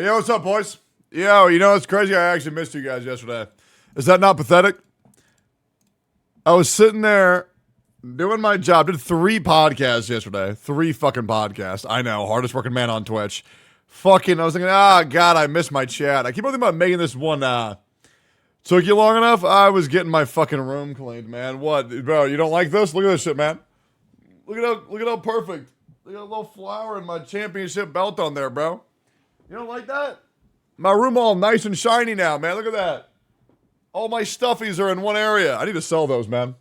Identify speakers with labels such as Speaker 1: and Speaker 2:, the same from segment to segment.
Speaker 1: Yo, what's up, boys? Yo, you know what's crazy? I actually missed you guys yesterday. Is that not pathetic? I was sitting there doing my job. Did 3 podcasts yesterday. 3 fucking podcasts. I know, hardest working man on Twitch. Fucking, I was thinking, God, I missed my chat. I keep on thinking about making this one, took you long enough? I was getting my fucking room cleaned, man. What? Bro, you don't like this? Look at this shit, man. Look at how perfect. Look at a little flower and my championship belt on there, bro. You don't like that? My room all nice and shiny now, man. Look at that. All my stuffies are in one area. I need to sell those, man.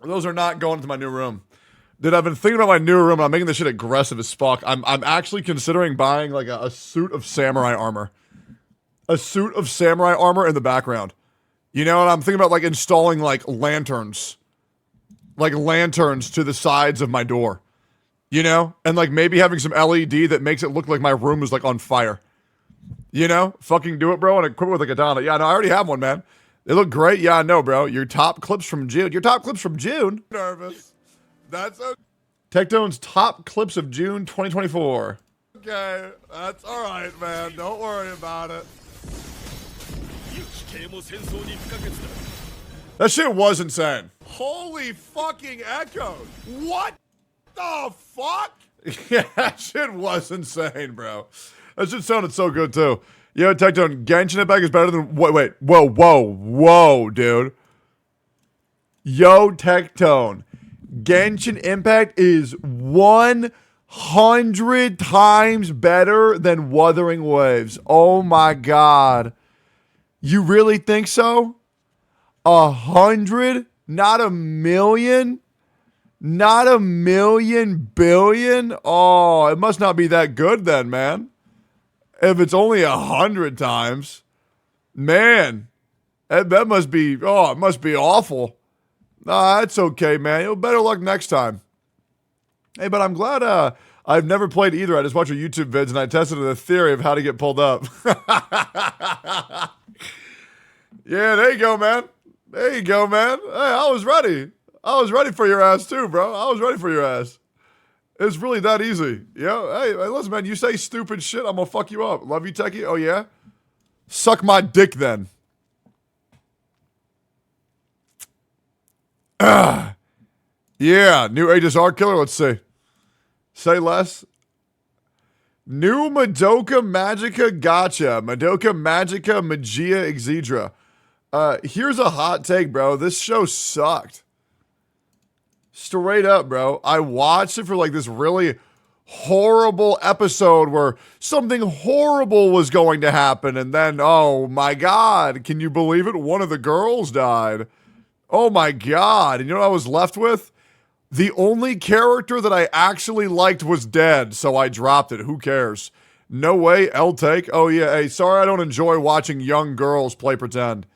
Speaker 1: Those are not going into my new room. Dude, I've been thinking about my new room, and I'm making this shit aggressive as fuck. I'm actually considering buying, like, a suit of samurai armor. A suit of samurai armor in the background. You know, and I'm thinking about, like, installing, like, lanterns. like lanterns to the sides of my door, you know? And like maybe having some LED that makes it look like my room is like on fire. You know? Fucking do it, bro, and equip it with a katana. Yeah, no, I already have one, man. They look great. Yeah, I know, bro. Your top clips from June. Your top clips from June? Nervous. That's okay. Tectone's top clips of June 2024. Okay, that's all right, man. Don't worry about it. That shit was insane. Holy fucking echoes. What the fuck? Yeah, that shit was insane, bro. That shit sounded so good, too. Yo, Tectone, Genshin Impact is better than... Wait. Whoa, dude. Yo, Tectone. Genshin Impact is 100 times better than Wuthering Waves. Oh, my God. You really think so? 100? Not a million? Not a million billion? Oh, it must not be that good then, man. If it's only 100 times, man, that must be, oh, it must be awful. Nah, that's okay, man. You'll better luck next time. Hey, but I'm glad I've never played either. I just watched your YouTube vids and I tested the theory of how to get pulled up. Yeah, there you go, man. There you go, man. Hey, I was ready. I was ready for your ass too, bro. I was ready for your ass. It's really that easy. Yeah. Hey, listen, man. You say stupid shit, I'm gonna fuck you up. Love you, Techie. Oh yeah. Suck my dick then. Yeah. New Aegis Art Killer. Let's see. Say less. New Madoka Magica Gacha. Madoka Magica Magia Exedra. Here's a hot take, bro. This show sucked. Straight up, bro. I watched it for like this really horrible episode where something horrible was going to happen. And then, oh my God, can you believe it? One of the girls died. Oh my God. And you know what I was left with? The only character that I actually liked was dead. So I dropped it. Who cares? No way. L take. Oh yeah. Hey, sorry I don't enjoy watching young girls play pretend.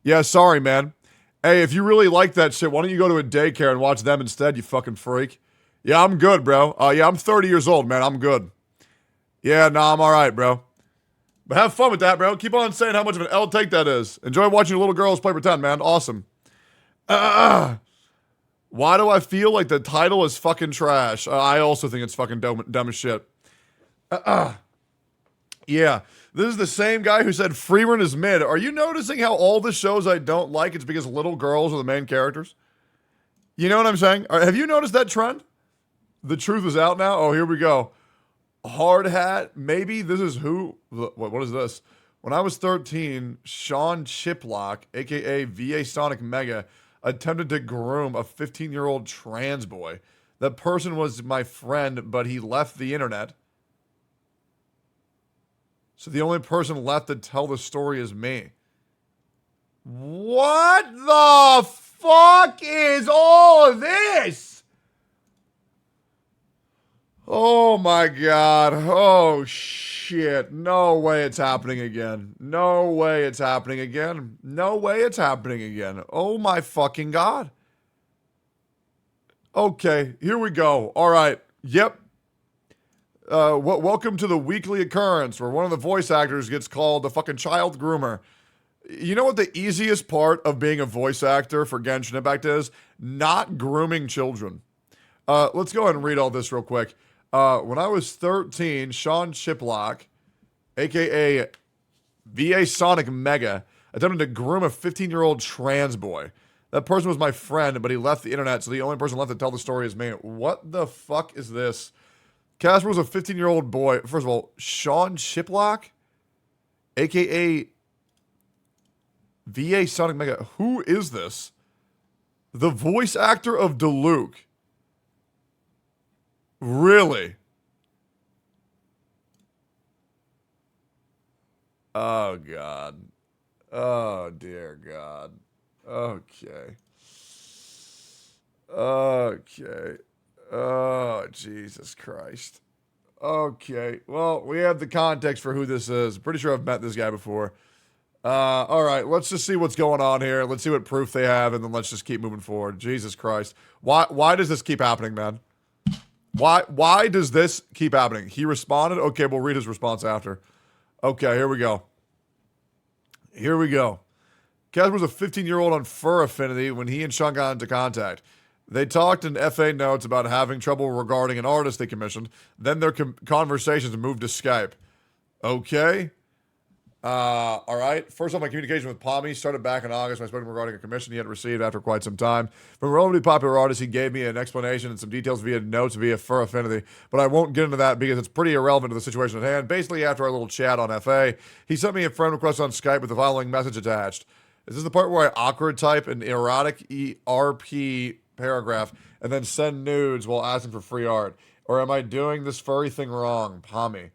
Speaker 1: Yeah, sorry, man. Hey, if you really like that shit, why don't you go to a daycare and watch them instead, you fucking freak? Yeah, I'm good, bro. Yeah, I'm 30 years old, man. I'm good. Yeah, nah, I'm all right, bro. But have fun with that, bro. Keep on saying how much of an L take that is. Enjoy watching little girls play pretend, man. Awesome. Why do I feel like the title is fucking trash? I also think it's fucking dumb as shit. Yeah. This is the same guy who said Freerun is mid. Are you noticing how all the shows I don't like, it's because little girls are the main characters? You know what I'm saying? Have you noticed that trend? The truth is out now? Oh, here we go. Hard hat. Maybe this is who? What is this? When I was 13, Sean Chiplock, a.k.a. VA Sonic Mega, attempted to groom a 15-year-old trans boy. That person was my friend, but he left the internet. So the only person left to tell the story is me. What the fuck is all of this? Oh my God. Oh shit. No way it's happening again. No way it's happening again. No way it's happening again. Oh my fucking God. Okay, here we go. All right. Yep. Welcome to the weekly occurrence where one of the voice actors gets called the fucking child groomer. You know what the easiest part of being a voice actor for Genshin Impact is? Not grooming children. Let's go ahead and read all this real quick. When I was 13, Sean Chiplock, a.k.a. VA Sonic Mega, attempted to groom a 15-year-old trans boy. That person was my friend, but he left the internet, so the only person left to tell the story is me. What the fuck is this? Casper was a 15-year-old boy. First of all, Sean Chiplock, a.k.a. VA Sonic Mega. Who is this? The voice actor of Diluc. Really? Oh, God. Oh, dear God. Okay. Okay. Oh, Jesus Christ. Okay. Well, we have the context for who this is. Pretty sure I've met this guy before. All right, let's just see what's going on here. Let's see what proof they have, and then let's just keep moving forward. Jesus Christ. Why does this keep happening, man? Why does this keep happening? He responded? Okay, we'll read his response after. Okay, here we go. Here we go. Casper was a 15-year-old on fur affinity when he and Sean got into contact. They talked in FA notes about having trouble regarding an artist they commissioned. Then their conversations moved to Skype. Okay. All right. First off, my communication with Pommy started back in August when I spoke to him regarding a commission he had received after quite some time. From a relatively popular artist, he gave me an explanation and some details via notes via fur affinity, but I won't get into that because it's pretty irrelevant to the situation at hand. Basically, after our little chat on FA, he sent me a friend request on Skype with the following message attached. Is this the part where I awkward type an erotic ERP paragraph and then send nudes while asking for free art? Or am I doing this furry thing wrong? Pommy.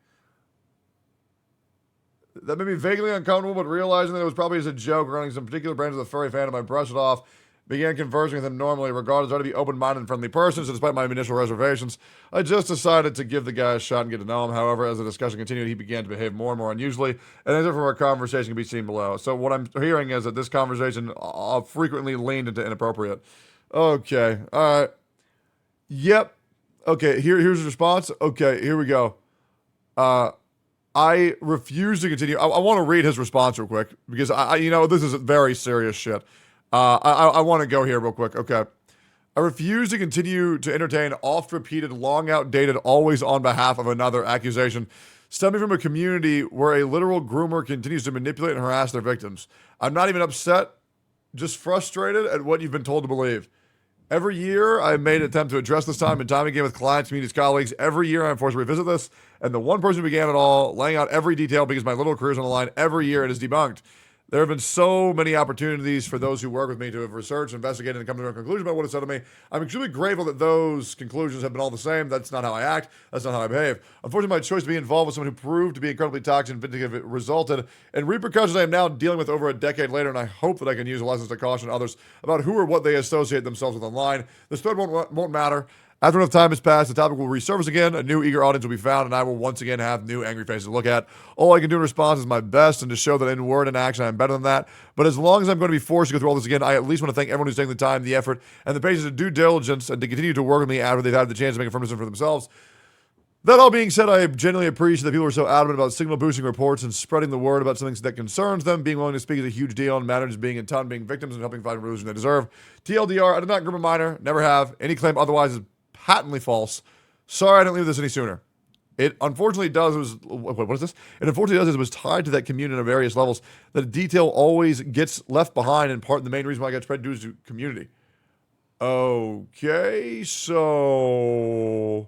Speaker 1: That made me vaguely uncomfortable, but realizing that it was probably just a joke regarding some particular branch of the furry fandom, I brushed it off, began conversing with him normally, regardless, I tried to be open-minded and friendly person, so despite my initial reservations, I just decided to give the guy a shot and get to know him. However, as the discussion continued, he began to behave more and more unusually, and as if from our conversation can be seen below. So what I'm hearing is that this conversation frequently leaned into inappropriate. Okay, all right. Yep. Okay, here's the response. Okay, here we go. I refuse to continue. I want to read his response real quick because this is very serious shit. I want to go here real quick. Okay. I refuse to continue to entertain oft-repeated, long-outdated, always on behalf of another accusation stemming from a community where a literal groomer continues to manipulate and harass their victims. I'm not even upset, just frustrated at what you've been told to believe. Every year, I've made an attempt to address this time and time again with clients, communities, colleagues. Every year, I'm forced to revisit this. And the one person who began it all, laying out every detail because my little career is on the line, every year it is debunked. There have been so many opportunities for those who work with me to have researched, investigated, and come to a conclusion about what is said to me. I'm extremely grateful that those conclusions have been all the same. That's not how I act. That's not how I behave. Unfortunately, my choice to be involved with someone who proved to be incredibly toxic and vindictive resulted in repercussions I am now dealing with over a decade later, and I hope that I can use lessons to caution others about who or what they associate themselves with online. This thread won't matter. After enough time has passed, the topic will resurface again, a new eager audience will be found, and I will once again have new angry faces to look at. All I can do in response is my best and to show that in word and action I am better than that. But as long as I'm going to be forced to go through all this again, I at least want to thank everyone who's taking the time, the effort, and the patience and due diligence and to continue to work with me after they've had the chance to make a firm decision for themselves. That all being said, I genuinely appreciate that people are so adamant about signal boosting reports and spreading the word about something that concerns them. Being willing to speak is a huge deal and matters being in town, being victims, and helping find a religion they deserve. TLDR, I did not groom a minor, never have. Any claim otherwise is patently false. Sorry I didn't leave this any sooner. It unfortunately does. What is this? It unfortunately does. It was tied to that community on various levels. That detail always gets left behind, and the main reason why I got spread due to community. Okay, so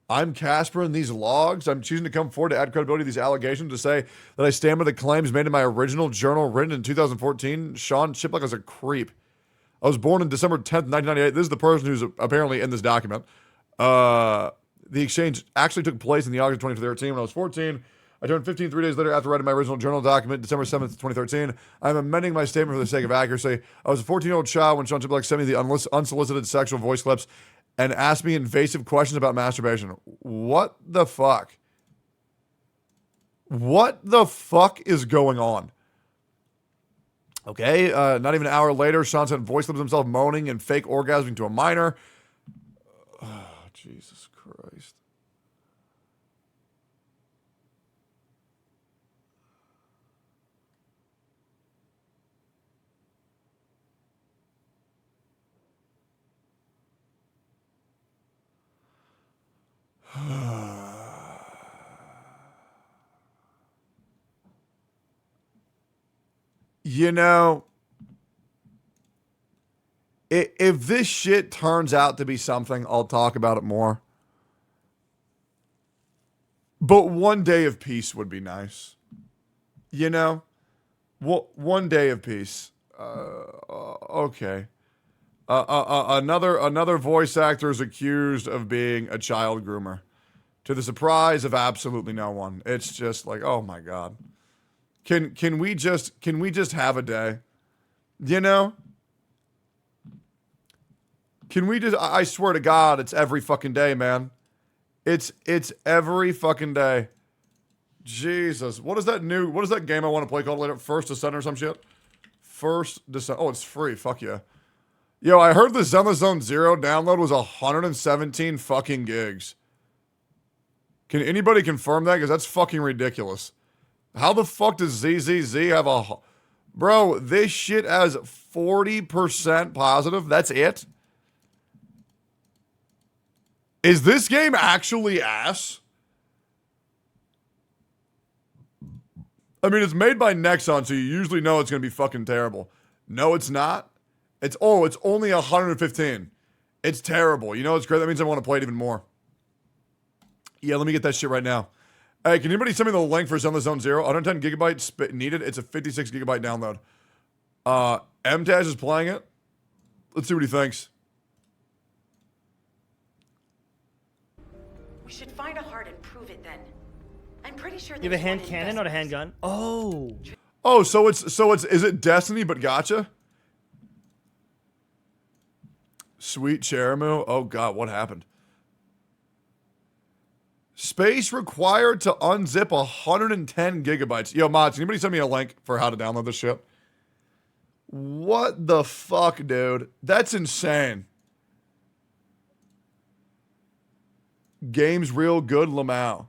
Speaker 1: I'm Casper in these logs. I'm choosing to come forward to add credibility to these allegations to say that I stand by the claims made in my original journal written in 2014. Sean Shiplick is a creep. I was born on December 10th, 1998. This is the person who's apparently in this document. The exchange actually took place in the August 2013 when I was 14. I turned 15 3 days later after writing my original journal document, December 7th, 2013. I'm amending my statement for the sake of accuracy. I was a 14-year-old child when Sean Shiplick sent me the unsolicited sexual voice clips and asked me invasive questions about masturbation. What the fuck? What the fuck is going on? Okay, not even an hour later, Sean sent voice clips of himself moaning and fake orgasming to a minor. Oh, Jesus Christ. You know, if this shit turns out to be something, I'll talk about it more. But one day of peace would be nice. You know? One day of peace. Okay. Another voice actor is accused of being a child groomer, to the surprise of absolutely no one. It's just like, oh my god. Can we just have a day? You know? Can we just, I swear to God, it's every fucking day, man. It's every fucking day. Jesus. What is that game I want to play called later? First Descendant or some shit? First Descendant. Oh, it's free. Fuck yeah. Yo, I heard the Zenless Zone Zero download was 117 fucking gigs. Can anybody confirm that? Because that's fucking ridiculous. How the fuck does ZZZ have a... Bro, this shit has 40% positive. That's it? Is this game actually ass? I mean, it's made by Nexon, so you usually know it's going to be fucking terrible. No, it's not. It's only 115. It's terrible. You know what's great? That means I want to play it even more. Yeah, let me get that shit right now. Hey, can anybody send me the link for Zenless Zone Zero? 110 gigabytes needed. It's a 56 gigabyte download. MTaz is playing it. Let's see what he thinks.
Speaker 2: We should find a heart and prove it then. I'm pretty sure
Speaker 3: You have a hand cannon, not a handgun. Oh.
Speaker 1: Oh, so it's is it Destiny but gacha? Sweet Cheramu. Oh god, what happened? Space required to unzip 110 gigabytes. Yo, mods, anybody send me a link for how to download this shit? What the fuck, dude? That's insane. Game's real good, Lamau.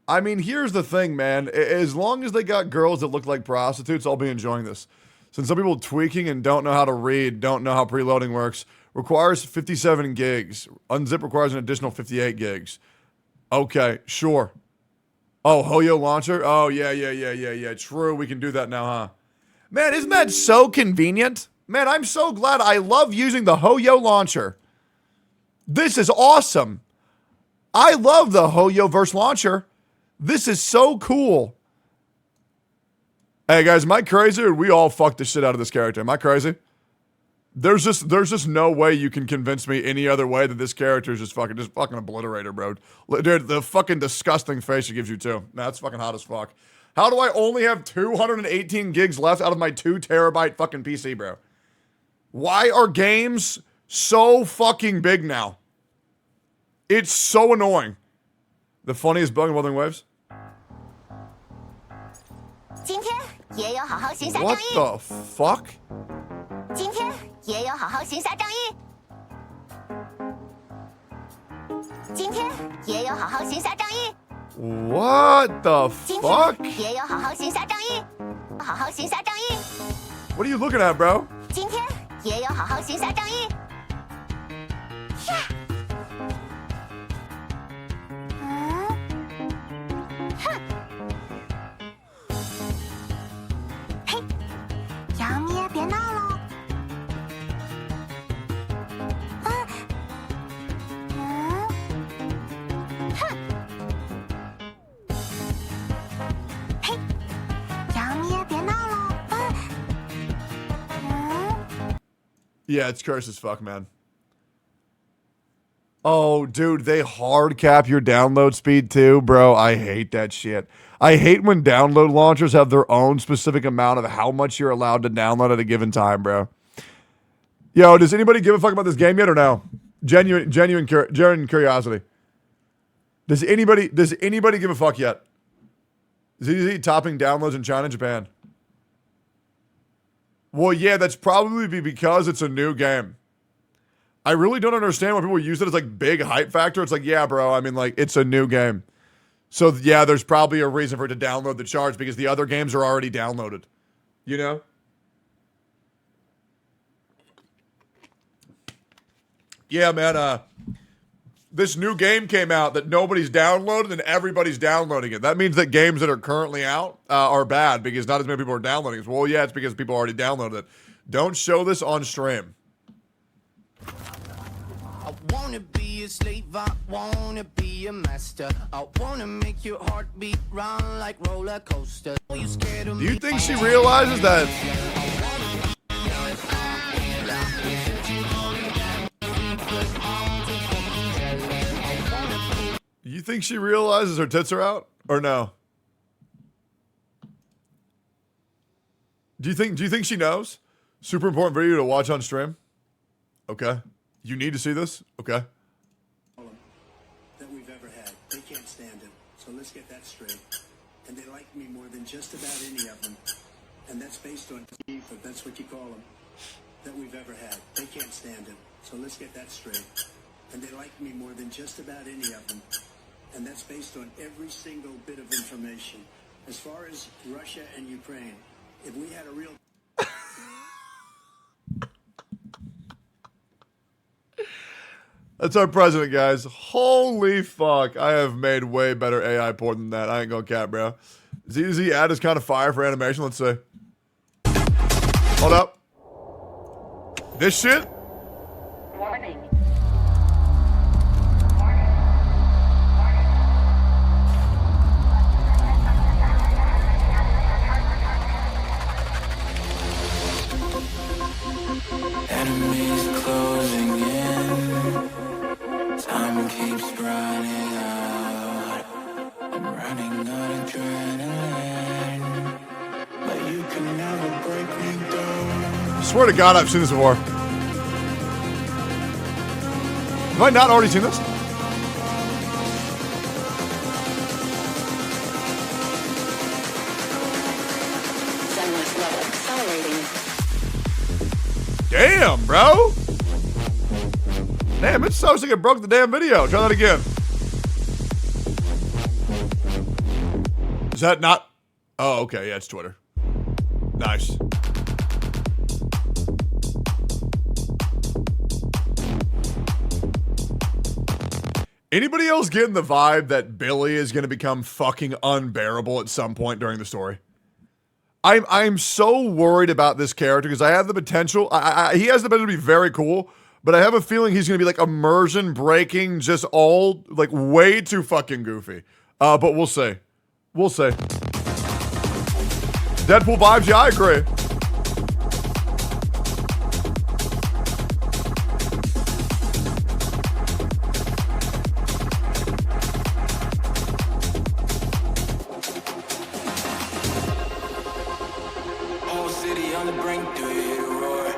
Speaker 1: I mean, here's the thing, man. As long as they got girls that look like prostitutes, I'll be enjoying this. Since some people tweaking and don't know how to read, don't know how preloading works, requires 57 gigs. Unzip requires an additional 58 gigs. Okay, sure. Oh, Hoyo launcher? Oh, yeah. True, we can do that now, huh? Man, isn't that so convenient? Man, I'm so glad. I love using the Hoyo launcher. This is awesome. I love the Hoyoverse launcher. This is so cool. Hey guys, am I crazy or we all fucked the shit out of this character? Am I crazy? There's just no way you can convince me any other way that this character is just fucking obliterator, bro. Dude, the fucking disgusting face it gives you too. Nah, that's fucking hot as fuck. How do I only have 218 gigs left out of my 2 terabyte fucking PC, bro? Why are games so fucking big now? It's so annoying. The funniest bug in Wuthering Waves? What the fuck? What the fuck? What are you looking at, bro? Yeah, it's cursed as fuck, man. Oh, dude, they hard cap your download speed too, bro. I hate that shit. I hate when download launchers have their own specific amount of how much you're allowed to download at a given time, bro. Yo, does anybody give a fuck about this game yet or no? Genuine curiosity. Does anybody give a fuck yet? ZZ topping downloads in China and Japan. Well, yeah, that's probably because it's a new game. I really don't understand why people use it as like big hype factor. It's like, yeah, bro, I mean, like, it's a new game. So, yeah, there's probably a reason for it to download the charts because the other games are already downloaded. You know? Yeah, man, this new game came out that nobody's downloaded and everybody's downloading it. That means that games that are currently out are bad because not as many people are downloading it. Well, yeah, it's because people already downloaded it. Don't show this on stream.
Speaker 4: I wanna be a slave, I wanna be a master. I wanna make your heartbeat run like roller coaster. Do
Speaker 1: you think she realizes that? You think she realizes her tits are out? Or no? Do you think she knows? Super important video to watch on stream. Okay. You need to see this? Okay.
Speaker 5: That we've ever had. They can't stand it. So let's get that straight. And they like me more than just about any of them. And that's based on if that's what you call them. That we've ever had. They can't stand it. So let's get that straight. And they like me more than just about any of them. And that's based on every single bit of information. As far as Russia and Ukraine, if we had a real...
Speaker 1: That's our president, guys. Holy fuck. I have made way better AI porn than that. I ain't gonna cap, bro. ZZ ad is kind of fire for animation, let's see. Hold up. This shit?
Speaker 2: Warning.
Speaker 4: Enemies closing in. Time keeps running out. I'm running on adrenaline. But you can never break me down.
Speaker 1: I swear to God, I've seen this before. Have I not already seen this?
Speaker 2: Zenless level accelerating.
Speaker 1: Damn, bro. Damn, it sounds like it broke the damn video. Try that again. Is that not? Oh, okay. Yeah, it's Twitter. Nice. Anybody else getting the vibe that Billy is going to become fucking unbearable at some point during the story? I'm so worried about this character because I have the potential. He has the potential to be very cool, but I have a feeling he's going to be like immersion breaking, just all like way too fucking goofy. But we'll see. We'll see. Deadpool vibes, yeah, I agree.
Speaker 4: Whole city on the brink, do you hear the roar?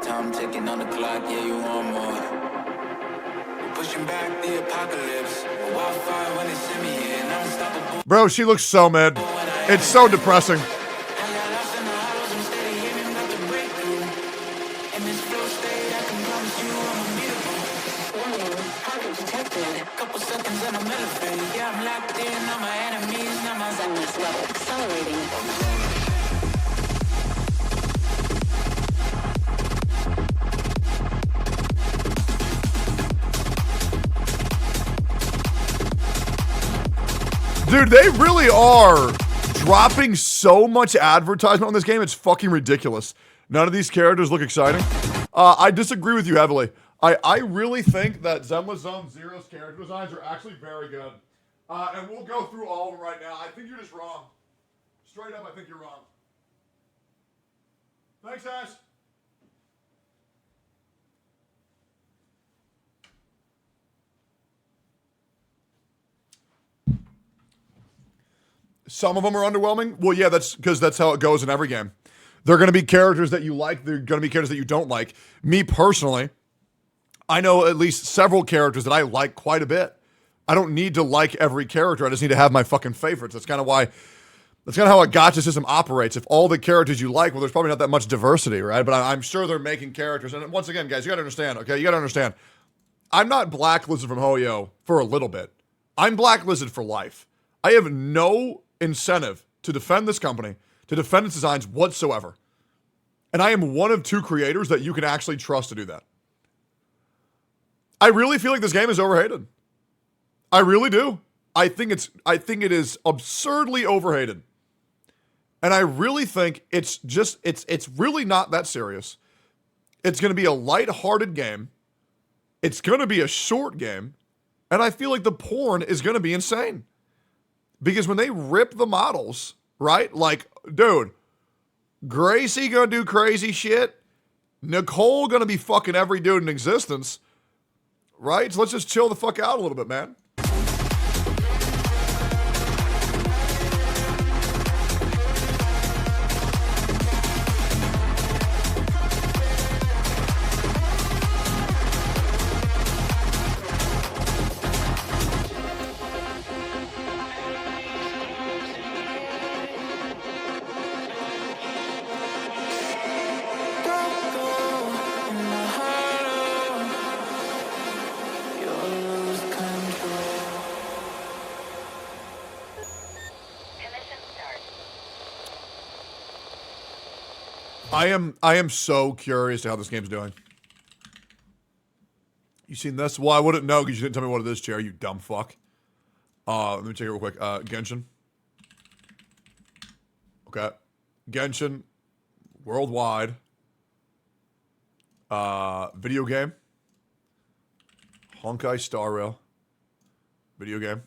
Speaker 4: Time ticking on the clock, yeah, you want more. We're pushing back the apocalypse. A wildfire when they send me in, unstoppable.
Speaker 1: Bro, she looks so mad. It's so depressing.
Speaker 4: I got lost in the hollows, I'm steady aiming about to break through. In this flow state, I can promise you I'm unbeatable.
Speaker 2: Warning. Target detected.
Speaker 4: Couple seconds and I'm elevated. Yeah, I'm locked in on my enemies, not my
Speaker 2: Zenless level accelerating.
Speaker 1: Dude, they really are dropping so much advertisement on this game. It's fucking ridiculous. None of these characters look exciting. I disagree with you heavily. I really think that Zenless Zone Zero's character designs are actually very good. And we'll go through all of them right now. I think you're just wrong. Straight up, I think you're wrong. Thanks, Ash. Some of them are underwhelming. Well, yeah, that's because that's how it goes in every game. There are going to be characters that you like. There are going to be characters that you don't like. Me personally, I know at least several characters that I like quite a bit. I don't need to like every character. I just need to have my fucking favorites. That's kind of how a gacha system operates. If all the characters you like, well, there's probably not that much diversity, right? But I'm sure they're making characters. And once again, guys, you got to understand, okay? You got to understand. I'm not blacklisted from Hoyo for a little bit. I'm blacklisted for life. I have no incentive to defend this company, to defend its designs whatsoever. And I am one of two creators that you can actually trust to do that. I really feel like this game is overhated. I really do. I think it is absurdly overhated. And I really think it's really not that serious. It's going to be a lighthearted game. It's going to be a short game. And I feel like the porn is going to be insane. Because when they rip the models, right? Like, dude, Gracie gonna do crazy shit. Nicole gonna be fucking every dude in existence. Right? So let's just chill the fuck out a little bit, man. I am so curious to how this game's doing. You seen this? Well, I wouldn't know because you didn't tell me what it is, Chair, you dumb fuck. Let me check it real quick. Genshin. Okay. Genshin. Worldwide. Video game. Honkai Star Rail. Video game.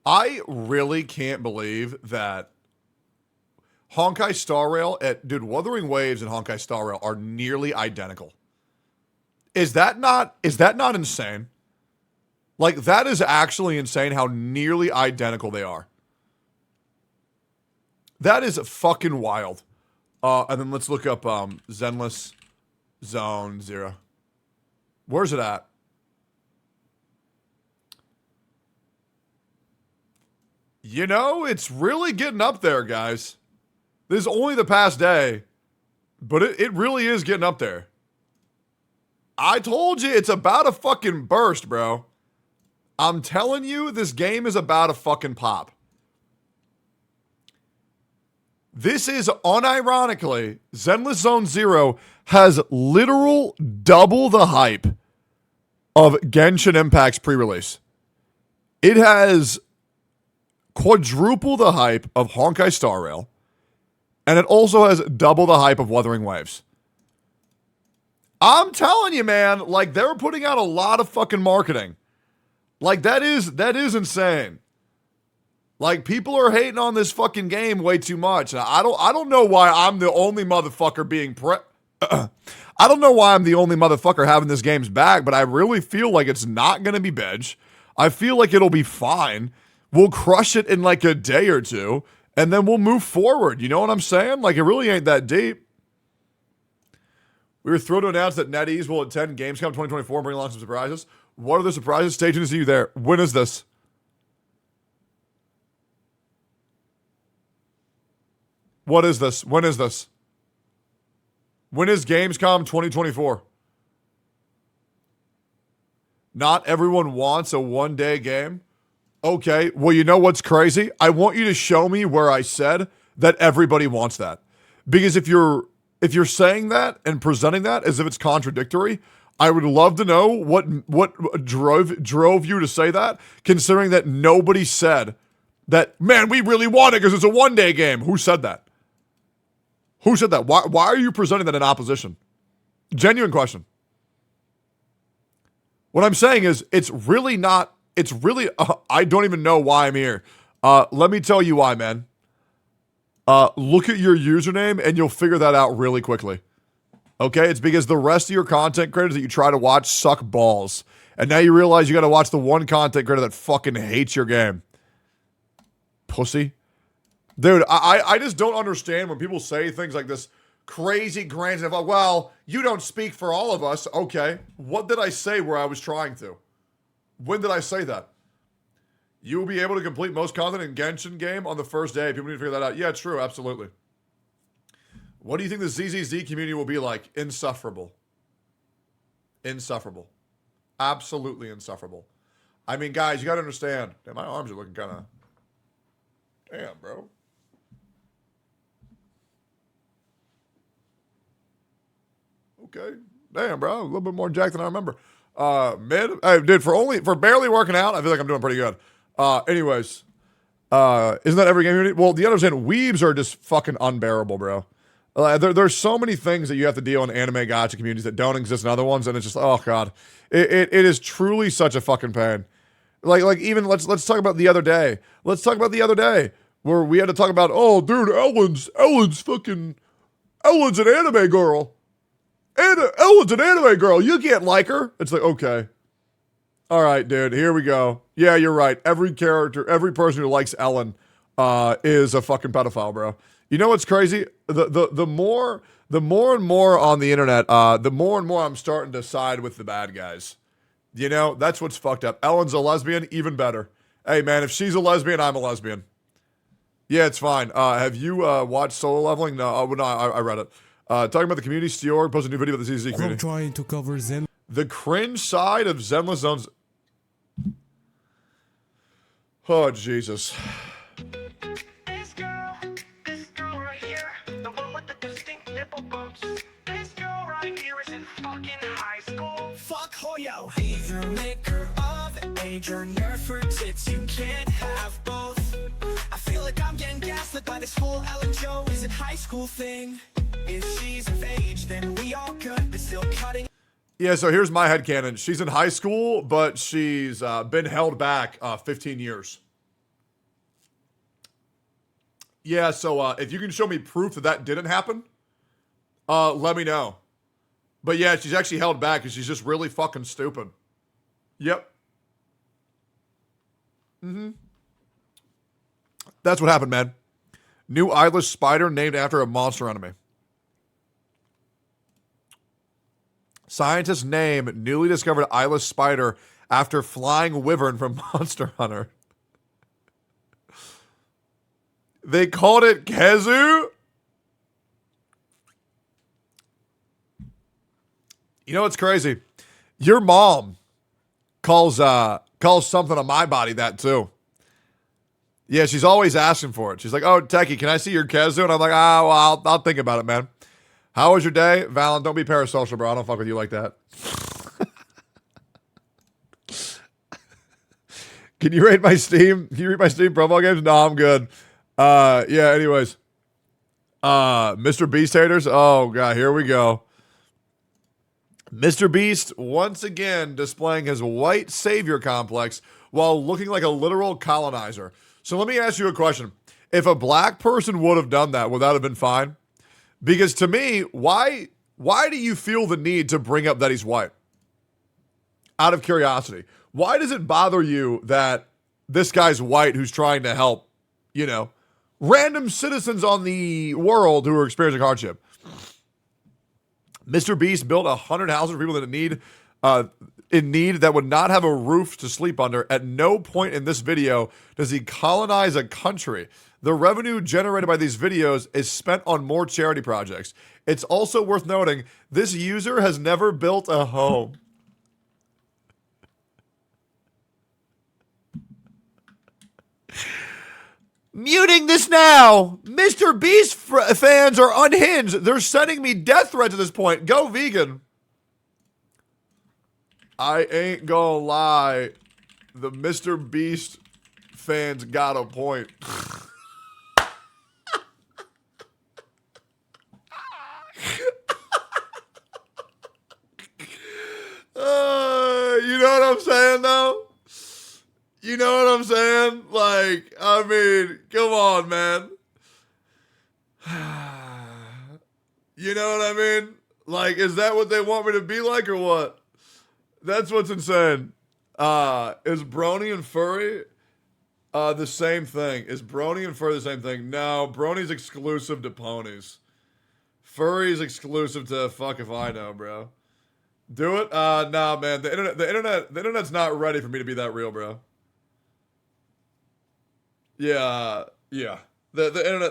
Speaker 1: I really can't believe that Honkai Star Rail dude, Wuthering Waves and Honkai Star Rail are nearly identical. Is that not insane? Like, that is actually insane how nearly identical they are. That is fucking wild. And then let's look up Zenless Zone Zero. Where's it at? You know, it's really getting up there, guys. This is only the past day, but it really is getting up there. I told you, it's about to fucking burst, bro. I'm telling you, this game is about to fucking pop. This is, unironically, Zenless Zone Zero has literal double the hype of Genshin Impact's pre-release. It has quadruple the hype of Honkai Star Rail, and it also has double the hype of Wuthering Waves. I'm telling you, man, like, they're putting out a lot of fucking marketing. Like, that is insane. Like, people are hating on this fucking game way too much. And I don't know why I'm the only motherfucker being I don't know why I'm the only motherfucker having this game's back, but I really feel like it's not going to be bitch. I feel like it'll be fine. We'll crush it in like a day or two, and then we'll move forward. You know what I'm saying? Like, it really ain't that deep. We were thrilled to announce that NetEase will attend Gamescom 2024 and bring along some surprises. What are the surprises? Stay tuned to see you there. When is this? What is this? When is this? When is Gamescom 2024? Not everyone wants a one-day game. Okay, well, you know what's crazy? I want you to show me where I said that everybody wants that. Because if you're saying that and presenting that as if it's contradictory, I would love to know what drove you to say that, considering that nobody said that, man, we really want it because it's a one-day game. Who said that? Who said that? Why are you presenting that in opposition? Genuine question. What I'm saying is, I don't even know why I'm here. Let me tell you why, man. Look at your username and you'll figure that out really quickly. Okay? It's because the rest of your content creators that you try to watch suck balls. And now you realize you got to watch the one content creator that fucking hates your game. Pussy. Dude, I just don't understand when people say things like this crazy grand stuff. Like, well, you don't speak for all of us. Okay. What did I say where I was trying to? When did I say that? You will be able to complete most content in Genshin game on the first day. People need to figure that out. Yeah, true. Absolutely. What do you think the ZZZ community will be like? Insufferable. Insufferable. Absolutely insufferable. I mean, guys, you got to understand. Damn, my arms are looking kind of... Damn, bro. Okay. Damn, bro. A little bit more jacked than I remember. Dude, for barely working out, I feel like I'm doing pretty good. Anyways, isn't that every game unit? Well, the other end, weebs are just fucking unbearable, bro. There's so many things that you have to deal in anime gacha communities that don't exist in other ones, and it's just, oh god, it is truly such a fucking pain. Like even let's talk about the other day. Let's talk about the other day where we had to talk about, oh dude, Ellen's an anime girl. Ellen's an anime girl. You can't like her. It's like, okay. All right, dude, here we go. Yeah, you're right. Every person who likes Ellen is a fucking pedophile, bro. You know what's crazy? The more and more on the internet, the more and more I'm starting to side with the bad guys. You know, that's what's fucked up. Ellen's a lesbian, even better. Hey, man, if she's a lesbian, I'm a lesbian. Yeah, it's fine. Have you watched Solo Leveling? No, I read it. Talking about the community, Steorg posted a new video about the ZZ community.
Speaker 6: I'm trying to cover Zen.
Speaker 1: The cringe side of Zenless Zones. Oh, Jesus.
Speaker 6: Yo, either maker of age or nerf for tits, you can't have both. I feel like I'm getting gaslit by this whole Ellen Joe is in high school thing. If she's of age, then we all good, but still cutting.
Speaker 1: Yeah, so here's my headcanon. She's in high school, but she's been held back 15 years. Yeah, so if you can show me proof that that didn't happen, let me know. But yeah, she's actually held back because she's just really fucking stupid. Yep. That's what happened, man. New eyeless spider named after a monster enemy. Scientists name newly discovered eyeless spider after flying wyvern from Monster Hunter. They called it Kezu? You know what's crazy? Your mom calls something on my body that too. Yeah, she's always asking for it. She's like, "Oh, Techie, can I see your Kezu?" And I'm like, well, I'll think about it, man. How was your day? Valen, don't be parasocial, bro. I don't fuck with you like that. Can you rate my Steam? Can you read my Steam promo games? No, I'm good. Yeah, anyways. MrBeast haters? Oh, God, here we go. MrBeast once again displaying his white savior complex while looking like a literal colonizer. So let me ask you a question. If a black person would have done that, would that have been fine? Because to me, why do you feel the need to bring up that he's white? Out of curiosity. Why does it bother you that this guy's white who's trying to help, you know, random citizens on the world who are experiencing hardship? MrBeast built 100 houses for people that in need that would not have a roof to sleep under. At no point in this video does he colonize a country. The revenue generated by these videos is spent on more charity projects. It's also worth noting, this user has never built a home. Muting this now. MrBeast fans are unhinged. They're sending me death threats at this point. Go vegan. I ain't gonna lie. The MrBeast fans got a point. You know what I'm saying, though? You know what I'm saying? Like, I mean, come on, man. You know what I mean? Like, is that what they want me to be like or what? That's what's insane. Is Brony and Furry the same thing? Is Brony and Furry the same thing? No, Brony's exclusive to ponies. Furry's exclusive to fuck if I know, bro. Do it? Nah, man. The internet's not ready for me to be that real, bro. Yeah. The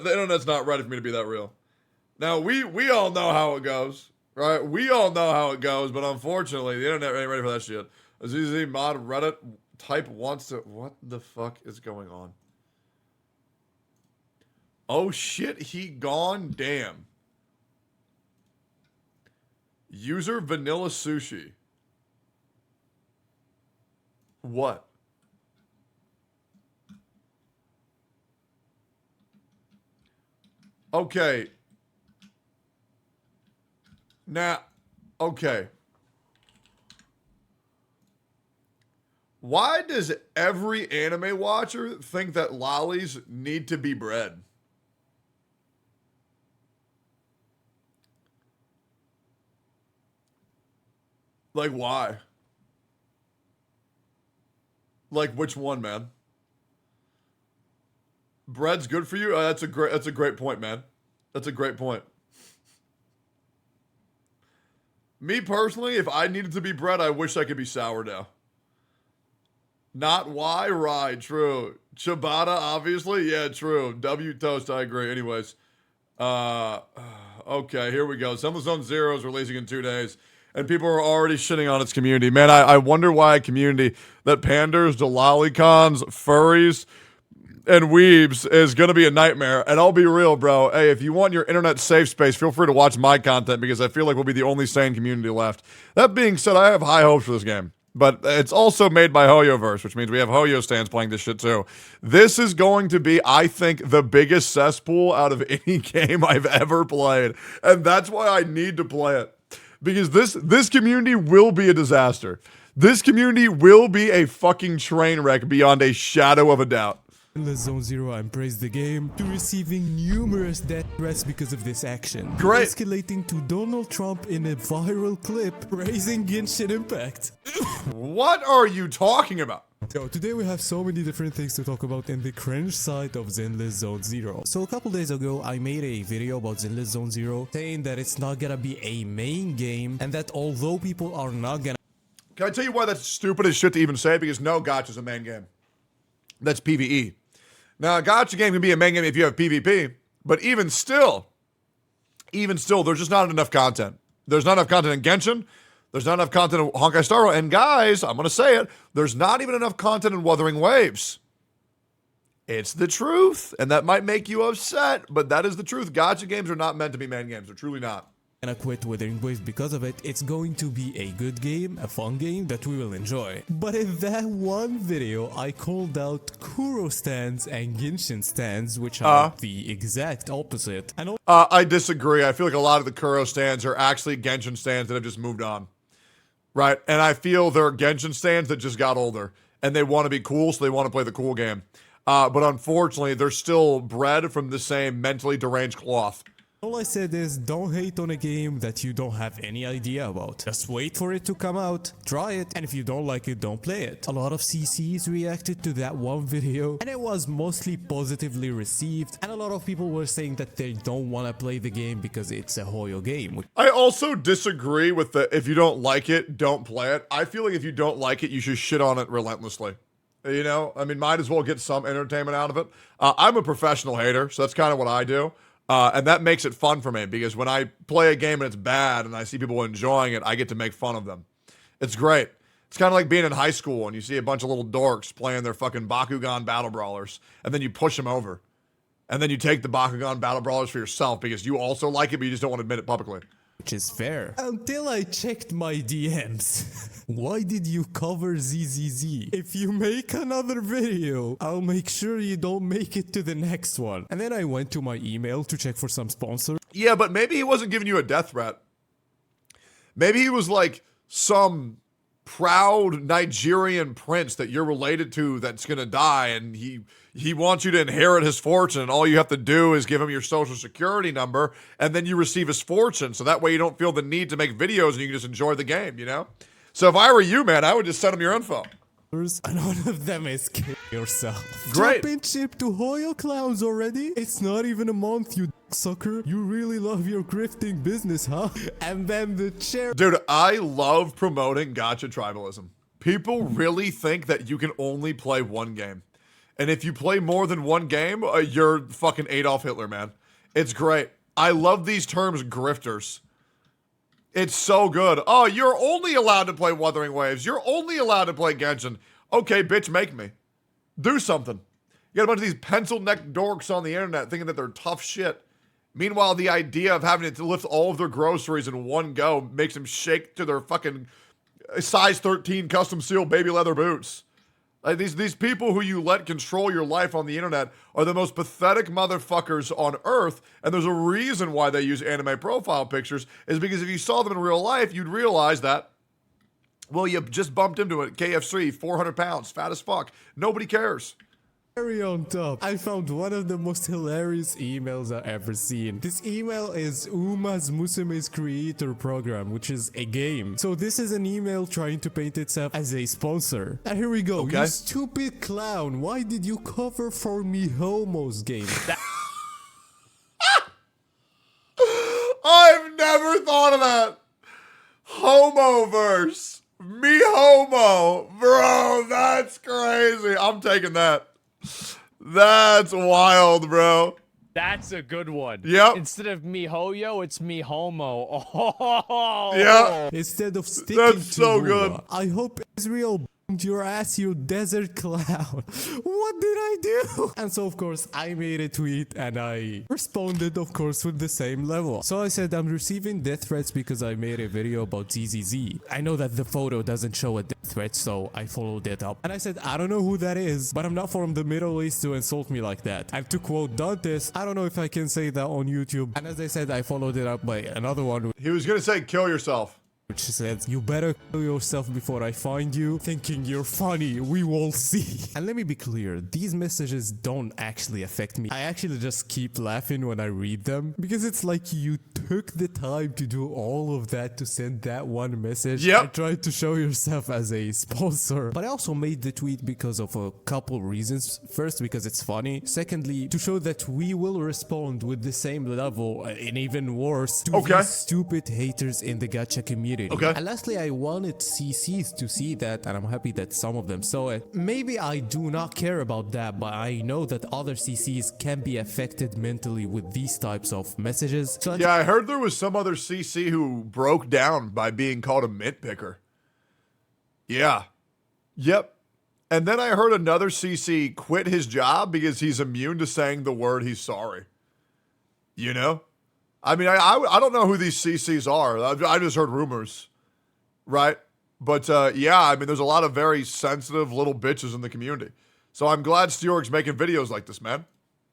Speaker 1: internet's not ready for me to be that real. Now we all know how it goes, right? We all know how it goes, but unfortunately, the internet ain't ready for that shit. Azizi mod Reddit type wants to. What the fuck is going on? Oh shit, he gone. Damn. User Vanilla Sushi. What? Okay. Now, okay. Why does every anime watcher think that lollies need to be bred? Like, why? Like, which one, man? Bread's good for you? That's a great point, man. That's a great point. Me personally, if I needed to be bread, I wish I could be sourdough. Not why? Right, true. Ciabatta, obviously. Yeah, true. W toast, I agree. Anyways. Okay, here we go. Zenless Zone Zero is releasing in 2 days. And people are already shitting on its community. Man, I wonder why a community that panders to lollicons, furries, and weebs is going to be a nightmare. And I'll be real, bro. Hey, if you want your internet safe space, feel free to watch my content because I feel like we'll be the only sane community left. That being said, I have high hopes for this game. But it's also made by Hoyoverse, which means we have Hoyo stands playing this shit too. This is going to be, I think, the biggest cesspool out of any game I've ever played. And that's why I need to play it. Because this community will be a disaster. This community will be a fucking train wreck beyond a shadow of a doubt.
Speaker 7: Zenless Zone Zero embraced the game to receiving numerous death threats because of this action.
Speaker 1: Great.
Speaker 7: Escalating to Donald Trump in a viral clip, raising Genshin Impact.
Speaker 1: What are you talking about?
Speaker 7: So today we have so many different things to talk about in the cringe side of Zenless Zone Zero. So a couple days ago I made a video about Zenless Zone Zero saying that it's not gonna be a main game and that although people are not gonna...
Speaker 1: Can I tell you why that's stupid as shit to even say? Because no gacha's a main game. That's PvE. Now, a gacha game can be a main game if you have PvP, but even still, there's just not enough content. There's not enough content in Genshin. There's not enough content in Honkai Star Rail. And guys, I'm going to say it, there's not even enough content in Wuthering Waves. It's the truth, and that might make you upset, but that is the truth. Gacha games are not meant to be main games. They're truly not.
Speaker 7: Gonna quit Wuthering Waves because of it. It's going to be a good game, a fun game that we will enjoy. But in that one video, I called out Kuro stands and Genshin stands, which are the exact opposite. And
Speaker 1: I disagree. I feel like a lot of the Kuro stands are actually Genshin stands that have just moved on. Right? And I feel there are Genshin stands that just got older. And they want to be cool, so they want to play the cool game. But unfortunately, they're still bred from the same mentally deranged cloth.
Speaker 7: all I said is don't hate on a game that you don't have any idea about. Just wait for it to come out, try it, and if you don't like it, don't play it. A lot of CCs reacted to that one video, and it was mostly positively received, and a lot of people were saying that they don't want to play the game because it's a Hoyo game.
Speaker 1: I also disagree with the if you don't like it, don't play it. I feel like if you don't like it, you should shit on it relentlessly. You know, I mean, might as well get some entertainment out of it. I'm a professional hater, so that's kind of what I do. And that makes it fun for me because when I play a game and it's bad and I see people enjoying it, I get to make fun of them. It's great. It's kind of like being in high school and you see a bunch of little dorks playing their fucking Bakugan battle brawlers and then you push them over. And then you take the Bakugan battle brawlers for yourself because you also like it, but you just don't want to admit it publicly.
Speaker 7: Which is fair. Until I checked my DMs. Why did you cover ZZZ? If you make another video, I'll make sure you don't make it to the next one. And then I went to my email to check for some sponsors.
Speaker 1: Yeah, but maybe he wasn't giving you a death threat. Maybe he was like some proud Nigerian prince that you're related to that's gonna die, and he wants you to inherit his fortune, and all you have to do is give him your social security number, and then you receive his fortune, so that way you don't feel the need to make videos and you can just enjoy the game, you know? So if I were you, man, I would just send him your info.
Speaker 7: And one of them is kill yourself.
Speaker 1: Great.
Speaker 7: Championship to Hoyo clowns already? It's not even a month, you sucker. You really love your grifting business, huh? And then the chair.
Speaker 1: Dude, I love promoting gacha tribalism. People really think that you can only play one game. And if you play more than one game, you're fucking Adolf Hitler, man. It's great. I love these terms, grifters. It's so good. Oh, you're only allowed to play Wuthering Waves. You're only allowed to play Genshin. Okay, bitch, make me. Do something. You got a bunch of these pencil-necked dorks on the internet thinking that they're tough shit. Meanwhile, the idea of having to lift all of their groceries in one go makes them shake to their fucking size 13 custom seal baby leather boots. Like these people who you let control your life on the internet are the most pathetic motherfuckers on earth, and there's a reason why they use anime profile pictures, is because if you saw them in real life, you'd realize that, well, you just bumped into it, KFC, 400 pounds, fat as fuck. Nobody cares.
Speaker 7: Cherry on top, I found one of the most hilarious emails I've ever seen. This email is Uma's Musume's creator program, which is a game. So this is an email trying to paint itself as a sponsor. And here we go.
Speaker 1: Okay.
Speaker 7: You stupid clown, why did you cover for me Homo's game?
Speaker 1: I've never thought of that. Homoverse. Me homo. Bro, that's crazy. I'm taking that. That's wild, bro.
Speaker 3: That's a good one.
Speaker 1: Yep.
Speaker 3: Instead of me hoyo, it's me homo. Oh.
Speaker 1: Yeah.
Speaker 7: Instead of sticking
Speaker 1: That's
Speaker 7: to
Speaker 1: so
Speaker 7: Uma,
Speaker 1: good.
Speaker 7: I hope Israel your ass, you desert clown. What did I do? And so of course I made a tweet and I responded of course with the same level. So I said I'm receiving death threats because I made a video about ZZZ. I know that the photo doesn't show a death threat, so I followed it up. And I said I don't know who that is, but I'm not from the Middle East to insult me like that. And to quote Dantes, I don't know if I can say that on YouTube. And as I said, I followed it up by another one.
Speaker 1: He was gonna say kill yourself.
Speaker 7: Which says, you better kill yourself before I find you. Thinking you're funny, we will see. And let me be clear, these messages don't actually affect me. I actually just keep laughing when I read them. Because it's like you took the time to do all of that to send that one message.
Speaker 1: Yep.
Speaker 7: And tried to show yourself as a sponsor. But I also made the tweet because of a couple reasons. First, because it's funny. Secondly, to show that we will respond with the same level and even worse to these stupid haters in the gacha community.
Speaker 1: Okay.
Speaker 7: And lastly, I wanted CCs to see that, and I'm happy that some of them saw it. Maybe I do not care about that, but I know that other CCs can be affected mentally with these types of messages. So
Speaker 1: Yeah, I heard there was some other CC who broke down by being called a mint picker. Yeah. Yep. And then I heard another CC quit his job because he's immune to saying the word he's sorry. You know? I mean, I don't know who these CCs are. I just heard rumors, right? But yeah, I mean, there's a lot of very sensitive little bitches in the community. So I'm glad Steorg's making videos like this, man.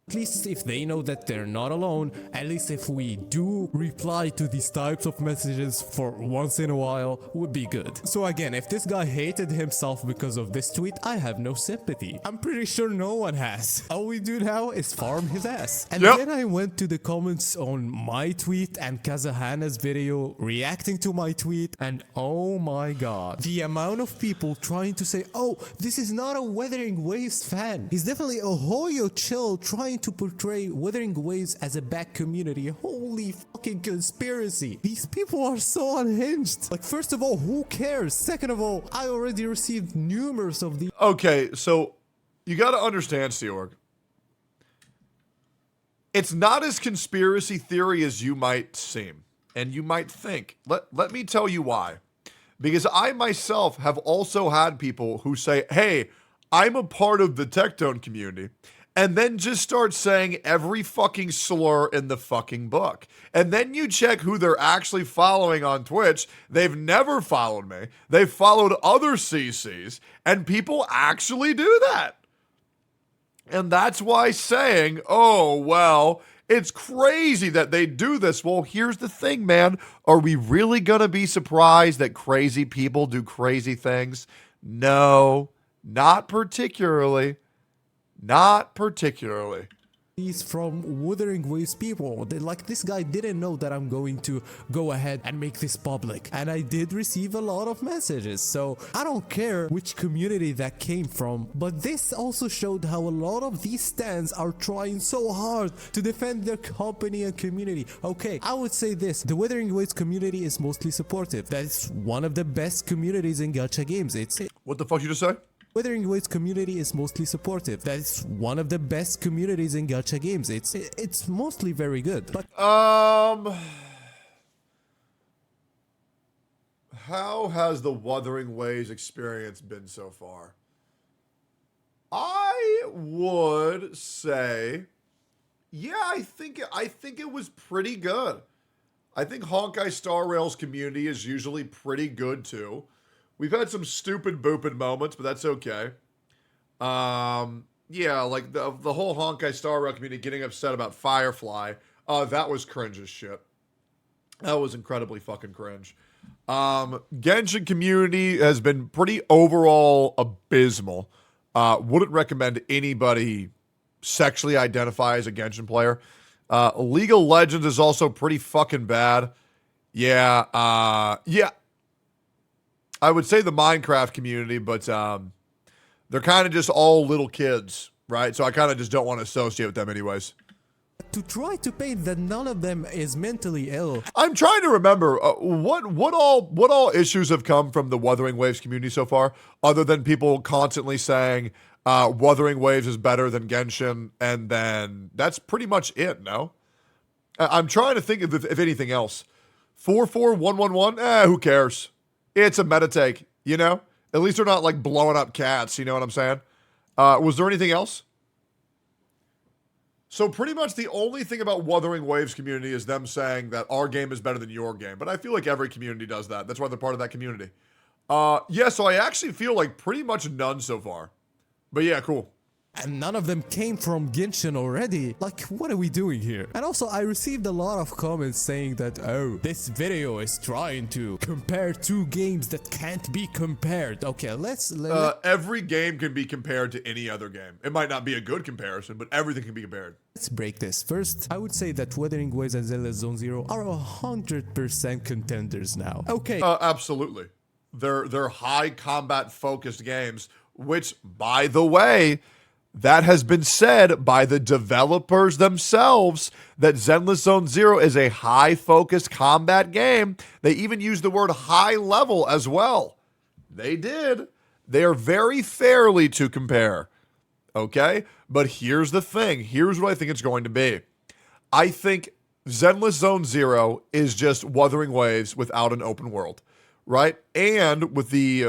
Speaker 7: at least if they know that they're not alone, at least if we do reply to these types of messages for once in a while, would be good. So again, if this guy hated himself because of this tweet, I have no sympathy. I'm pretty sure no one has. All we do now is farm his ass. And then I went to the comments on my tweet and Kazahana's video reacting to my tweet, and oh my god, the amount of people trying to say, oh, this is not a Wuthering Waves fan. He's definitely a Hoyo chill trying to portray Wuthering Waves as a bad community. Holy fucking conspiracy. These people are so unhinged. Like, first of all, who cares? Second of all, I already received numerous of these.
Speaker 1: Okay, so you got to understand, Steorg. It's not as conspiracy theory as you might seem, and you might think. Let me tell you why. Because I myself have also had people who say, hey, I'm a part of the Tectone community, and then just start saying every fucking slur in the fucking book. And then you check who they're actually following on Twitch. They've never followed me. They've followed other CCs, and people actually do that. And that's why saying, oh, well, it's crazy that they do this. Well, here's the thing, man. Are we really going to be surprised that crazy people do crazy things? No, not particularly. Not particularly.
Speaker 7: These from Wuthering Waves people. Like, this guy didn't know that I'm going to go ahead and make this public. And I did receive a lot of messages. So I don't care which community that came from. But this also showed how a lot of these stands are trying so hard to defend their company and community. Okay, I would say this. The Wuthering Waves community is mostly supportive. That's one of the best communities in gacha games.
Speaker 1: What the fuck you just say?
Speaker 7: Wuthering Waves community is mostly supportive. That's one of the best communities in gacha games. It's mostly very good. But
Speaker 1: how has the Wuthering Waves experience been so far? I would say, yeah, I think it was pretty good. I think Honkai Star Rail's community is usually pretty good too. We've had some stupid booping moments, but that's okay. Yeah, like the whole Honkai Star Rail community getting upset about Firefly. That was cringe as shit. That was incredibly fucking cringe. Genshin community has been pretty overall abysmal. Wouldn't recommend anybody sexually identify as a Genshin player. League of Legends is also pretty fucking bad. Yeah, yeah. I would say the Minecraft community, but they're kind of just all little kids, right? So I kind of just don't want to associate with them anyways.
Speaker 7: to try to paint that none of them is mentally ill.
Speaker 1: I'm trying to remember what all issues have come from the Wuthering Waves community so far, other than people constantly saying Wuthering Waves is better than Genshin, and then that's pretty much it. No, I'm trying to think if anything else. 44111. Who cares? It's a meta take, you know? At least they're not like blowing up cats. You know what I'm saying? Was there anything else? So pretty much the only thing about Wuthering Waves community is them saying that our game is better than your game. But I feel like every community does that. That's why they're part of that community. Yeah, so I actually feel like pretty much none so far. But yeah, cool.
Speaker 7: And none of them came from Genshin already. Like, what are we doing here? And also, I received a lot of comments saying that, oh, this video is trying to compare two games that can't be compared. Okay, let's...
Speaker 1: Every game can be compared to any other game. It might not be a good comparison, but everything can be compared.
Speaker 7: Let's break this. First, I would say that Wuthering Waves and Zenless Zone Zero are 100% contenders now. Okay.
Speaker 1: Absolutely. They're high combat focused games, which, by the way... That has been said by the developers themselves that Zenless Zone Zero is a high-focused combat game. They even use the word high level as well. They did. They are very fairly to compare. Okay? But here's the thing. Here's what I think it's going to be. I think Zenless Zone Zero is just Wuthering Waves without an open world. Right? And with the...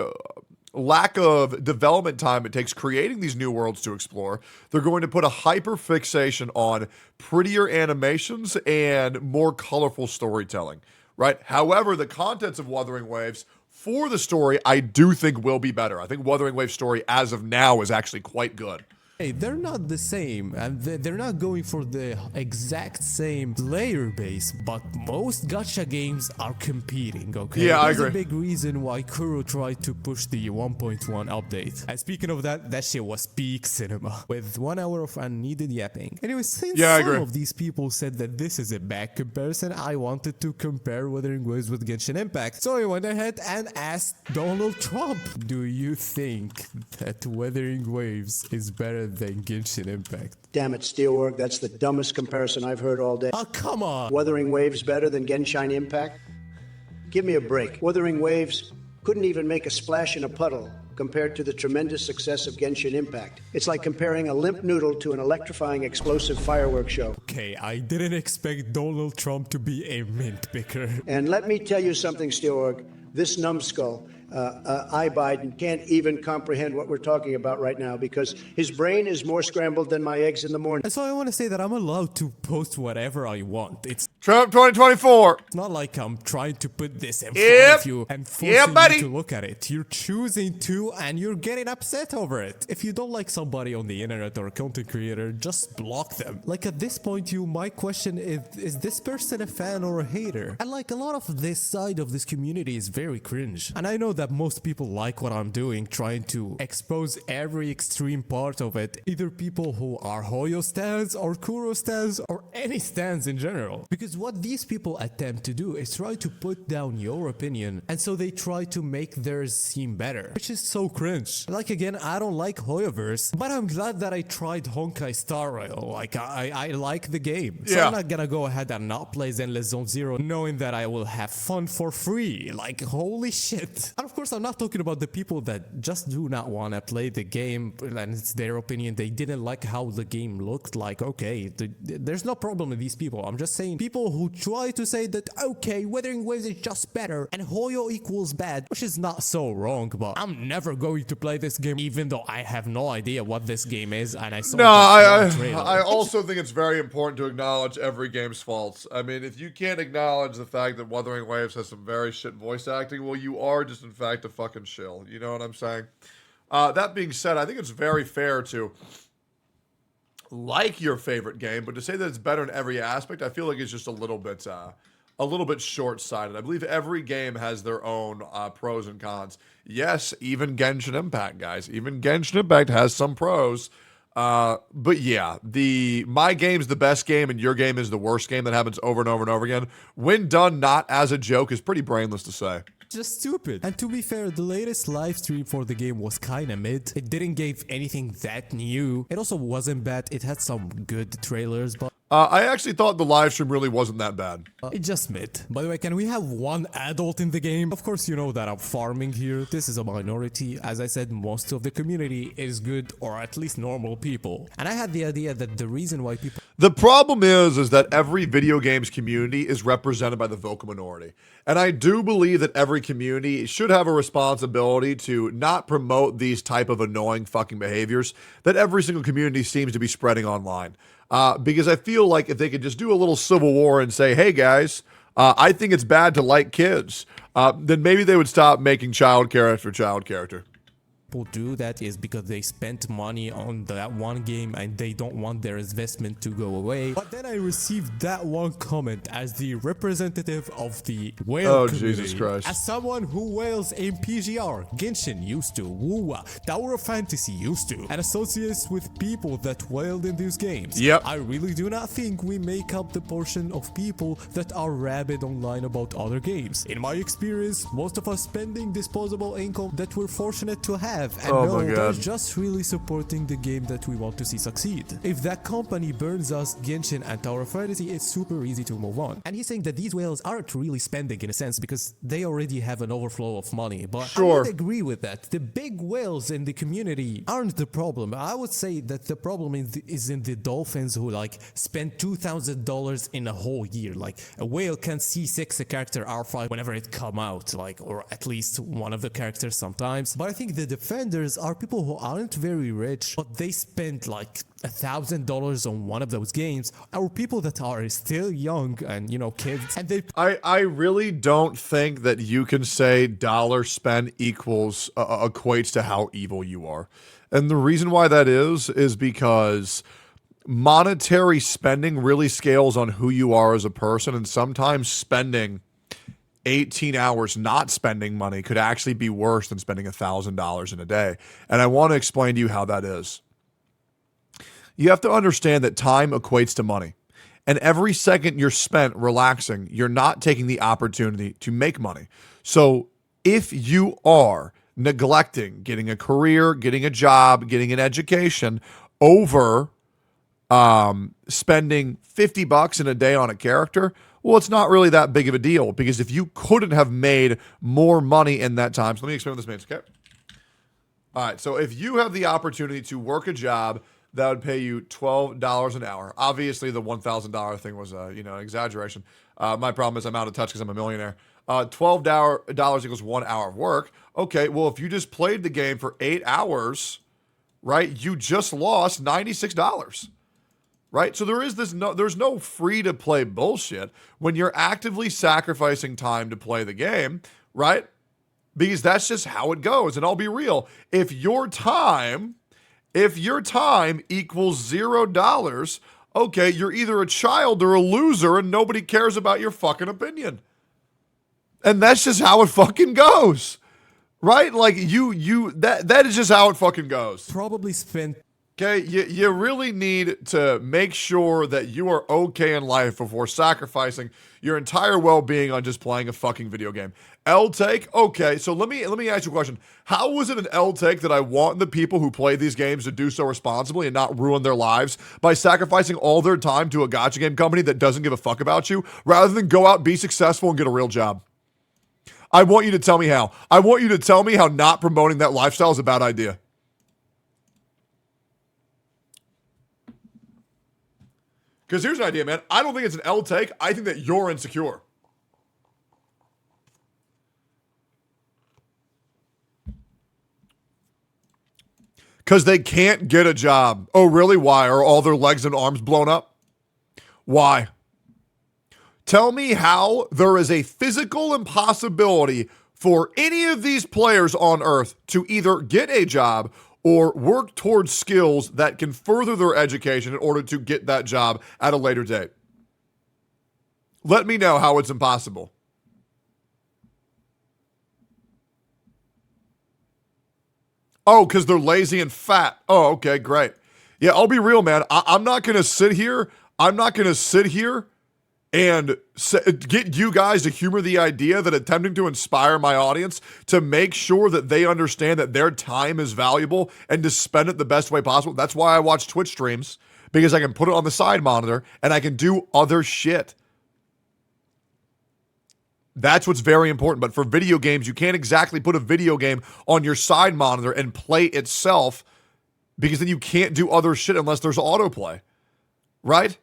Speaker 1: lack of development time it takes creating these new worlds to explore, they're going to put a hyper fixation on prettier animations and more colorful storytelling, right? However, the contents of Wuthering Waves for the story, I do think will be better. I think Wuthering Waves story as of now is actually quite good.
Speaker 7: Hey, they're not the same, and they're not going for the exact same player base, but most gacha games are competing, okay?
Speaker 1: Yeah, I
Speaker 7: There's
Speaker 1: agree.
Speaker 7: a big reason why Kuro tried to push the 1.1 update. And speaking of that, that shit was peak cinema, with 1 hour of unneeded yapping. Anyway, since
Speaker 1: Yeah, I
Speaker 7: some
Speaker 1: agree.
Speaker 7: of these people said that this is a bad comparison, I wanted to compare Wuthering Waves with Genshin Impact. So I went ahead and asked Donald Trump, do you think that Wuthering Waves is better than Genshin Impact?
Speaker 5: Damn it, Steelwork, that's the dumbest comparison I've heard all day.
Speaker 7: Oh, come on!
Speaker 5: Wuthering Waves better than Genshin Impact? Give me a break. Wuthering Waves couldn't even make a splash in a puddle compared to the tremendous success of Genshin Impact. It's like comparing a limp noodle to an electrifying explosive fireworks show.
Speaker 7: Okay, I didn't expect Donald Trump to be a mint picker.
Speaker 5: And let me tell you something, Steelwork, this numbskull, I, Biden, can't even comprehend what we're talking about right now because his brain is more scrambled than my eggs in the morning.
Speaker 7: And so I want to say that I'm allowed to post whatever I want. It's
Speaker 1: Trump 2024.
Speaker 7: not like I'm trying to put this in front
Speaker 1: Yep.
Speaker 7: of you and forcing
Speaker 1: Yeah, buddy.
Speaker 7: you to look at it. You're choosing to and you're getting upset over it. If you don't like somebody on the internet or a content creator, just block them. Like at this point, you might question is this person a fan or a hater? And like a lot of this side of this community is very cringe. And I know that most people like what I'm doing, trying to expose every extreme part of it. Either people who are Hoyo stans or Kuro stans or any stans in general. Because what these people attempt to do is try to put down your opinion, and so they try to make theirs seem better, which is so cringe. Like again, I don't like Hoyoverse, but I'm glad that I tried Honkai Star Rail. Like I like the game. So
Speaker 1: Yeah.
Speaker 7: I'm not gonna go ahead and not play Zenless Zone Zero knowing that I will have fun for free. Like holy shit. And of course I'm not talking about the people that just do not want to play the game and it's their opinion. They didn't like how the game looked. Like okay, there's no problem with these people. I'm just saying people who try to say that okay, Wuthering Waves is just better and Hoyo equals bad, which is not so wrong, but I'm never going to play this game even though I have no idea what this game is and I saw
Speaker 1: No,
Speaker 7: just one trailer.
Speaker 1: I also think it's very important to acknowledge every game's faults. I mean, if you can't acknowledge the fact that Wuthering Waves has some very shit voice acting, well, you are just in fact a fucking shill. You know what I'm saying? That being said, I think it's very fair to like your favorite game, but to say that it's better in every aspect, I feel like it's just a little bit short-sighted. I believe every game has their own pros and cons. Yes, even Genshin Impact, guys. Even Genshin Impact has some pros. But yeah, my game's the best game and your game is the worst game. That happens over and over and over again. When done not as a joke is pretty brainless to say.
Speaker 7: Just stupid. And to be fair, the latest live stream for the game was kinda mid. It didn't give anything that new. It also wasn't bad. It had some good trailers, but
Speaker 1: I actually thought the live stream really wasn't that bad.
Speaker 7: It's just mid. By the way, can we have one adult in the game? Of course, you know that I'm farming here. This is a minority. As I said, most of the community is good or at least normal people. And I had the idea that the reason why people...
Speaker 1: The problem is that every video games community is represented by the vocal minority. And I do believe that every community should have a responsibility to not promote these type of annoying fucking behaviors that every single community seems to be spreading online. Because I feel like if they could just do a little civil war and say, hey guys, I think it's bad to like kids, then maybe they would stop making child character for child character.
Speaker 7: do that is because they spent money on that one game and they don't want their investment to go away. But then I received that one comment as the representative of the whale community.
Speaker 1: Jesus Christ.
Speaker 7: As someone who whales in PGR, Genshin used to, Wuwa, Tower of Fantasy used to, and associates with people that whaled in these games.
Speaker 1: Yep.
Speaker 7: I really do not think we make up the portion of people that are rabid online about other games. In my experience, most of us spending disposable income that we're fortunate to have, and they're just really supporting the game that we want to see succeed. If that company burns us Genshin and Tower of Fantasy, it's super easy to move on. And he's saying that these whales aren't really spending in a sense because they already have an overflow of money. But I would agree with that. The big whales in the community aren't the problem. I would say that the problem is in the dolphins who like spend $2,000 in a whole year. Like a whale can C6 a character R5 whenever it come out, like, or at least one of the characters sometimes. But I think the defenders are people who aren't very rich, but they spend like $1,000 on one of those games, or people that are still young and, you know, kids. And they
Speaker 1: I really don't think that you can say dollar spent equals equates to how evil you are. And the reason why that is because monetary spending really scales on who you are as a person, and sometimes spending 18 hours not spending money could actually be worse than spending $1,000 in a day. And I want to explain to you how that is. You have to understand that time equates to money. And every second you're spent relaxing, you're not taking the opportunity to make money. So if you are neglecting getting a career, getting a job, getting an education over spending $50 in a day on a character, well, it's not really that big of a deal, because if you couldn't have made more money in that time, so let me explain what this means, okay? All right, so if you have the opportunity to work a job that would pay you $12 an hour, obviously the $1,000 thing was an exaggeration. My problem is I'm out of touch because I'm a millionaire. $12 equals 1 hour of work. Okay, well, if you just played the game for 8 hours, right, you just lost $96. Right? So there's no free to play bullshit when you're actively sacrificing time to play the game, right? Because that's just how it goes. And I'll be real. If your time equals $0, okay, you're either a child or a loser and nobody cares about your fucking opinion. And that's just how it fucking goes. Right? Like that is just how it fucking goes.
Speaker 7: probably spent
Speaker 1: Okay, you really need to make sure that you are okay in life before sacrificing your entire well-being on just playing a fucking video game. L-take? Okay, so let me ask you a question. How was it an L-take that I want the people who play these games to do so responsibly and not ruin their lives by sacrificing all their time to a gacha game company that doesn't give a fuck about you, rather than go out, be successful, and get a real job? I want you to tell me how. I want you to tell me how not promoting that lifestyle is a bad idea. Because here's an idea, man. I don't think it's an L take. I think that you're insecure. Because they can't get a job. Oh, really? Why? Are all their legs and arms blown up? Why? Tell me how there is a physical impossibility for any of these players on Earth to either get a job or work towards skills that can further their education in order to get that job at a later date. Let me know how it's impossible. Oh, because they're lazy and fat. Oh, okay, great. Yeah, I'll be real, man. I'm not going to sit here. And get you guys to humor the idea that attempting to inspire my audience to make sure that they understand that their time is valuable and to spend it the best way possible. That's why I watch Twitch streams, because I can put it on the side monitor and I can do other shit. That's what's very important. But for video games, you can't exactly put a video game on your side monitor and play itself, because then you can't do other shit unless there's autoplay, right?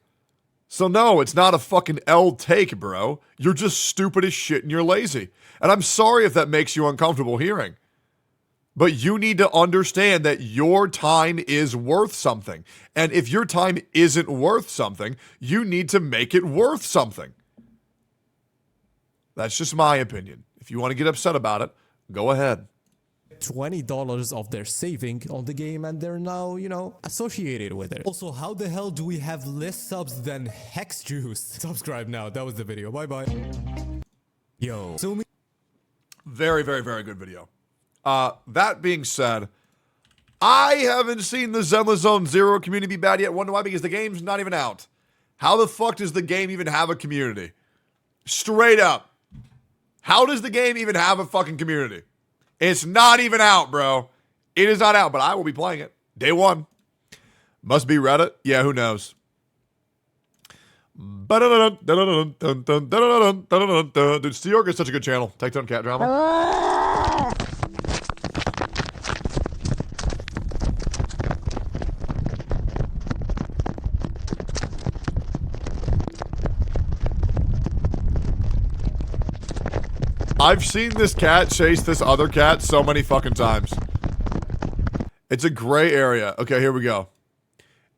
Speaker 1: So no, it's not a fucking L take, bro. You're just stupid as shit and you're lazy. And I'm sorry if that makes you uncomfortable hearing. But you need to understand that your time is worth something. And if your time isn't worth something, you need to make it worth something. That's just my opinion. If you want to get upset about it, go ahead.
Speaker 7: $20 of their saving on the game, and they're now, you know, associated with it. Also, how the hell do we have less subs than Hex Juice? Subscribe now. That was the video. Bye bye. Yo. So
Speaker 1: Very, very, very good video. That being said, I haven't seen the Zenless Zone Zero community be bad yet. Wonder why? Because the game's not even out. How the fuck does the game even have a community? Straight up. How does the game even have a fucking community? It's not even out, bro. It is not out, but I will be playing it. Day one. Must be Reddit? Yeah, who knows? Dude, Steel York is such a good channel. Tectone Cat Drama. I've seen this cat chase this other cat so many fucking times. It's a gray area. Okay, here we go.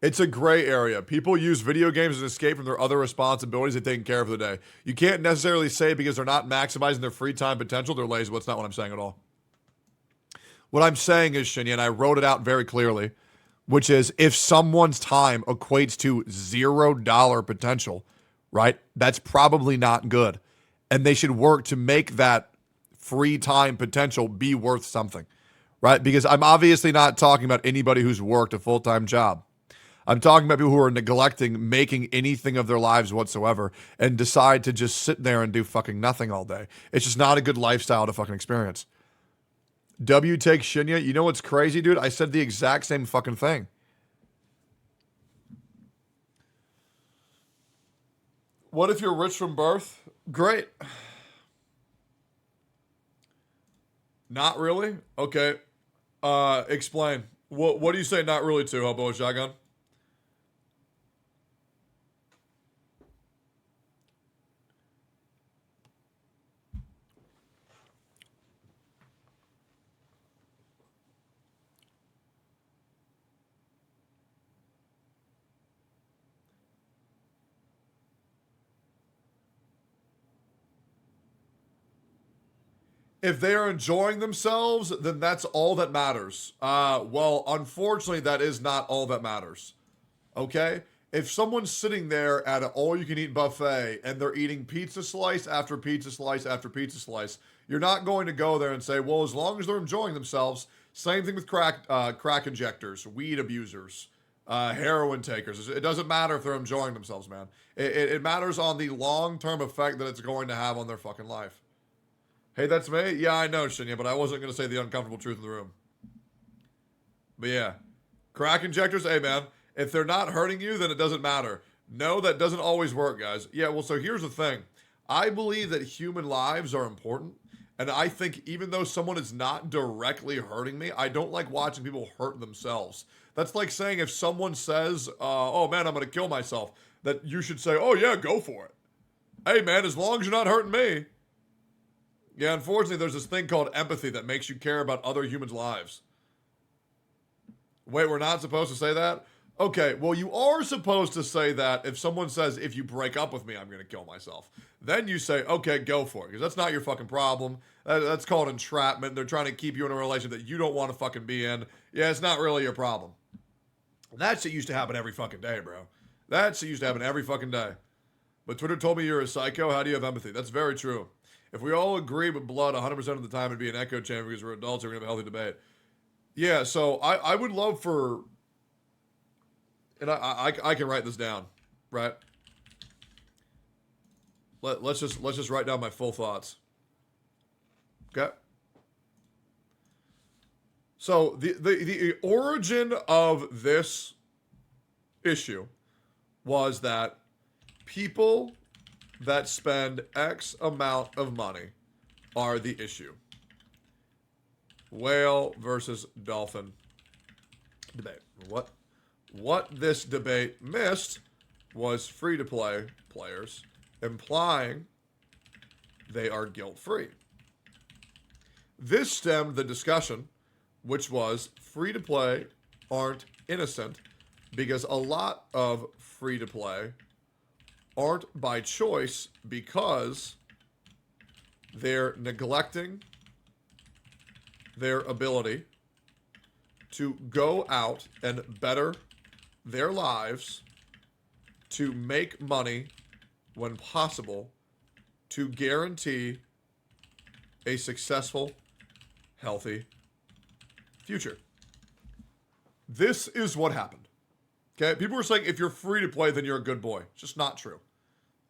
Speaker 1: It's a gray area. People use video games as an escape from their other responsibilities they're taking care of for the day. You can't necessarily say because they're not maximizing their free time potential, they're lazy. Well, that's not what I'm saying at all. What I'm saying is, Shinya, and I wrote it out very clearly, which is if someone's time equates to $0 potential, right, that's probably not good. And they should work to make that free time potential be worth something, right? Because I'm obviously not talking about anybody who's worked a full-time job. I'm talking about people who are neglecting making anything of their lives whatsoever and decide to just sit there and do fucking nothing all day. It's just not a good lifestyle to fucking experience. W takes Shinya. You know what's crazy, dude? I said the exact same fucking thing. What if you're rich from birth? Great. Not really? Okay. Explain. What do you say not really to, Hobo Shotgun? If they are enjoying themselves, then that's all that matters. Well, unfortunately, that is not all that matters. Okay? If someone's sitting there at an all-you-can-eat buffet and they're eating pizza slice after pizza slice after pizza slice, you're not going to go there and say, well, as long as they're enjoying themselves. Same thing with crack injectors, weed abusers, heroin takers. It doesn't matter if they're enjoying themselves, man. It matters on the long-term effect that it's going to have on their fucking life. Hey, that's me? Yeah, I know, Shinya, but I wasn't going to say the uncomfortable truth in the room. But yeah. Crack injectors, hey, man. If they're not hurting you, then it doesn't matter. No, that doesn't always work, guys. Yeah, well, so here's the thing. I believe that human lives are important. And I think even though someone is not directly hurting me, I don't like watching people hurt themselves. That's like saying if someone says, oh, man, I'm going to kill myself, that you should say, oh, yeah, go for it. Hey, man, as long as you're not hurting me. Yeah, unfortunately, there's this thing called empathy that makes you care about other humans' lives. Wait, we're not supposed to say that? Okay, well, you are supposed to say that if someone says, if you break up with me, I'm going to kill myself. Then you say, okay, go for it, because that's not your fucking problem. That's called entrapment. They're trying to keep you in a relationship that you don't want to fucking be in. Yeah, it's not really your problem. That shit used to happen every fucking day, bro. That shit used to happen every fucking day. But Twitter told me you're a psycho. How do you have empathy? That's very true. If we all agree with blood 100% of the time, it'd be an echo chamber because we're adults, we're going to have a healthy debate. Yeah, so I would love for... And I can write this down, right? Let's just write down my full thoughts. Okay? So the origin of this issue was that people that spend X amount of money are the issue. Whale versus dolphin debate. What this debate missed was free-to-play players, implying they are guilt-free. This stemmed the discussion, which was free-to-play aren't innocent because a lot of free-to-play aren't by choice because they're neglecting their ability to go out and better their lives, to make money when possible, to guarantee a successful, healthy future. This is what happened. Okay? People were saying if you're free to play, then you're a good boy. It's just not true.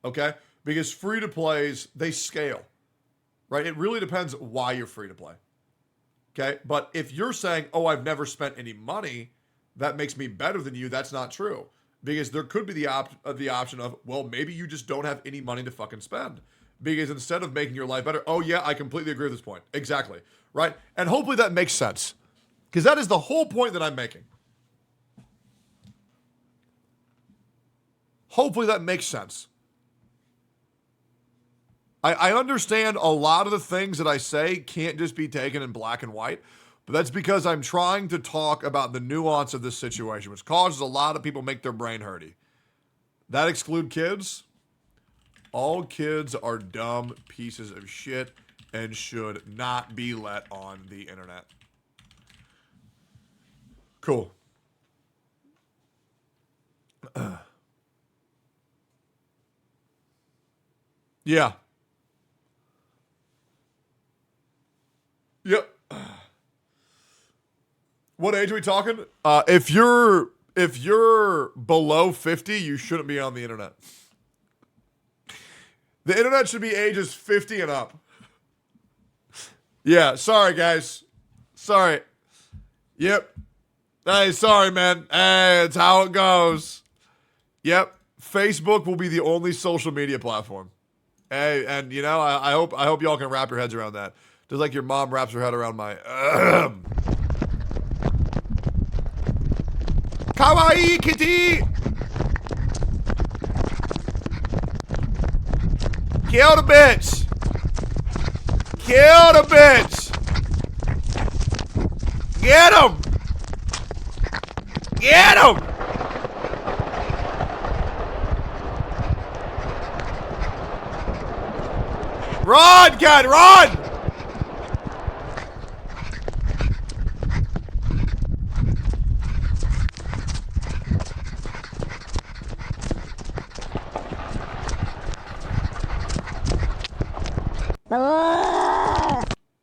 Speaker 1: Okay? Because free to plays, they scale. Right? It really depends why you're free to play. Okay? But if you're saying, oh, I've never spent any money, that makes me better than you, that's not true. Because there could be the option of, well, maybe you just don't have any money to fucking spend. Because instead of making your life better, oh yeah, I completely agree with this point. Exactly. Right? And hopefully that makes sense. Because that is the whole point that I'm making. Hopefully that makes sense. I understand a lot of the things that I say can't just be taken in black and white, but that's because I'm trying to talk about the nuance of this situation, which causes a lot of people make their brain hurty. That exclude kids? All kids are dumb pieces of shit and should not be let on the internet. Cool. Yeah. Yep. What age are we talking? If you're below 50, you shouldn't be on the internet. The internet should be ages 50 and up. Yeah, sorry guys. Sorry. Yep. Hey, sorry man. Hey, it's how it goes. Yep. Facebook will be the only social media platform. Hey, and you know, I hope y'all can wrap your heads around that. Just like your mom wraps her head around my Kawaii kitty! Kill the bitch! Kill the bitch! Get him! Get him! Run, cat, run!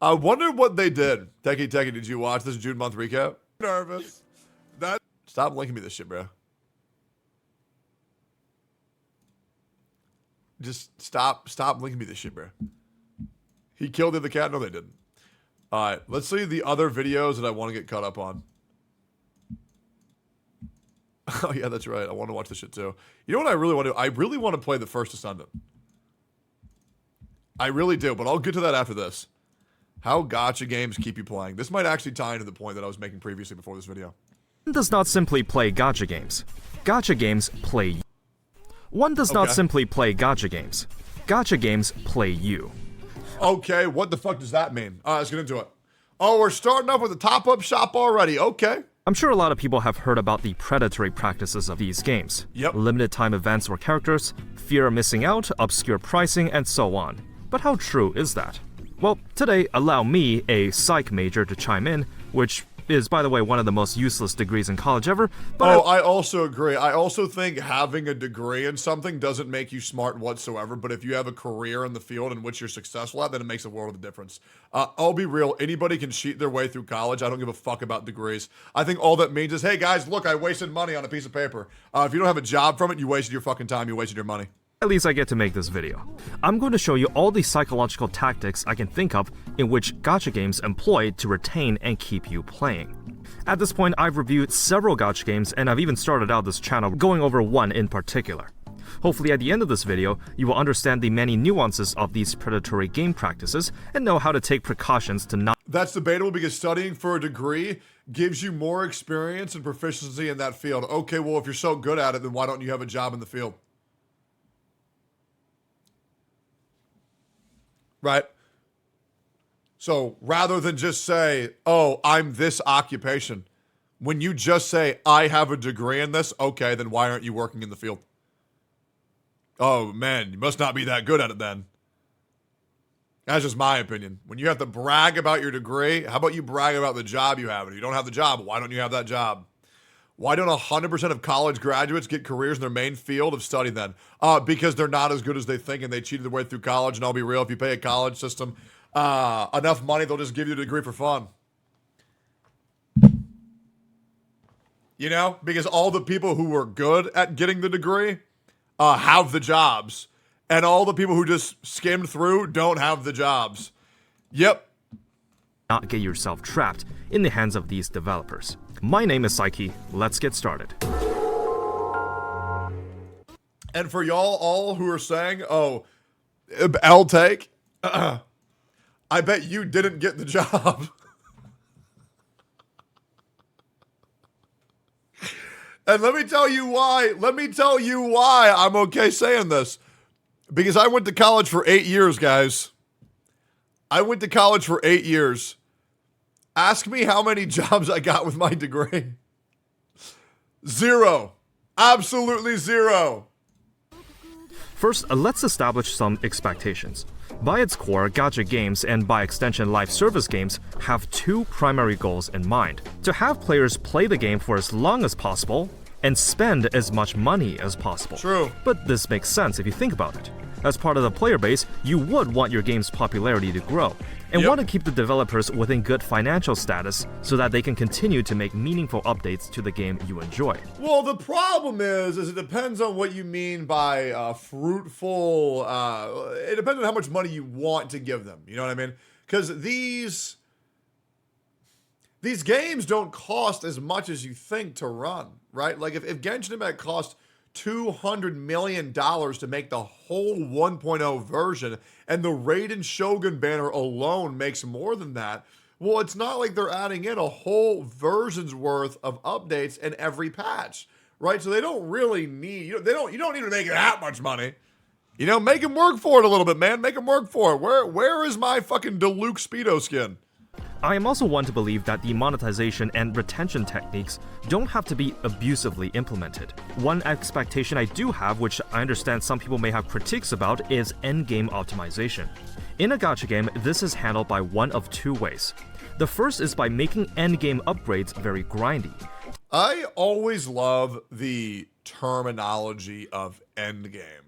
Speaker 1: I wonder what they did. Techie, did you watch this June month recap? Nervous. Stop linking me this shit, bro. Just stop linking me this shit, bro. He killed the other cat? No, they didn't. Alright, let's see the other videos that I want to get caught up on. Oh, yeah, that's right. I want to watch this shit, too. You know what I really want to do? I really want to play the first Descendant. I really do, but I'll get to that after this. How gacha games keep you playing. This might actually tie into the point that I was making previously before this video.
Speaker 8: One does not simply play gacha games. Gacha games play you. One does not simply play gacha games. Gacha games play you.
Speaker 1: Okay, what the fuck does that mean? Alright, let's get into it. Oh, we're starting off with a top-up shop already. Okay.
Speaker 8: I'm sure a lot of people have heard about the predatory practices of these games.
Speaker 1: Yep.
Speaker 8: Limited time events or characters, fear of missing out, obscure pricing, and so on. But how true is that? Well, today, allow me, a psych major, to chime in, which is, by the way, one of the most useless degrees in college ever. But
Speaker 1: I also agree. I also think having a degree in something doesn't make you smart whatsoever, but if you have a career in the field in which you're successful at, then it makes a world of a difference. I'll be real. Anybody can cheat their way through college. I don't give a fuck about degrees. I think all that means is, hey, guys, look, I wasted money on a piece of paper. If you don't have a job from it, you wasted your fucking time. You wasted your money.
Speaker 8: at least I get to make this video. I'm going to show you all the psychological tactics I can think of in which gacha games employ to retain and keep you playing. At this point, I've reviewed several gacha games, and I've even started out this channel going over one in particular. Hopefully at the end of this video, you will understand the many nuances of these predatory game practices and know how to take precautions to not—
Speaker 1: That's debatable because studying for a degree gives you more experience and proficiency in that field. Okay, well, if you're so good at it, then why don't you have a job in the field? Right? So rather than just say, oh, I'm this occupation, when you just say, I have a degree in this, okay, then why aren't you working in the field? Oh, man, you must not be that good at it then. That's just my opinion. When you have to brag about your degree, how about you brag about the job you have? If you don't have the job, why don't you have that job? Why don't 100% of college graduates get careers in their main field of study then? Because they're not as good as they think and they cheated their way through college. And I'll be real, if you pay a college system enough money, they'll just give you a degree for fun. You know? Because all the people who were good at getting the degree have the jobs. And all the people who just skimmed through don't have the jobs. Yep.
Speaker 8: Not get yourself trapped in the hands of these developers. My name is Psyche. Let's get started.
Speaker 1: And for y'all all who are saying, oh, L take, I bet you didn't get the job. And let me tell you why. Let me tell you why I'm okay saying this. Because I went to college for 8 years, guys. I went to college for 8 years. Ask me how many jobs I got with my degree. 0. Absolutely 0.
Speaker 8: First, let's establish some expectations. By its core, gacha games, and by extension live service games, have two primary goals in mind. To have players play the game for as long as possible, and spend as much money as possible.
Speaker 1: True.
Speaker 8: But this makes sense if you think about it. As part of the player base, you would want your game's popularity to grow, and want to keep the developers within good financial status so that they can continue to make meaningful updates to the game you enjoy.
Speaker 1: Well, the problem is it depends on what you mean by fruitful. It depends on how much money you want to give them. You know what I mean? Because these games don't cost as much as you think to run, right? Like if Genshin Impact cost $200 million to make the whole 1.0 version, and the Raiden Shogun banner alone makes more than that, well, it's not like they're adding in a whole version's worth of updates in every patch, right? So they don't really need, you don't need to make it that much money. You know, make them work for it a little bit, man. Make them work for it. Where is my fucking Diluc Speedo skin?
Speaker 8: I am also one to believe that the monetization and retention techniques don't have to be abusively implemented. One expectation I do have, which I understand some people may have critiques about, is endgame optimization. In a gacha game, this is handled by one of two ways. The first is by making endgame upgrades very grindy.
Speaker 1: I always love the terminology of endgame.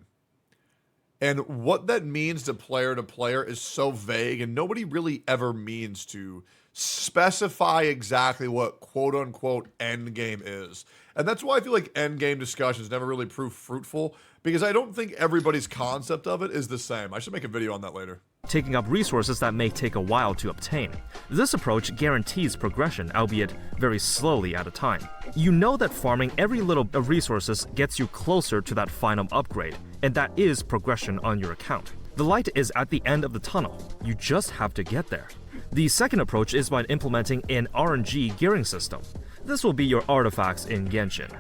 Speaker 1: And what that means to player is so vague, and nobody really ever means to specify exactly what quote-unquote endgame is. And that's why I feel like endgame discussions never really prove fruitful, because I don't think everybody's concept of it is the same. I should make a video on that later.
Speaker 8: Taking up resources that may take a while to obtain. This approach guarantees progression, albeit very slowly at a time. You know that farming every little of resources gets you closer to that final upgrade, and that is progression on your account. The light is at the end of the tunnel. You just have to get there. The second approach is by implementing an RNG gearing system. This will be your artifacts in Genshin.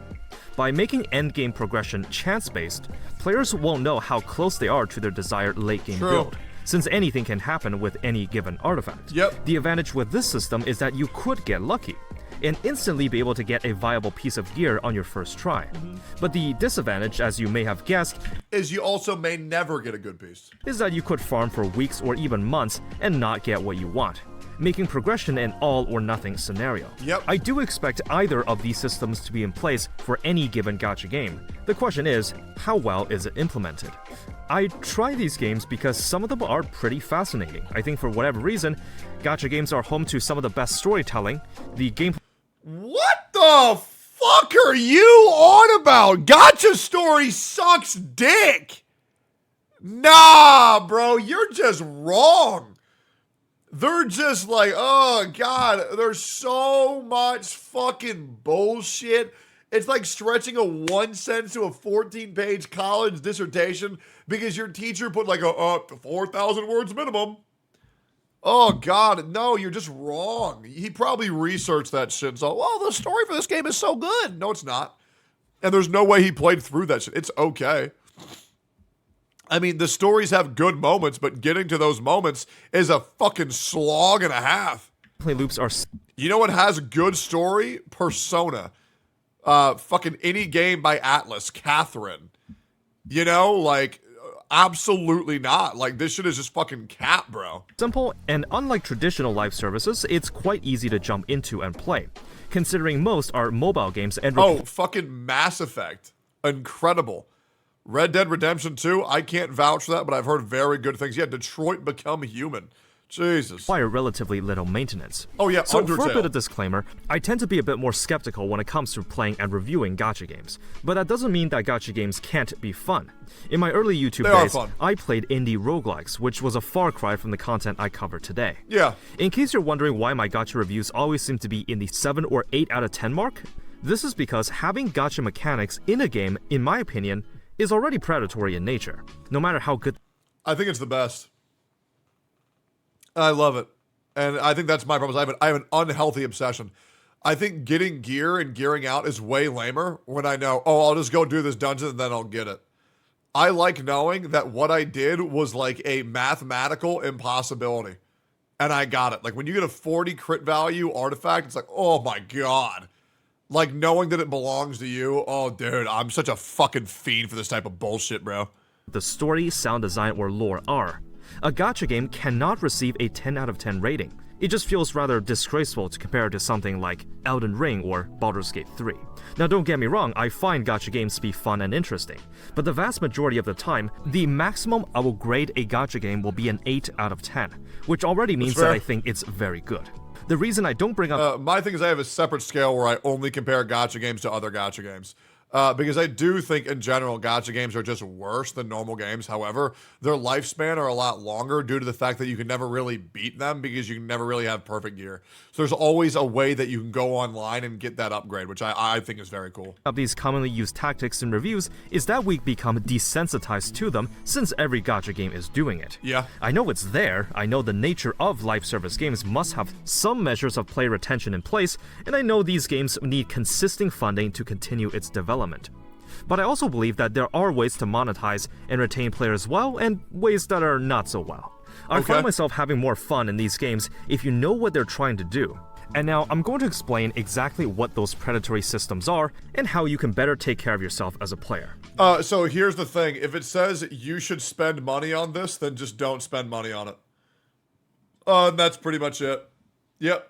Speaker 8: By making endgame progression chance-based, players won't know how close they are to their desired late-game build, since anything can happen with any given artifact. The advantage with this system is that you could get lucky, and instantly be able to get a viable piece of gear on your first try. But the disadvantage, as you may have guessed,
Speaker 1: is you also may never get a good piece.
Speaker 8: Is that you could farm for weeks or even months and not get what you want, making progression an all-or-nothing scenario. I do expect either of these systems to be in place for any given gacha game. The question is, how well is it implemented? I try these games because some of them are pretty fascinating. I think for whatever reason, gacha games are home to some of the best storytelling. The game.
Speaker 1: What the fuck are you on about? Gacha story sucks dick. Nah, bro, you're just wrong. They're just like, oh God, there's so much fucking bullshit. It's like stretching a 1 sentence to a 14-page college dissertation because your teacher put like a 4,000 words minimum. Oh God, no, you're just wrong. He probably researched that shit. So, well, the story for this game is so good. No, it's not. And there's no way he played through that shit. It's okay. I mean, the stories have good moments, but getting to those moments is a fucking slog and a half.
Speaker 8: Play loops are.
Speaker 1: You know what has a good story? Persona. Fucking any game by Atlas. Catherine. You know, like, absolutely not. Like, this shit is just fucking cat, bro.
Speaker 8: Simple, and unlike traditional live services, it's quite easy to jump into and play, considering most are mobile games and.
Speaker 1: Oh, fucking Mass Effect. Incredible. Red Dead Redemption 2, I can't vouch for that, but I've heard very good things. Yeah, Detroit Become Human. Jesus.
Speaker 8: Require relatively little maintenance.
Speaker 1: Oh yeah,
Speaker 8: so
Speaker 1: Undertale.
Speaker 8: For a bit of disclaimer, I tend to be a bit more skeptical when it comes to playing and reviewing gacha games, but that doesn't mean that gacha games can't be fun. In my early YouTube days, I played indie roguelikes, which was a far cry from the content I cover today.
Speaker 1: Yeah.
Speaker 8: In case you're wondering why my gacha reviews always seem to be in the 7 or 8 out of 10 mark, this is because having gacha mechanics in a game, in my opinion, is already predatory in nature, no matter how good.
Speaker 1: I think it's the best. I love it. And I think that's my problem. I have an unhealthy obsession. I think getting gear and gearing out is way lamer when I know, oh, I'll just go do this dungeon and then I'll get it. I like knowing that what I did was like a mathematical impossibility. And I got it. Like when you get a 40 crit value artifact, it's like, oh my God. Like knowing that it belongs to you. Oh, dude, I'm such a fucking fiend for this type of bullshit, bro.
Speaker 8: The story, sound design, or lore are. A gacha game cannot receive a 10 out of 10 rating. It just feels rather disgraceful to compare to something like Elden Ring or Baldur's Gate 3. Now don't get me wrong, I find gacha games to be fun and interesting, but the vast majority of the time, the maximum I will grade a gacha game will be an 8 out of 10, which already means that I think it's very good. The reason I don't bring up...
Speaker 1: my thing is I have a separate scale where I only compare gacha games to other gacha games. Because I do think, in general, gacha games are just worse than normal games. However, their lifespan are a lot longer due to the fact that you can never really beat them because you can never really have perfect gear. So there's always a way that you can go online and get that upgrade, which I think is very cool.
Speaker 8: Of these commonly used tactics in reviews is that we become desensitized to them since every gacha game is doing it.
Speaker 1: Yeah.
Speaker 8: I know it's there, I know the nature of live service games must have some measures of player retention in place, and I know these games need consistent funding to continue its development. But I also believe that there are ways to monetize and retain players well, and ways that are not so well. I find myself having more fun in these games if you know what they're trying to do. And now I'm going to explain exactly what those predatory systems are and how you can better take care of yourself as a player.
Speaker 1: So here's the thing. If it says you should spend money on this, then just don't spend money on it. And that's pretty much it. Yep.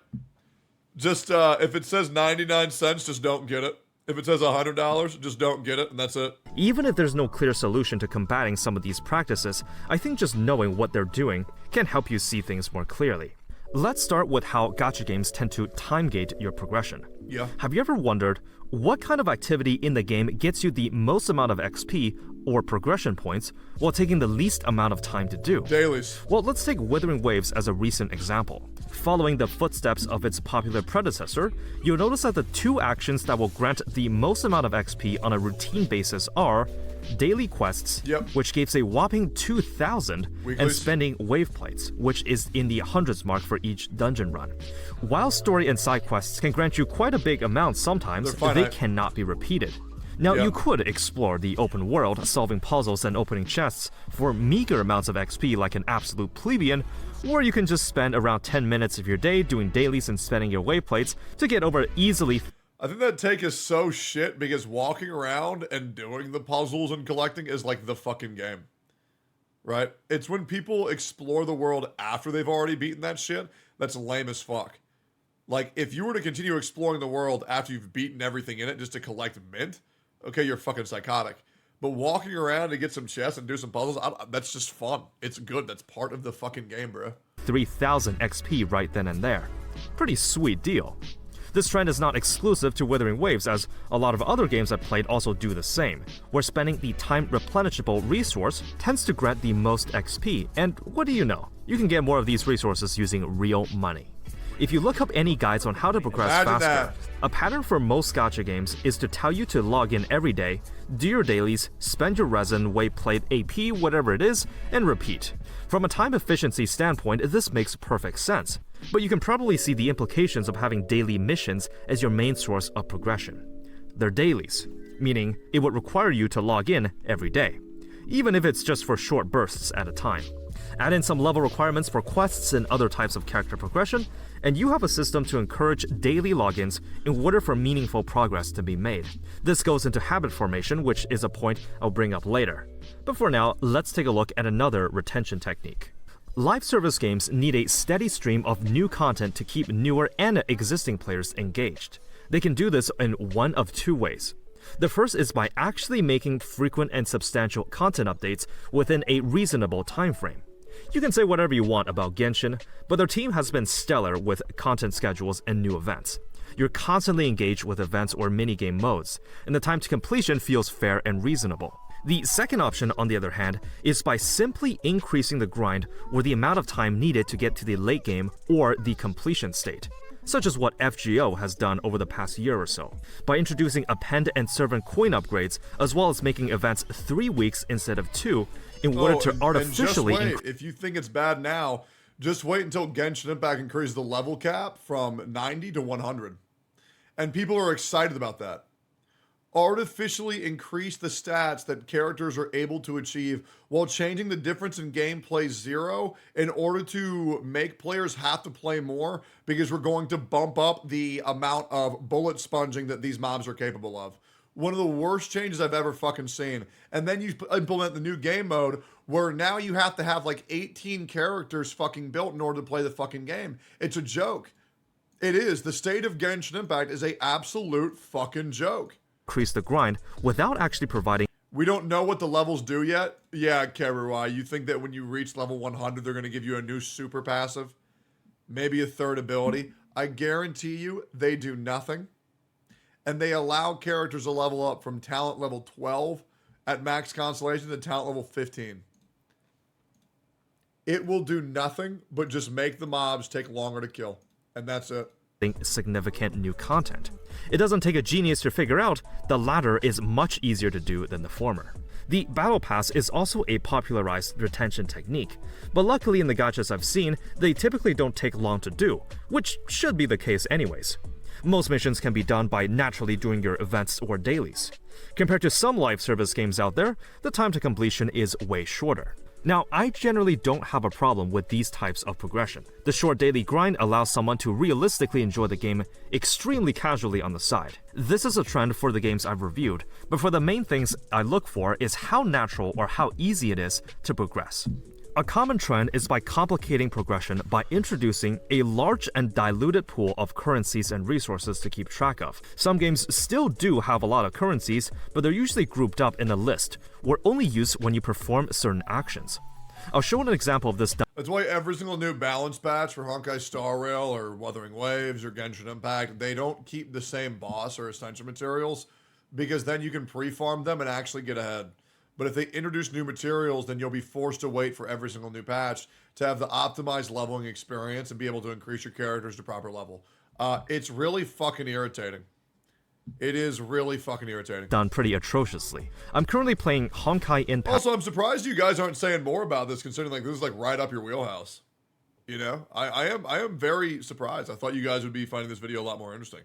Speaker 1: Just, if it says 99 cents, just don't get it. If it says $100, just don't get it, and that's it.
Speaker 8: Even if there's no clear solution to combating some of these practices, I think just knowing what they're doing can help you see things more clearly. Let's start with how gacha games tend to time gate your progression.
Speaker 1: Yeah.
Speaker 8: Have you ever wondered what kind of activity in the game gets you the most amount of XP or progression points while taking the least amount of time to do?
Speaker 1: Dailies.
Speaker 8: Well, let's take Withering Waves as a recent example. Following the footsteps of its popular predecessor, you'll notice that the two actions that will grant the most amount of XP on a routine basis are daily quests, which gives a whopping 2,000, and spending wave plates, which is in the hundreds mark for each dungeon run. While story and side quests can grant you quite a big amount sometimes, they cannot be repeated. Now, you could explore the open world, solving puzzles and opening chests for meager amounts of XP like an absolute plebeian, or you can just spend around 10 minutes of your day doing dailies and spending your wayplates to get over easily.
Speaker 1: I think that take is so shit because walking around and doing the puzzles and collecting is like the fucking game. Right? It's when people explore the world after they've already beaten that shit that's lame as fuck. Like, if you were to continue exploring the world after you've beaten everything in it just to collect mint, okay, you're fucking psychotic. But walking around to get some chests and do some puzzles, that's just fun. It's good. That's part of the fucking game, bro.
Speaker 8: 3,000 XP right then and there. Pretty sweet deal. This trend is not exclusive to Wuthering Waves, as a lot of other games I've played also do the same, where spending the time replenishable resource tends to grant the most XP, and what do you know? You can get more of these resources using real money. If you look up any guides on how to progress faster, a pattern for most gacha games is to tell you to log in every day, do your dailies, spend your resin, weight plate, AP, whatever it is, and repeat. From a time efficiency standpoint, this makes perfect sense, but you can probably see the implications of having daily missions as your main source of progression. They're dailies, meaning it would require you to log in every day, even if it's just for short bursts at a time. Add in some level requirements for quests and other types of character progression, and you have a system to encourage daily logins in order for meaningful progress to be made. This goes into habit formation, which is a point I'll bring up later. But for now, let's take a look at another retention technique. Live service games need a steady stream of new content to keep newer and existing players engaged. They can do this in one of two ways. The first is by actually making frequent and substantial content updates within a reasonable time frame. You can say whatever you want about Genshin, but their team has been stellar with content schedules and new events. You're constantly engaged with events or minigame modes, and the time to completion feels fair and reasonable. The second option, on the other hand, is by simply increasing the grind or the amount of time needed to get to the late game or the completion state, such as what FGO has done over the past year or so, by introducing append and servant coin upgrades, as well as making events 3 weeks instead of 2, in order to artificially
Speaker 1: and just wait. If you think it's bad now, just wait until Genshin Impact increases the level cap from 90 to 100. And people are excited about that. Artificially increase the stats that characters are able to achieve while changing the difference in gameplay 0 in order to make players have to play more, because we're going to bump up the amount of bullet sponging that these mobs are capable of. One of the worst changes I've ever fucking seen. And then you implement the new game mode where now you have to have like 18 characters fucking built in order to play the fucking game. It's a joke. It is. The state of Genshin Impact is a absolute fucking joke.
Speaker 8: Increase the grind without actually providing.
Speaker 1: We don't know what the levels do yet. Yeah, Keruai, you think that when you reach level 100, they're going to give you a new super passive? Maybe a third ability? I guarantee you they do nothing. And they allow characters to level up from talent level 12 at max constellation to talent level 15. It will do nothing but just make the mobs take longer to kill. And that's it.
Speaker 8: Significant new content. It doesn't take a genius to figure out the latter is much easier to do than the former. The Battle Pass is also a popularized retention technique, but luckily in the gachas I've seen, they typically don't take long to do, which should be the case anyways. Most missions can be done by naturally doing your events or dailies. Compared to some live service games out there, the time to completion is way shorter. Now, I generally don't have a problem with these types of progression. The short daily grind allows someone to realistically enjoy the game extremely casually on the side. This is a trend for the games I've reviewed, but for the main things I look for is how natural or how easy it is to progress. A common trend is by complicating progression by introducing a large and diluted pool of currencies and resources to keep track of. Some games still do have a lot of currencies, but they're usually grouped up in a list, or only used when you perform certain actions. I'll show an example of this.
Speaker 1: That's why every single new balance patch for Honkai Star Rail or Wuthering Waves or Genshin Impact, they don't keep the same boss or essential materials, because then you can pre-farm them and actually get ahead. But if they introduce new materials, then you'll be forced to wait for every single new patch to have the optimized leveling experience and be able to increase your characters to proper level. It's really fucking irritating. It is really fucking irritating.
Speaker 8: Done pretty atrociously. I'm currently playing Honkai Impact.
Speaker 1: Also, I'm surprised you guys aren't saying more about this, considering like this is like right up your wheelhouse. You know, I am very surprised. I thought you guys would be finding this video a lot more interesting,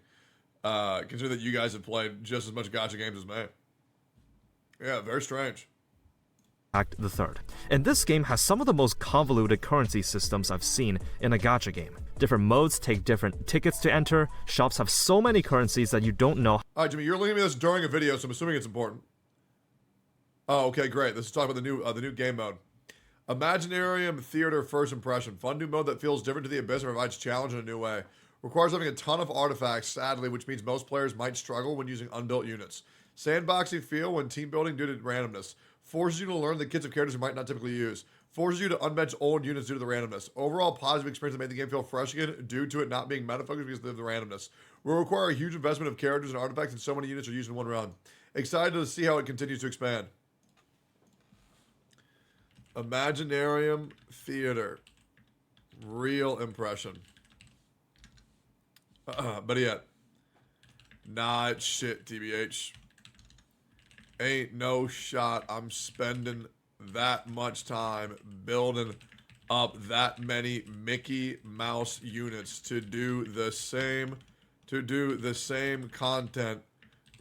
Speaker 1: considering that you guys have played just as much gacha games as me. Yeah, very strange.
Speaker 8: Act the Third. And this game has some of the most convoluted currency systems I've seen in a gacha game. Different modes take different tickets to enter, shops have so many currencies that you don't know.
Speaker 1: Alright, Jimmy, you're looking at this during a video, so I'm assuming it's important. Oh, okay, great. Let's talk about the new game mode. Imaginarium Theater First Impression. Fun new mode that feels different to the Abyss and provides challenge in a new way. Requires having a ton of artifacts, sadly, which means most players might struggle when using unbuilt units. Sandboxy feel when team building due to randomness. Forces you to learn the kits of characters you might not typically use. Forces you to unbench old units due to the randomness. Overall positive experience that made the game feel fresh again due to it not being meta-focused because of the randomness. Will require a huge investment of characters and artifacts, and so many units are used in one run. Excited to see how it continues to expand. Imaginarium Theater. Real impression. But yet. Nah, it's shit, TBH. Ain't no shot I'm spending that much time building up that many Mickey Mouse units to do the same content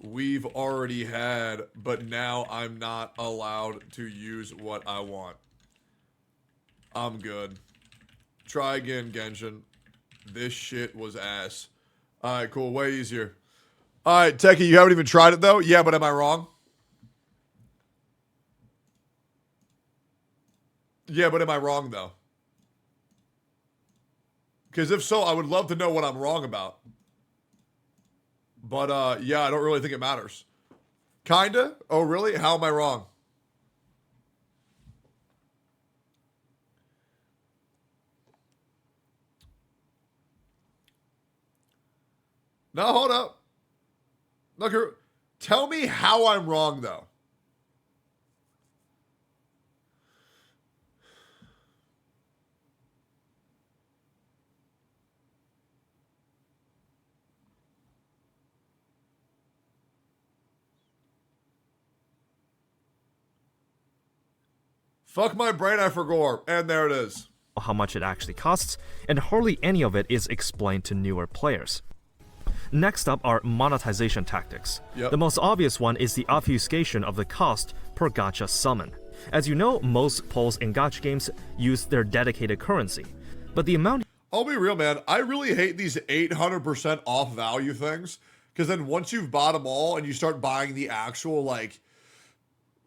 Speaker 1: we've already had, but now I'm not allowed to use what I want. I'm good. Try again, Genshin. This shit was ass. Alright, cool. Way easier. Alright, Techie, you haven't even tried it though? Yeah, but am I wrong? Yeah, but am I wrong, though? Because if so, I would love to know what I'm wrong about. But, yeah, I don't really think it matters. Kinda? Oh, really? How am I wrong? No, hold up. Look here. Tell me how I'm wrong, though. Fuck my brain, I forgot. And there it is.
Speaker 8: How much it actually costs, and hardly any of it is explained to newer players. Next up are monetization tactics.
Speaker 1: Yep.
Speaker 8: The most obvious one is the obfuscation of the cost per gacha summon. As you know, most polls in gacha games use their dedicated currency, but the amount...
Speaker 1: I'll be real, man. I really hate these 800% off value things, because then once you've bought them all and you start buying the actual, like,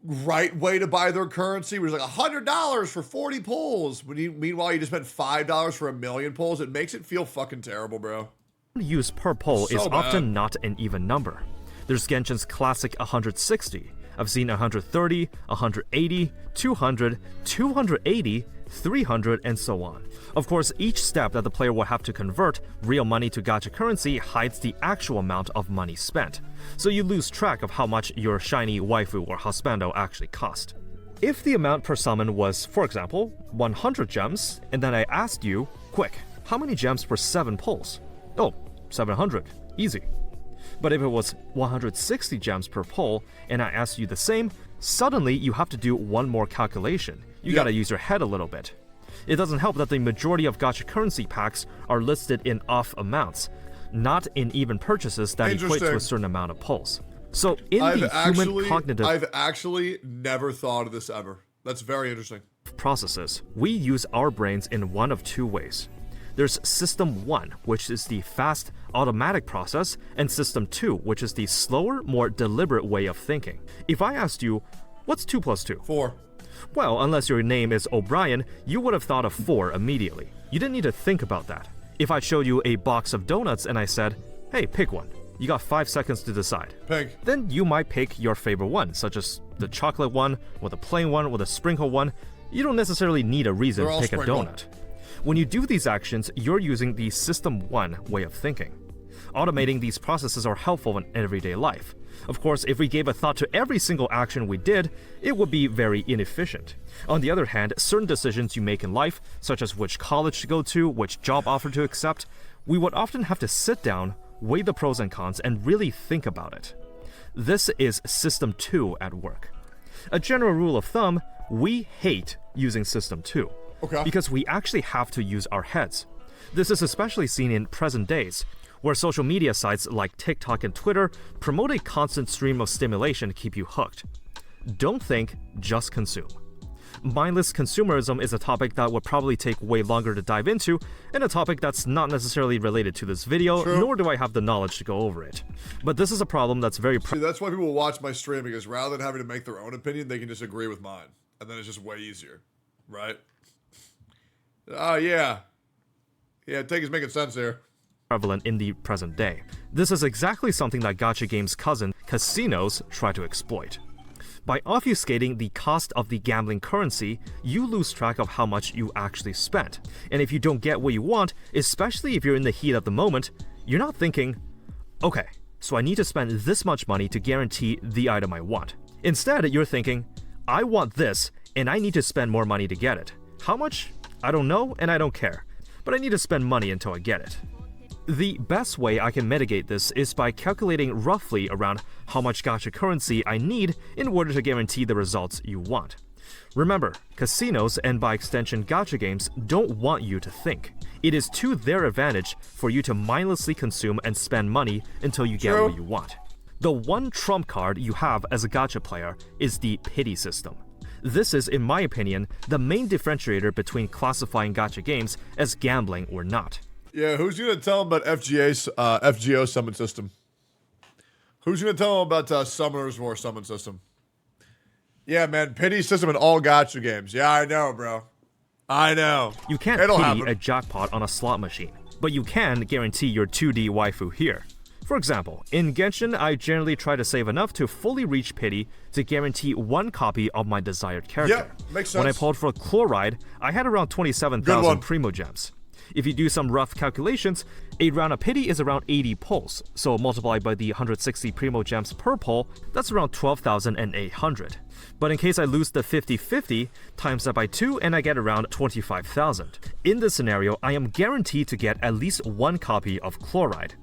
Speaker 1: right way to buy their currency, which is like $100 for 40 pulls. Meanwhile, you just spent $5 for 1,000,000 pulls. It makes it feel fucking terrible, bro.
Speaker 8: Use per poll
Speaker 1: So
Speaker 8: is
Speaker 1: bad.
Speaker 8: often not an even number. There's Genshin's classic 160. I've seen 130, 180, 200, 280, 300, and so on. Of course, each step that the player will have to convert real money to gacha currency hides the actual amount of money spent, so you lose track of how much your shiny waifu or husbando actually cost. If the amount per summon was, for example, 100 gems, and then I asked you, quick, how many gems per 7 pulls? Oh, 700. Easy. But if it was 160 gems per pull, and I asked you the same, suddenly you have to do one more calculation. You gotta use your head a little bit. It doesn't help that the majority of gacha currency packs are listed in off amounts, not in even purchases that equate to a certain amount of pulls. So in the human cognitive...
Speaker 1: I've actually never thought of this ever. That's very interesting.
Speaker 8: ...processes, we use our brains in one of two ways. There's System 1, which is the fast, automatic process, and System 2, which is the slower, more deliberate way of thinking. If I asked you, what's 2 plus 2?
Speaker 1: 4.
Speaker 8: Well, unless your name is O'Brien, you would have thought of 4 immediately. You didn't need to think about that. If I showed you a box of donuts and I said, hey, pick one. You got 5 seconds to decide.
Speaker 1: Pink.
Speaker 8: Then you might pick your favorite one, such as the chocolate one, or the plain one, or the sprinkle one. You don't necessarily need a reason to pick a donut. When you do these actions, you're using the System 1 way of thinking. Automating these processes are helpful in everyday life. Of course, if we gave a thought to every single action we did, it would be very inefficient. On the other hand, certain decisions you make in life, such as which college to go to, which job offer to accept, we would often have to sit down, weigh the pros and cons, and really think about it. This is System 2 at work. A general rule of thumb, we hate using System 2.
Speaker 1: Okay.
Speaker 8: Because we actually have to use our heads. This is especially seen in present days, where social media sites like TikTok and Twitter promote a constant stream of stimulation to keep you hooked. Don't think, just consume. Mindless consumerism is a topic that would probably take way longer to dive into, and a topic that's not necessarily related to this video, nor do I have the knowledge to go over it. But this is a problem that's very...
Speaker 1: See, that's why people watch my stream, because rather than having to make their own opinion, they can just agree with mine. And then it's just way easier, right? Oh, yeah. Yeah, Take is making sense here.
Speaker 8: Prevalent in the present day. This is exactly something that gacha games' cousin, casinos, try to exploit. By obfuscating the cost of the gambling currency, you lose track of how much you actually spent. And if you don't get what you want, especially if you're in the heat of the moment, you're not thinking, okay, so I need to spend this much money to guarantee the item I want. Instead, you're thinking, I want this, and I need to spend more money to get it. How much? I don't know, and I don't care. But I need to spend money until I get it. The best way I can mitigate this is by calculating roughly around how much gacha currency I need in order to guarantee the results you want. Remember, casinos and by extension gacha games don't want you to think. It is to their advantage for you to mindlessly consume and spend money until you get what you want. The one trump card you have as a gacha player is the pity system. This is, in my opinion, the main differentiator between classifying gacha games as gambling or not.
Speaker 1: Yeah, who's going to tell him about FGO summon system? Who's going to tell him about Summoner's War summon system? Yeah, man, pity system in all gacha games. Yeah, I know, bro. I know.
Speaker 8: You can't pity a jackpot on a slot machine, but you can guarantee your 2D waifu here. For example, in Genshin, I generally try to save enough to fully reach pity to guarantee one copy of my desired character.
Speaker 1: Yep, makes sense.
Speaker 8: When I pulled for Chloride, I had around 27,000 Primo Gems. If you do some rough calculations, a round of pity is around 80 pulls, so multiplied by the 160 Primo Gems per pull, that's around 12,800. But in case I lose the 50-50, times that by 2 and I get around 25,000. In this scenario, I am guaranteed to get at least one copy of Chloride.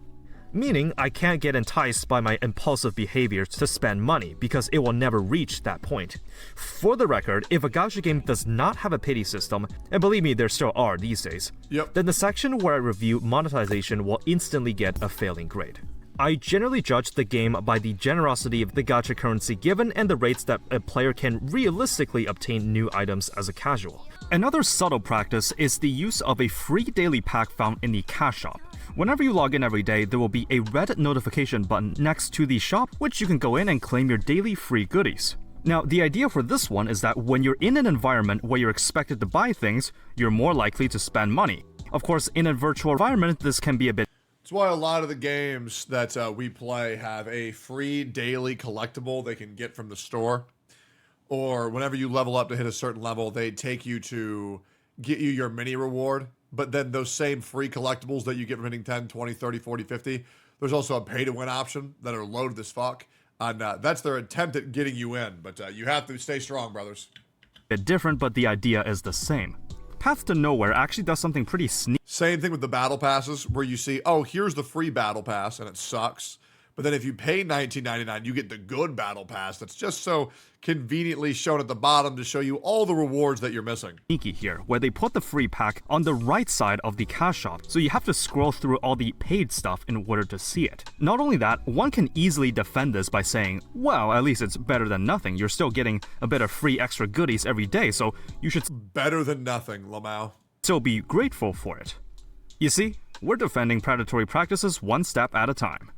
Speaker 8: Meaning I can't get enticed by my impulsive behavior to spend money because it will never reach that point. For the record, if a gacha game does not have a pity system, and believe me there still are these days, then the section where I review monetization will instantly get a failing grade. I generally judge the game by the generosity of the gacha currency given and the rates that a player can realistically obtain new items as a casual. Another subtle practice is the use of a free daily pack found in the cash shop. Whenever you log in every day, there will be a red notification button next to the shop, which you can go in and claim your daily free goodies. Now, the idea for this one is that when you're in an environment where you're expected to buy things, you're more likely to spend money. Of course, in a virtual environment, this can be a bit.
Speaker 1: That's why a lot of the games that we play have a free daily collectible they can get from the store. Or whenever you level up to hit a certain level, they take you to get you your mini reward. But then those same free collectibles that you get from hitting 10, 20, 30, 40, 50, there's also a pay-to-win option that are loaded as fuck. And that's their attempt at getting you in. But you have to stay strong, brothers.
Speaker 8: Different, but the idea is the same. Path to Nowhere actually does something pretty sneaky.
Speaker 1: Same thing with the battle passes, where you see, oh, here's the free battle pass, and it sucks. But then if you pay $19.99, you get the good battle pass that's just so conveniently shown at the bottom to show you all the rewards that you're missing.
Speaker 8: Sneaky here, where they put the free pack on the right side of the cash shop, so you have to scroll through all the paid stuff in order to see it. Not only that, one can easily defend this by saying, well, at least it's better than nothing. You're still getting a bit of free extra goodies every day, so you should...
Speaker 1: Better than nothing, Lamau.
Speaker 8: ...still be grateful for it. You see, we're defending predatory practices one step at a time.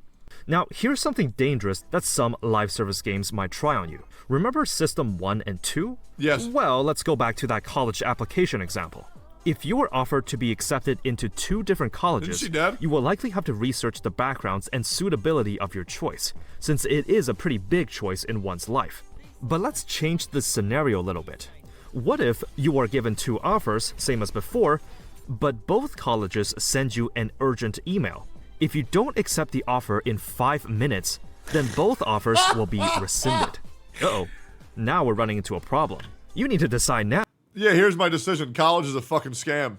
Speaker 8: Now, here's something dangerous that some live service games might try on you. Remember System 1 and 2?
Speaker 1: Yes.
Speaker 8: Well, let's go back to that college application example. If you were offered to be accepted into 2 different colleges, you will likely have to research the backgrounds and suitability of your choice, since it is a pretty big choice in one's life. But let's change this scenario a little bit. What if you are given 2 offers, same as before, but both colleges send you an urgent email? If you don't accept the offer in 5 minutes, then both offers will be rescinded. Uh-oh. Now we're running into a problem. You need to decide now.
Speaker 1: Yeah, here's my decision. College is a fucking scam.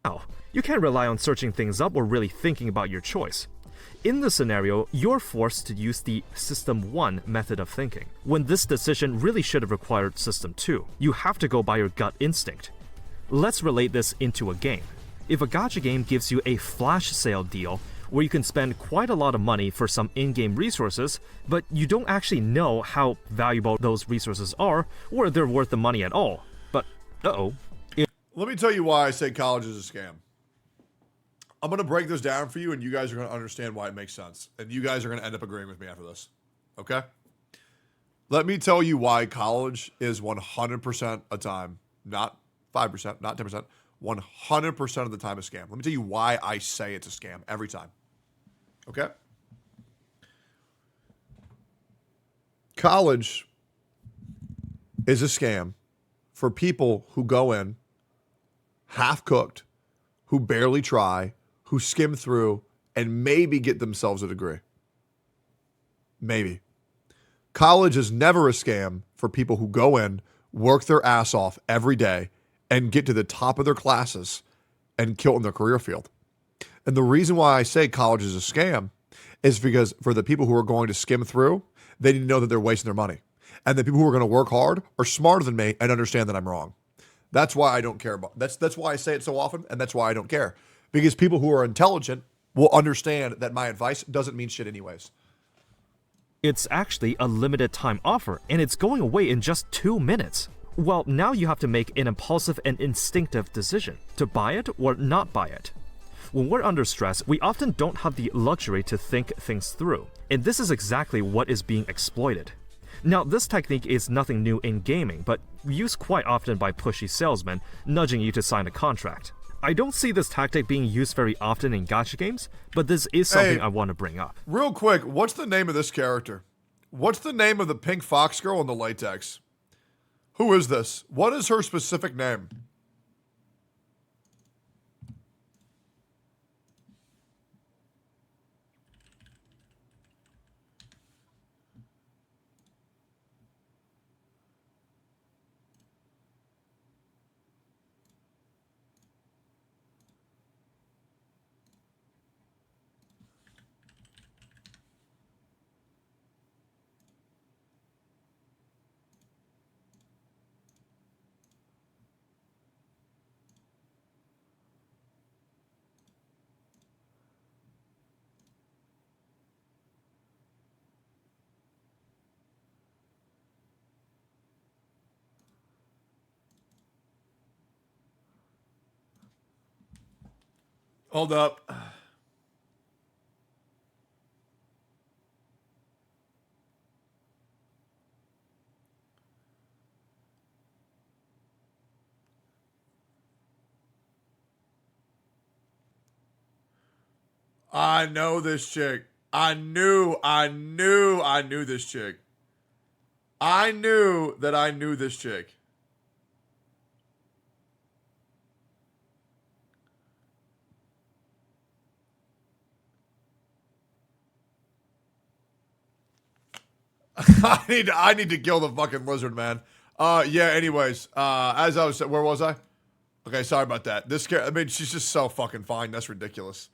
Speaker 8: Now, you can't rely on searching things up or really thinking about your choice. In this scenario, you're forced to use the System 1 method of thinking, when this decision really should have required System 2. You have to go by your gut instinct. Let's relate this into a game. If a gacha game gives you a flash sale deal, where you can spend quite a lot of money for some in-game resources, but you don't actually know how valuable those resources are, or they're worth the money at all. But,
Speaker 1: Let me tell you why I say college is a scam. I'm going to break this down for you, and you guys are going to understand why it makes sense. And you guys are going to end up agreeing with me after this. Okay? Let me tell you why college is 100% a time, not 5%, not 10%, 100% of the time a scam. Let me tell you why I say it's a scam every time. Okay? College is a scam for people who go in half-cooked, who barely try, who skim through, and maybe get themselves a degree. Maybe. College is never a scam for people who go in, work their ass off every day, and get to the top of their classes and kill in their career field. And the reason why I say college is a scam is because for the people who are going to skim through, they need to know that they're wasting their money. And the people who are going to work hard are smarter than me and understand that I'm wrong. That's why I don't care about that's why I say it so often, and that's why I don't care. Because people who are intelligent will understand that my advice doesn't mean shit anyways.
Speaker 8: It's actually a limited time offer, and it's going away in just 2 minutes. Well, now you have to make an impulsive and instinctive decision to buy it or not buy it. When we're under stress, we often don't have the luxury to think things through, and this is exactly what is being exploited. Now, this technique is nothing new in gaming, but used quite often by pushy salesmen, nudging you to sign a contract. I don't see this tactic being used very often in gacha games, but this is something I want to bring up.
Speaker 1: Real quick, what's the name of this character? What's the name of the pink fox girl in the latex? Who is this? What is her specific name? Hold up. I know this chick. I knew this chick. I knew that I knew this chick. I need to kill the fucking lizard, man. Yeah, anyways, as I was saying, where was I? Okay, sorry about that. I mean, she's just so fucking fine. That's ridiculous.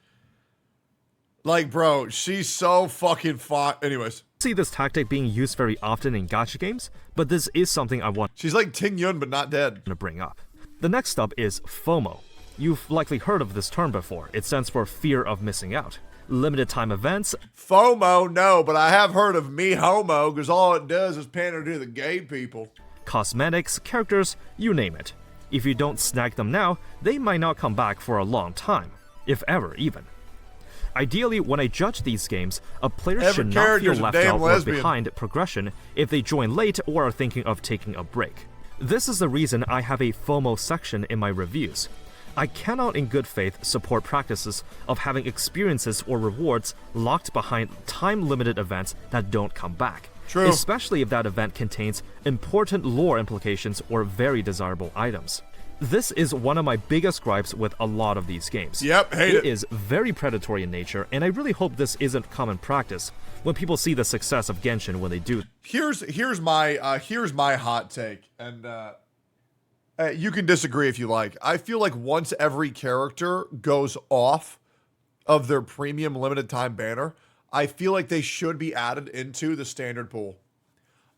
Speaker 1: Like, bro, she's so fucking fine. Anyways.
Speaker 8: See this tactic being used very often in gacha games, but this is something I want
Speaker 1: She's like Ting Yun, but not dead.
Speaker 8: to bring up. The next up is FOMO. You've likely heard of this term before. It stands for fear of missing out. Limited time events.
Speaker 1: FOMO, no, but I have heard of me homo, because all it does is pander to the gay people.
Speaker 8: Cosmetics, characters, you name it. If you don't snag them now, they might not come back for a long time, if ever even. Ideally, when I judge these games, a player should not feel left out or behind progression if they join late or are thinking of taking a break. This is the reason I have a FOMO section in my reviews. I cannot in good faith support practices of having experiences or rewards locked behind time-limited events that don't come back.
Speaker 1: True.
Speaker 8: Especially if that event contains important lore implications or very desirable items. This is one of my biggest gripes with a lot of these games.
Speaker 1: Yep, hate it.
Speaker 8: It is very predatory in nature, and I really hope this isn't common practice when people see the success of Genshin when they do.
Speaker 1: Here's my hot take, and you can disagree if you like. I feel like once every character goes off of their premium limited time banner, I feel like they should be added into the standard pool.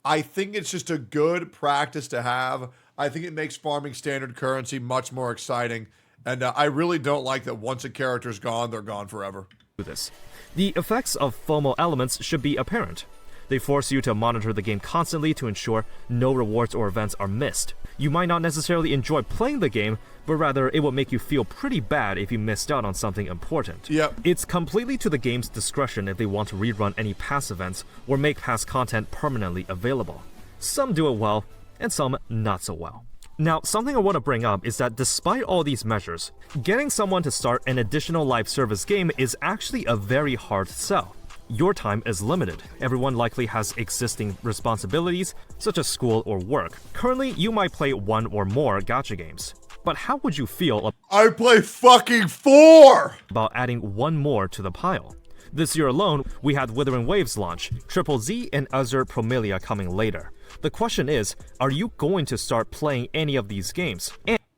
Speaker 1: I think it's just a good practice to have. I think it makes farming standard currency much more exciting, and I really don't like that once a character's gone, they're gone forever.
Speaker 8: This. The effects of FOMO elements should be apparent. They force you to monitor the game constantly to ensure no rewards or events are missed. You might not necessarily enjoy playing the game, but rather it will make you feel pretty bad if you missed out on something important.
Speaker 1: Yep.
Speaker 8: It's completely to the game's discretion if they want to rerun any past events or make past content permanently available. Some do it well, and some not so well. Now, something I want to bring up is that despite all these measures, getting someone to start an additional live service game is actually a very hard sell. your time is limited. Everyone likely has existing responsibilities, such as school or work. Currently, you might play 1 or more gacha games. But how would you feel
Speaker 1: I play fucking 4!
Speaker 8: about adding 1 more to the pile? This year alone, we had Withering Waves launch, Triple Z and Azure Promelia coming later. The question is, are you going to start playing any of these games?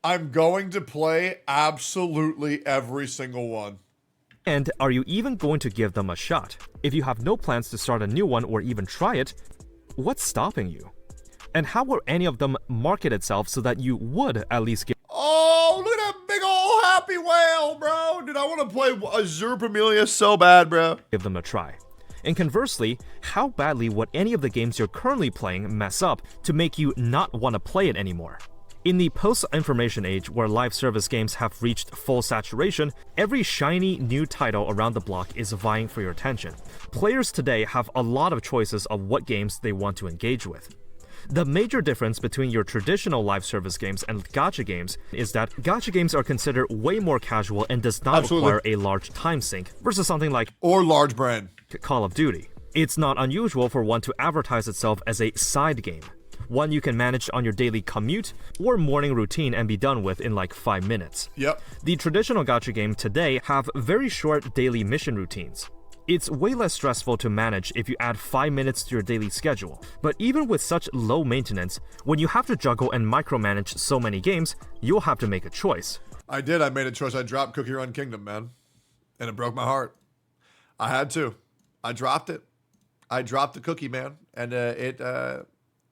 Speaker 1: I'm going to play absolutely every single one.
Speaker 8: And are you even going to give them a shot? If you have no plans to start a new one or even try it, what's stopping you? And how will any of them market itself so that you would at least give
Speaker 1: Oh, look at that big old happy whale, bro. Dude, I want to play Azure Promelia so bad, bro.
Speaker 8: them a try? And conversely, how badly would any of the games you're currently playing mess up to make you not want to play it anymore? In the post-information age where live service games have reached full saturation, every shiny new title around the block is vying for your attention. Players today have a lot of choices of what games they want to engage with. The major difference between your traditional live service games and gacha games is that gacha games are considered way more casual and does not require a large time sink versus something like
Speaker 1: or large brain
Speaker 8: Call of Duty. It's not unusual for one to advertise itself as a side game, one you can manage on your daily commute or morning routine and be done with in like 5 minutes.
Speaker 1: Yep.
Speaker 8: The traditional gacha game today have very short daily mission routines. It's way less stressful to manage if you add 5 minutes to your daily schedule. But even with such low maintenance, when you have to juggle and micromanage so many games, you'll have to make a choice.
Speaker 1: I did. I made a choice. I dropped Cookie Run Kingdom, man. And it broke my heart. I had to. I dropped it. I dropped the cookie, man. And it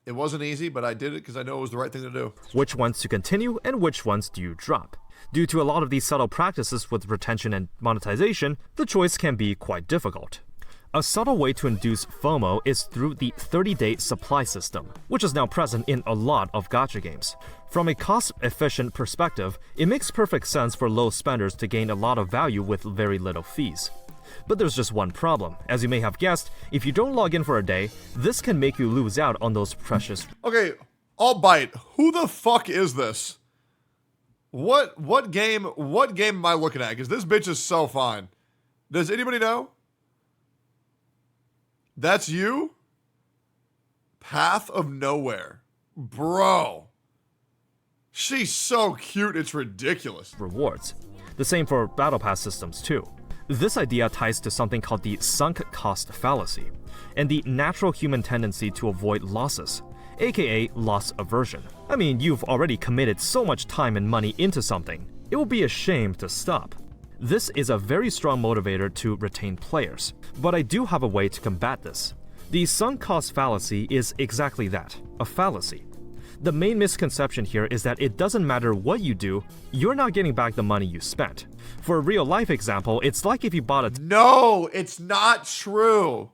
Speaker 1: wasn't easy, but I did it because I know it was the right thing to do.
Speaker 8: Which ones to continue and which ones do you drop? Due to a lot of these subtle practices with retention and monetization, the choice can be quite difficult. A subtle way to induce FOMO is through the 30-day supply system, which is now present in a lot of gacha games. From a cost-efficient perspective, it makes perfect sense for low spenders to gain a lot of value with very little fees. But there's just one problem. As you may have guessed, if you don't log in for a day, this can make you lose out on those precious...
Speaker 1: Okay, I'll bite. Who the fuck is this? What game am I looking at? Because this bitch is so fine. Does anybody know? That's you? Path of Nowhere. Bro. She's so cute, it's ridiculous.
Speaker 8: Rewards. The same for Battle Pass systems too. This idea ties to something called the sunk cost fallacy, and the natural human tendency to avoid losses, aka loss aversion. I mean, you've already committed so much time and money into something, it will be a shame to stop. This is a very strong motivator to retain players, but I do have a way to combat this. The sunk cost fallacy is exactly that, a fallacy. The main misconception here is that it doesn't matter what you do, you're not getting back the money you spent. For a real life example, it's like if you bought a...
Speaker 1: No, it's not true.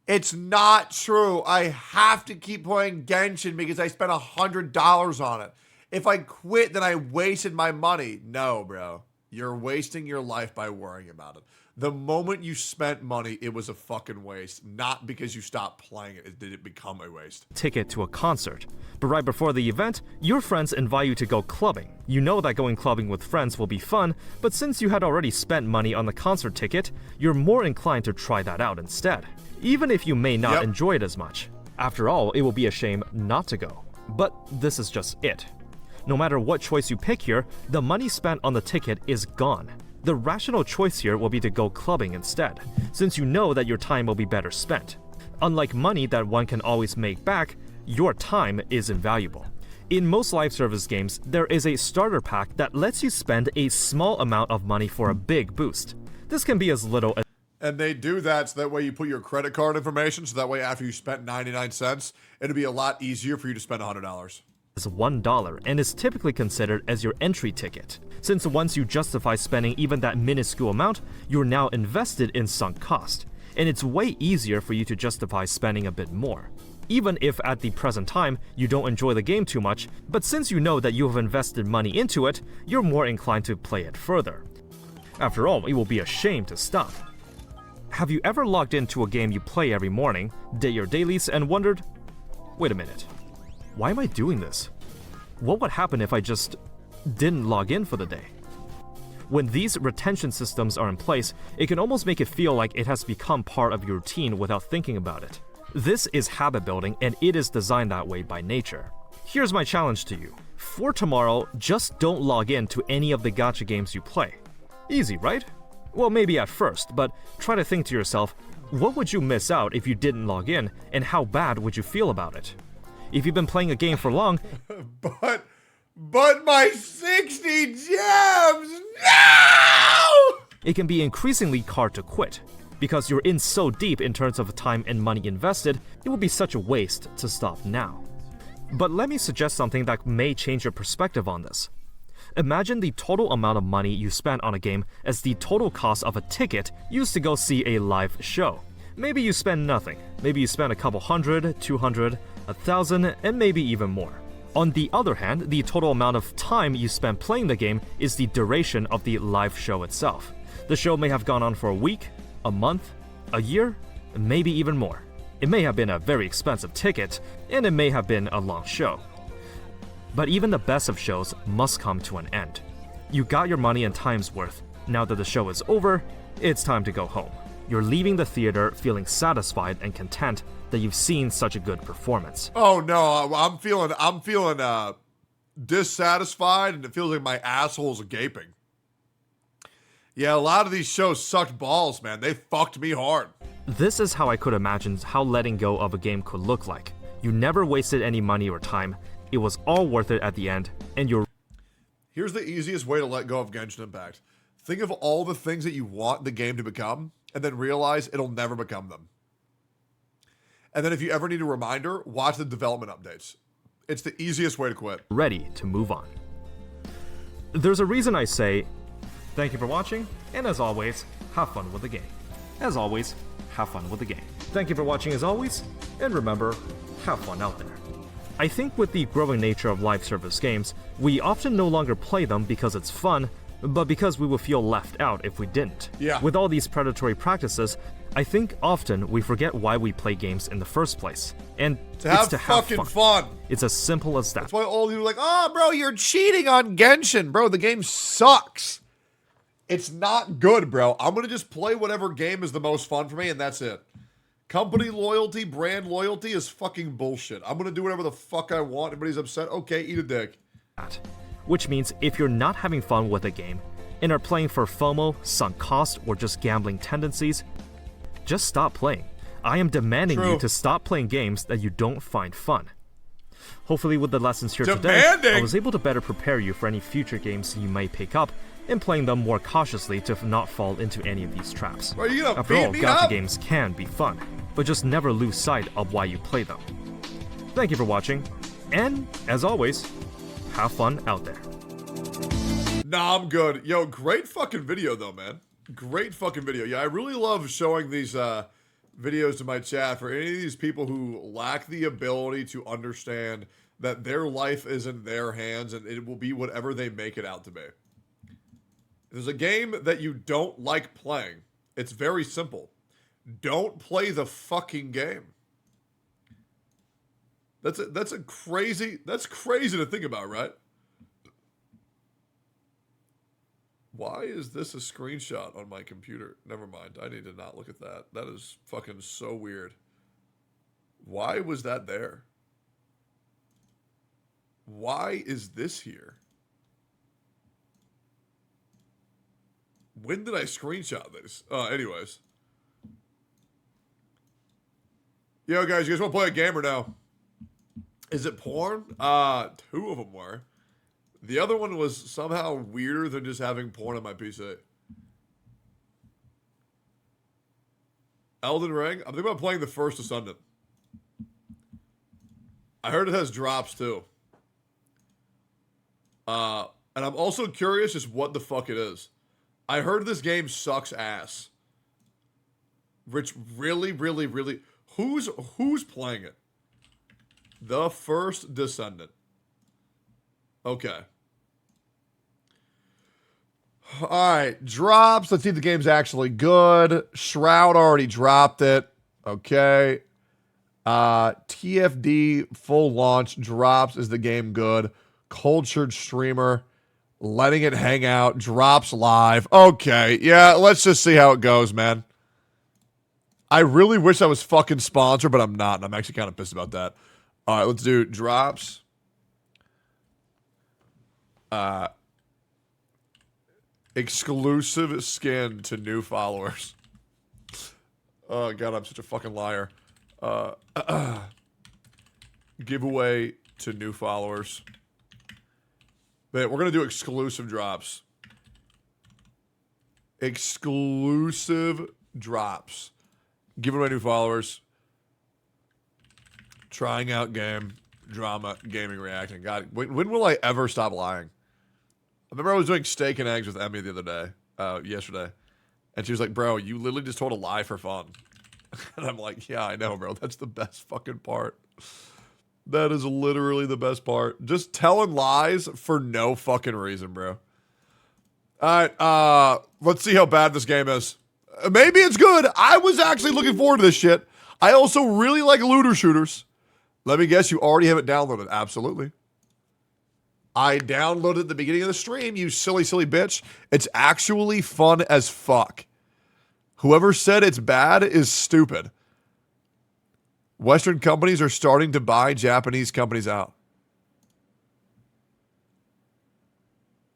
Speaker 1: It's not true. I have to keep playing Genshin because I spent $100 on it. If I quit, then I wasted my money. No, bro. You're wasting your life by worrying about it. The moment you spent money, it was a fucking waste. Not because you stopped playing it did it become a waste.
Speaker 8: Ticket to a concert. But right before the event, your friends invite you to go clubbing. You know that going clubbing with friends will be fun, but since you had already spent money on the concert ticket, you're more inclined to try that out instead, even if you may not enjoy it as much. After all, it will be a shame not to go. But this is just it. No matter what choice you pick here, the money spent on the ticket is gone. The rational choice here will be to go clubbing instead, since you know that your time will be better spent. Unlike money that one can always make back, your time is invaluable. In most live service games, there is a starter pack that lets you spend a small amount of money for a big boost. This can be as little as...
Speaker 1: And they do that so that way you put your credit card information, so that way after you spent 99 cents, it'll be a lot easier for you to spend $100.
Speaker 8: Is $1 and is typically considered as your entry ticket. Since once you justify spending even that minuscule amount, you're now invested in sunk cost, and it's way easier for you to justify spending a bit more. Even if at the present time you don't enjoy the game too much, but since you know that you have invested money into it, you're more inclined to play it further. After all, it will be a shame to stop. Have you ever logged into a game you play every morning, did your dailies, and wondered, wait a minute, why am I doing this? What would happen if I just didn't log in for the day? When these retention systems are in place, it can almost make it feel like it has become part of your routine without thinking about it. This is habit building, and it is designed that way by nature. Here's my challenge to you. For tomorrow, just don't log in to any of the gacha games you play. Easy, right? Well, maybe at first, but try to think to yourself, what would you miss out if you didn't log in, and how bad would you feel about it? If you've been playing a game for long,
Speaker 1: but my 60 gems, no!
Speaker 8: It can be increasingly hard to quit. Because you're in so deep in terms of time and money invested, it would be such a waste to stop now. But let me suggest something that may change your perspective on this. Imagine the total amount of money you spent on a game as the total cost of a ticket used to go see a live show. Maybe you spend nothing. Maybe you spend a couple hundred, 200, 1,000, and maybe even more. On the other hand, the total amount of time you spend playing the game is the duration of the live show itself. The show may have gone on for a week, a month, a year, maybe even more. It may have been a very expensive ticket, and it may have been a long show. But even the best of shows must come to an end. You got your money and time's worth. Now that the show is over, it's time to go home. You're leaving the theater feeling satisfied and content that you've seen such a good performance.
Speaker 1: Oh no, I'm feeling dissatisfied, and it feels like my asshole's gaping. Yeah, a lot of these shows sucked balls, man. They fucked me hard.
Speaker 8: This is how I could imagine how letting go of a game could look like. You never wasted any money or time. It was all worth it at the end, and you're...
Speaker 1: Here's the easiest way to let go of Genshin Impact. Think of all the things that you want the game to become, and then realize it'll never become them. And then if you ever need a reminder, watch the development updates. It's the easiest way to quit.
Speaker 8: Ready to move on. There's a reason I say, thank you for watching, and as always, have fun with the game. As always, have fun with the game. Thank you for watching as always, and remember, have fun out there. I think with the growing nature of live service games, we often no longer play them because it's fun, but because we would feel left out if we didn't.
Speaker 1: Yeah.
Speaker 8: With all these predatory practices, I think often we forget why we play games in the first place. And
Speaker 1: to have fucking fun.
Speaker 8: It's as simple as that.
Speaker 1: That's why all of you are like, oh, bro, you're cheating on Genshin. Bro, the game sucks. It's not good, bro. I'm going to just play whatever game is the most fun for me, and that's it. Company loyalty, brand loyalty is fucking bullshit. I'm going to do whatever the fuck I want. Everybody's upset. Okay, eat a dick.
Speaker 8: Which means if you're not having fun with a game and are playing for FOMO, sunk cost, or just gambling tendencies, just stop playing. I am demanding you to stop playing games that you don't find fun. Hopefully with the lessons here today, I was able to better prepare you for any future games you may pick up and playing them more cautiously to not fall into any of these traps. After all, gacha games can be fun, but just never lose sight of why you play them. Thank you for watching, and as always, have fun out there.
Speaker 1: Nah, I'm good. Yo, great fucking video though, man. Great fucking video. Yeah, I really love showing these videos to my chat for any of these people who lack the ability to understand that their life is in their hands and it will be whatever they make it out to be. If there's a game that you don't like playing, it's very simple. Don't play the fucking game. That's crazy to think about, right? Why is this a screenshot on my computer? Never mind. I need to not look at that. That is fucking so weird. Why was that there? Why is this here? When did I screenshot this? Anyways. Yo, guys, you guys want to play a game or no? Is it porn? 2 of them were. The other one was somehow weirder than just having porn on my PC. Elden Ring? I'm thinking about playing the first Descendant. I heard it has drops too. And I'm also curious just what the fuck it is. I heard this game sucks ass. Which really... Who's playing it? The first Descendant. Okay. Alright, drops. Let's see if the game's actually good. Shroud already dropped it. Okay. TFD full launch drops. Is the game good? Cultured streamer. letting it hang out, drops live. Okay, yeah, let's just see how it goes, man. I really wish I was fucking sponsored, but I'm not, and I'm actually kind of pissed about that. All right, let's do drops. Exclusive skin to new followers. Oh, God, I'm such a fucking liar. Giveaway to new followers. But we're going to do exclusive drops. Exclusive drops. Giving away new followers. Trying out game. Drama. Gaming reacting. God, when will I ever stop lying? I remember I was doing steak and eggs with Emmy the other day. Yesterday. And she was like, bro, you literally just told a lie for fun. And I'm like, yeah, I know, bro. That's the best fucking part. That is literally the best part. Just telling lies for no fucking reason, bro. All right, let's see how bad this game is. Maybe it's good. I was actually looking forward to this shit. I also really like looter shooters. Let me guess, you already have it downloaded. Absolutely. I downloaded it at the beginning of the stream, you silly, silly bitch. It's actually fun as fuck. Whoever said it's bad is stupid. Western companies are starting to buy Japanese companies out.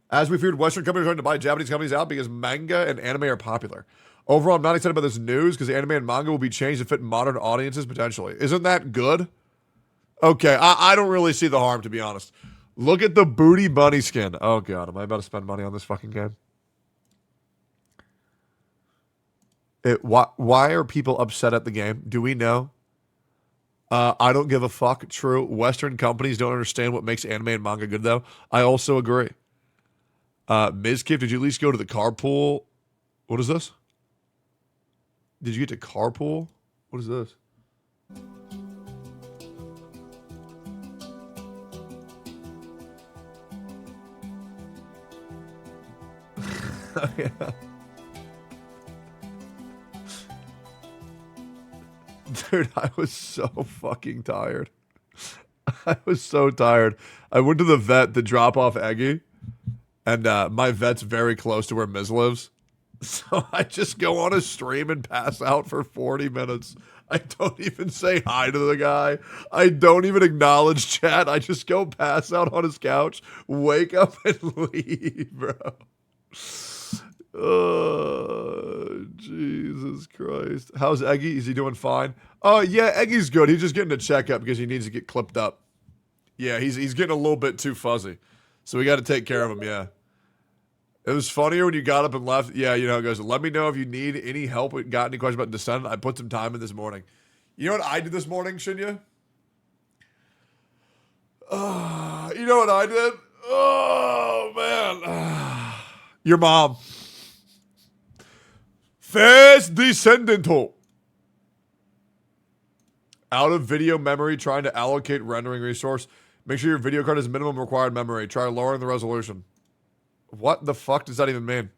Speaker 1: As we feared, Western companies are starting to buy Japanese companies out because manga and anime are popular. Overall, I'm not excited about this news because the anime and manga will be changed to fit modern audiences potentially. Isn't that good? Okay, I don't really see the harm, to be honest. Look at the Booty Bunny skin. Oh, God, am I about to spend money on this fucking game? Why are people upset at the game? Do we know? I don't give a fuck. True. Western companies don't understand what makes anime and manga good, though. I also agree. Mizkip, did you at least go to the carpool? What is this? Did you get to carpool? What is this? Yeah. Dude, I was so fucking tired. I was so tired. I went to the vet to drop off Eggy, and my vet's very close to where Miz lives. So I just go on a stream and pass out for 40 minutes. I don't even say hi to the guy. I don't even acknowledge chat. I just go pass out on his couch, wake up, and leave, bro. Oh, Jesus Christ. How's Eggy? Is he doing fine? Oh, yeah, Eggy's good. He's just getting a checkup because he needs to get clipped up. Yeah, he's getting a little bit too fuzzy. So we got to take care of him, yeah. It was funnier when you got up and left. Yeah, you know, it goes, let me know if you need any help. Got any questions about Descendant? I put some time in this morning. You know what I did this morning, shouldn't you? You know what I did? Oh, man. Your mom. Fast Descendant. Out of video memory, trying to allocate rendering resource. Make sure your video card has minimum required memory. Try lowering the resolution. What the fuck does that even mean?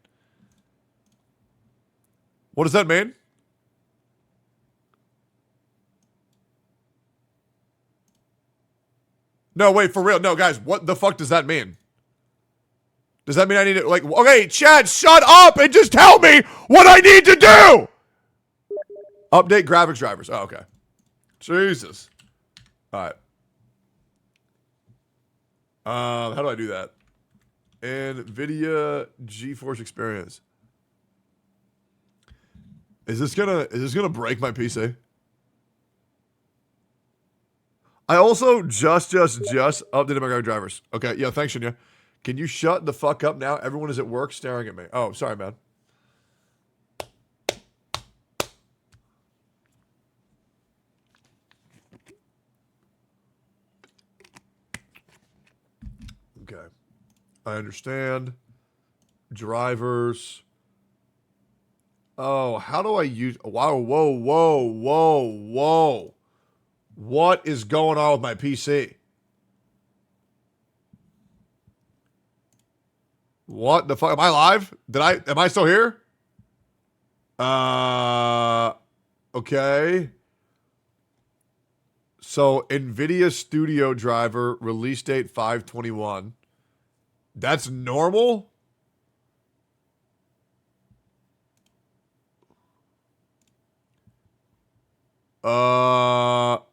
Speaker 1: What does that mean? No, wait, for real. No, guys, what the fuck does that mean? Does that mean I need to, like, okay, chat, shut up and just tell me what I need to do! Update graphics drivers. Oh, okay. Jesus. All right. How do I do that? NVIDIA GeForce Experience. Is this gonna break my PC? I also just updated my graphics drivers. Okay, yeah, thanks, Shinya. Can you shut the fuck up now? Everyone is at work staring at me. Oh, sorry, man. Okay. I understand. Drivers. Oh, how do I use... Wow, whoa. What is going on with my PC? What the fuck? Am I live? Am I still here? Okay. So, NVIDIA Studio driver, release date 5/21. That's normal? Download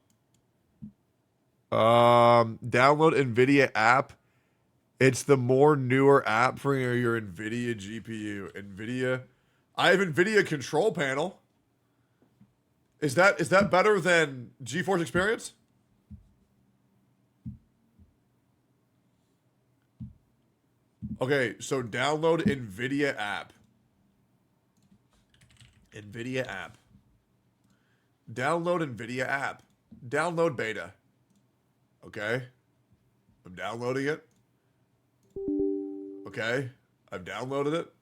Speaker 1: NVIDIA app. It's the more newer app for your NVIDIA GPU. NVIDIA. I have NVIDIA control panel. Is that better than GeForce Experience? Okay, so download NVIDIA app. NVIDIA app. Download NVIDIA app. Download beta. Okay. I'm downloading it. Okay. I've downloaded it.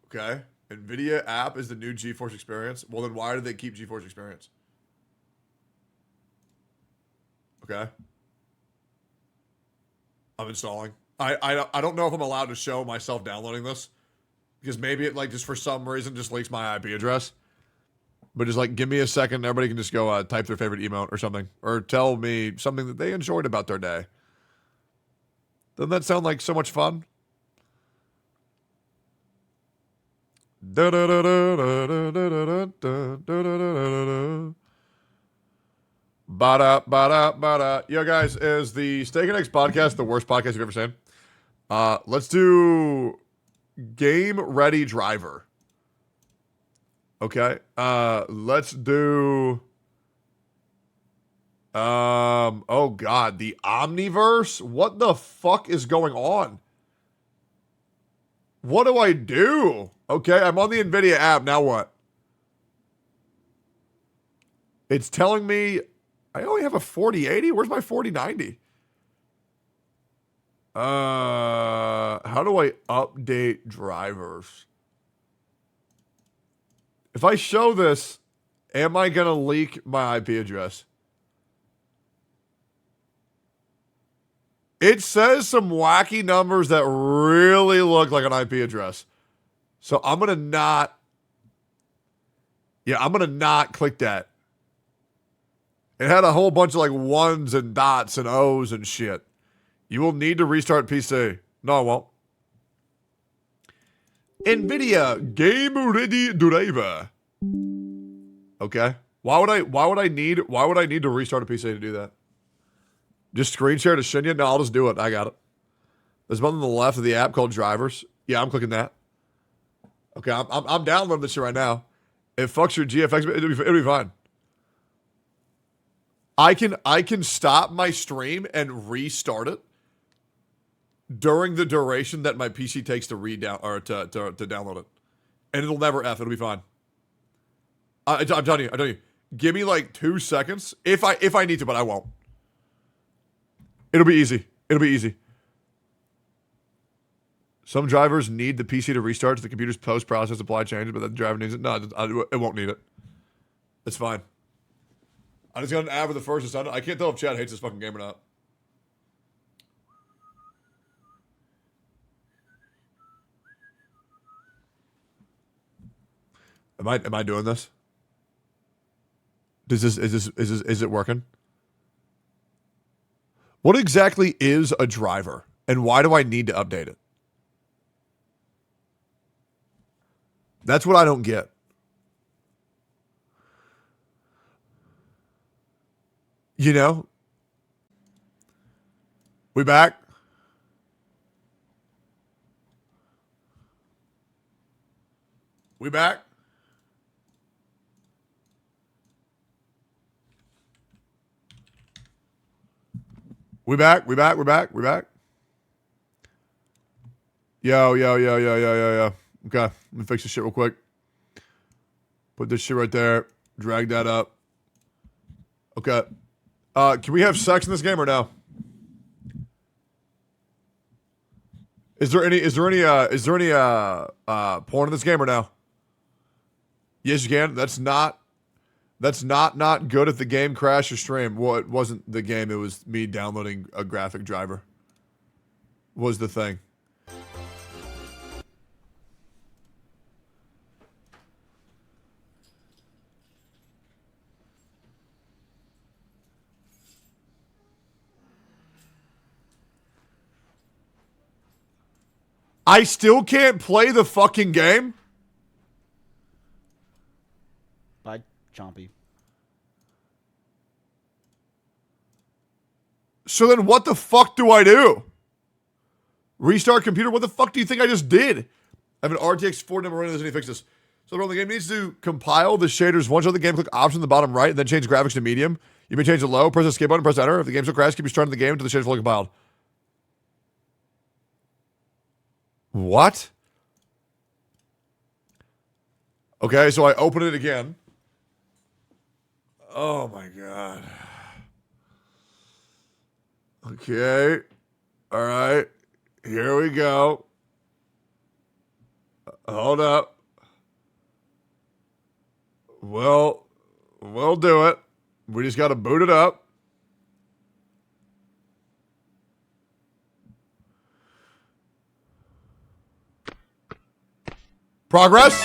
Speaker 1: Okay. NVIDIA app is the new GeForce Experience. Well, then why do they keep GeForce Experience? Okay. I'm installing. I don't know if I'm allowed to show myself downloading this. Because maybe it, like, just for some reason just leaks my IP address. But just, like, give me a second. Everybody can just go type their favorite emote or something. Or tell me something that they enjoyed about their day. Doesn't that sound like so much fun? Ba-da. Yo, guys, is the Steak and Eggs podcast the worst podcast you've ever seen? Let's do Game Ready Driver. Okay. Let's do oh god, the Omniverse? What the fuck is going on? What do I do? Okay, I'm on the NVIDIA app. Now what? It's telling me I only have a 4080. Where's my 4090? How do I update drivers? If I show this, am I going to leak my IP address? It says some wacky numbers that really look like an IP address. So I'm going to not... Yeah, I'm going to not click that. It had a whole bunch of like ones and dots and O's and shit. You will need to restart PC. No, I won't. NVIDIA Game Ready Driver. Okay. Why would I need to restart a PC to do that? Just screen share to Shinya? No, I'll just do it. I got it. There's one on the left of the app called Drivers. Yeah, I'm clicking that. Okay, I'm downloading this shit right now. It fucks your GFX, it'll be fine. I can stop my stream and restart it during the duration that my PC takes to to download it, and it'll never F. It'll be fine. I'm telling you. Give me like 2 seconds if I need to, but I won't. It'll be easy. Some drivers need the PC to restart to the computer's post-process apply changes, but the driver needs it. No, it won't need it. It's fine. I just got an ad for the first Descendant. I can't tell if Chad hates this fucking game or not. Am I doing this? Is it working? What exactly is a driver, and why do I need to update it? That's what I don't get. You know? We back? We back? We back? Yo. Okay, let me fix this shit real quick. Put this shit right there. Drag that up. Okay. Can we have sex in this game or no? Is there any porn in this game or no? Yes, you can. That's not good if the game crashed or stream. Well, it wasn't the game. It was me downloading a graphic driver. Was the thing. I still can't play the fucking game?
Speaker 9: Bye, Chompy.
Speaker 1: So then what the fuck do I do? Restart computer? What the fuck do you think I just did? I have an RTX 40 number running this and he fixed this. So the game needs to compile the shaders once on the game, click option in the bottom right, and then change graphics to medium. You may change it low, press the escape button, press enter. If the game still crashes, keep restarting the game until the shaders fully compiled. What? Okay, so I open it again. Oh my god. Okay. All right. Here we go. Hold up. Well, we'll do it. We just got to boot it up. Progress?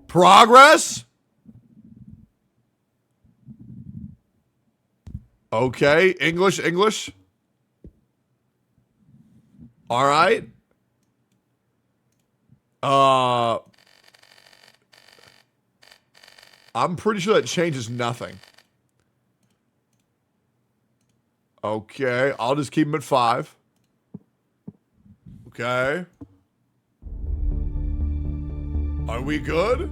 Speaker 1: Progress? Okay, English. All right. I'm pretty sure that changes nothing. Okay, I'll just keep him at 5. Okay. Are we good?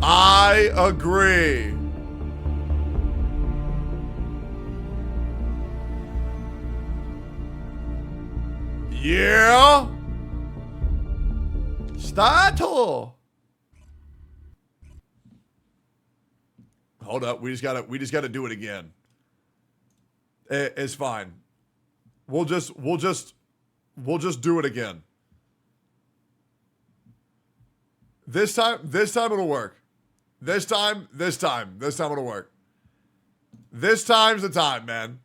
Speaker 1: I agree. Yeah. Start. Hold up. We just gotta do it again. It's fine. We'll just do it again. This time it'll work. This time it'll work. This time's the time, man.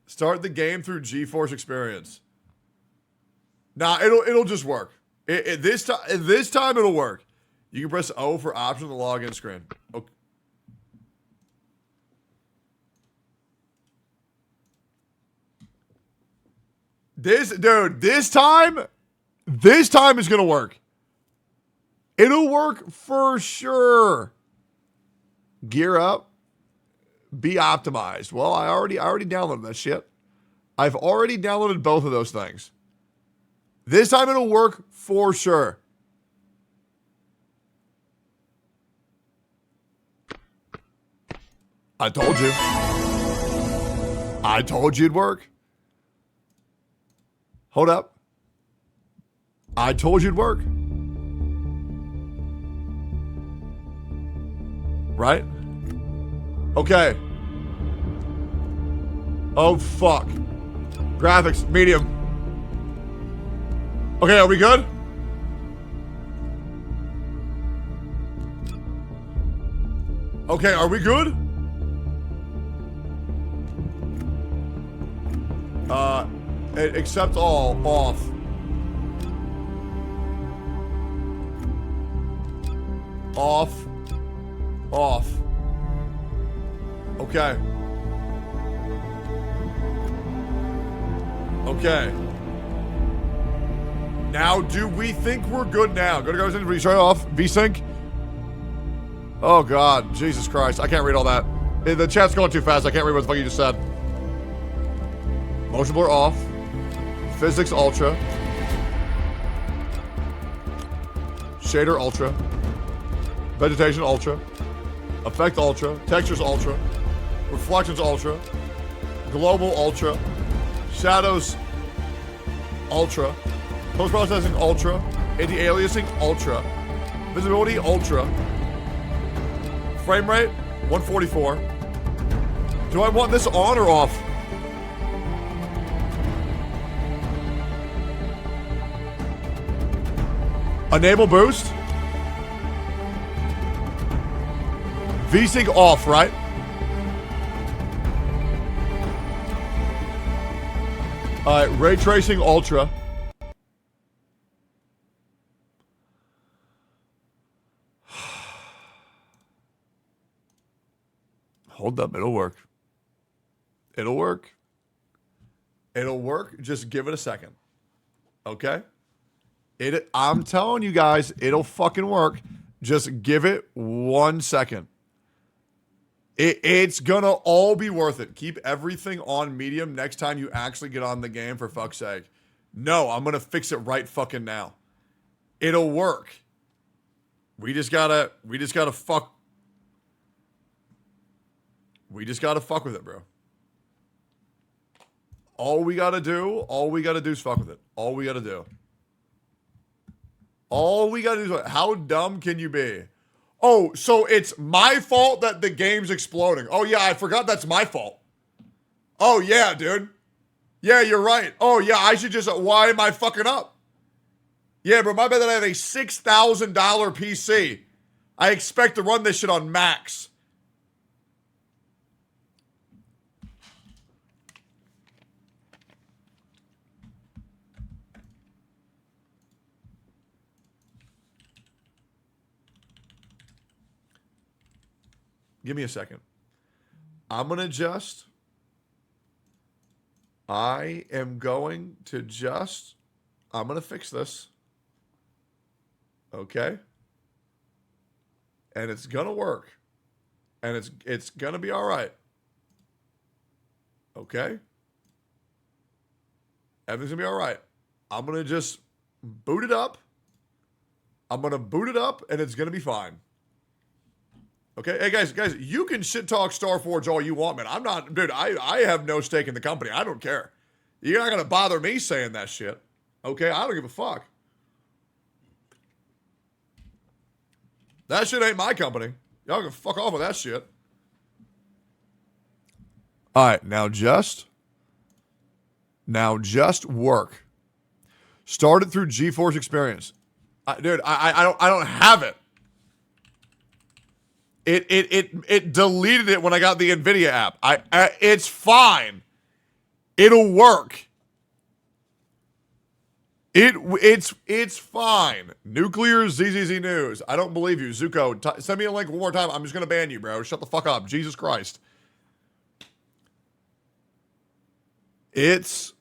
Speaker 1: Start the game through GeForce Experience. Nah, it'll just work. This time it'll work. You can press O for option on the login screen. Okay. This time is gonna work. It'll work for sure. Gear up. Be optimized. Well, I already downloaded that shit. I've already downloaded both of those things. This time it'll work for sure. I told you. I told you it'd work. Hold up. I told you it'd work. Right? Okay. Oh, fuck. Graphics, medium. Okay, are we good? Okay, are we good? Accept all, off. Off. Off. Okay. Okay. Now, do we think we're good now? Go to guys and restart off. VSync. Oh, God. Jesus Christ. I can't read all that. The chat's going too fast. I can't read what the fuck you just said. Motion blur off. Physics Ultra. Shader Ultra. Vegetation Ultra. Effect Ultra. Textures Ultra. Reflections Ultra. Global Ultra. Shadows Ultra. Post-processing Ultra. Anti-aliasing Ultra. Visibility Ultra. Frame rate 144. Do I want this on or off? Enable boost. VSync off, right? Alright, ray tracing ultra. Hold Hold up. It'll work. It'll work. It'll work. Just give it a second. Okay? I'm telling you guys, it'll fucking work. Just give it 1 second. It's gonna all be worth it. Keep everything on medium next time you actually get on the game, for fuck's sake. No, I'm gonna fix it right fucking now. It'll work. We just gotta fuck. We just gotta fuck with it, bro. All we gotta do is fuck with it. All we gotta do. All we gotta do is, how dumb can you be? Oh, so it's my fault that the game's exploding. Oh yeah, I forgot that's my fault. Oh yeah, dude. Yeah, you're right. Oh yeah, I should just, why am I fucking up? Yeah, bro, my bad that I have a $6,000 PC. I expect to run this shit on max. Give me a second. I am going to fix this. Okay? And it's going to work. And it's going to be all right. Okay? Everything's going to be all right. I'm going to just boot it up. I'm going to boot it up and it's going to be fine. Okay, hey guys, you can shit talk Starforge all you want, man. I'm not, dude. I have no stake in the company. I don't care. You're not gonna bother me saying that shit. Okay, I don't give a fuck. That shit ain't my company. Y'all can fuck off with that shit. All right, now just work. Start it through GeForce Experience, dude. I don't have it. It deleted it when I got the NVIDIA app. It's fine. It'll work. It's fine. Nuclear ZZZ News. I don't believe you. Zuko, send me a link one more time. I'm just going to ban you, bro. Shut the fuck up. Jesus Christ. It's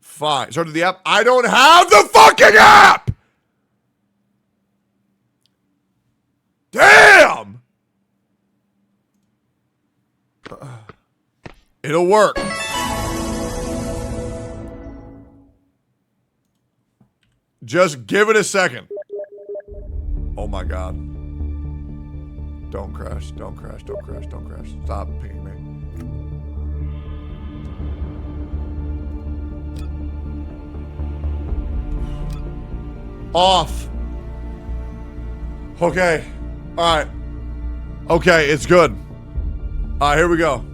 Speaker 1: fine. Started the app. I don't have the fucking app! Damn! It'll work. Just give it a second. Oh my God. Don't crash. Don't crash. Don't crash. Don't crash. Stop pinging me. Off. Okay. All right. Okay, it's good. All right, here we go.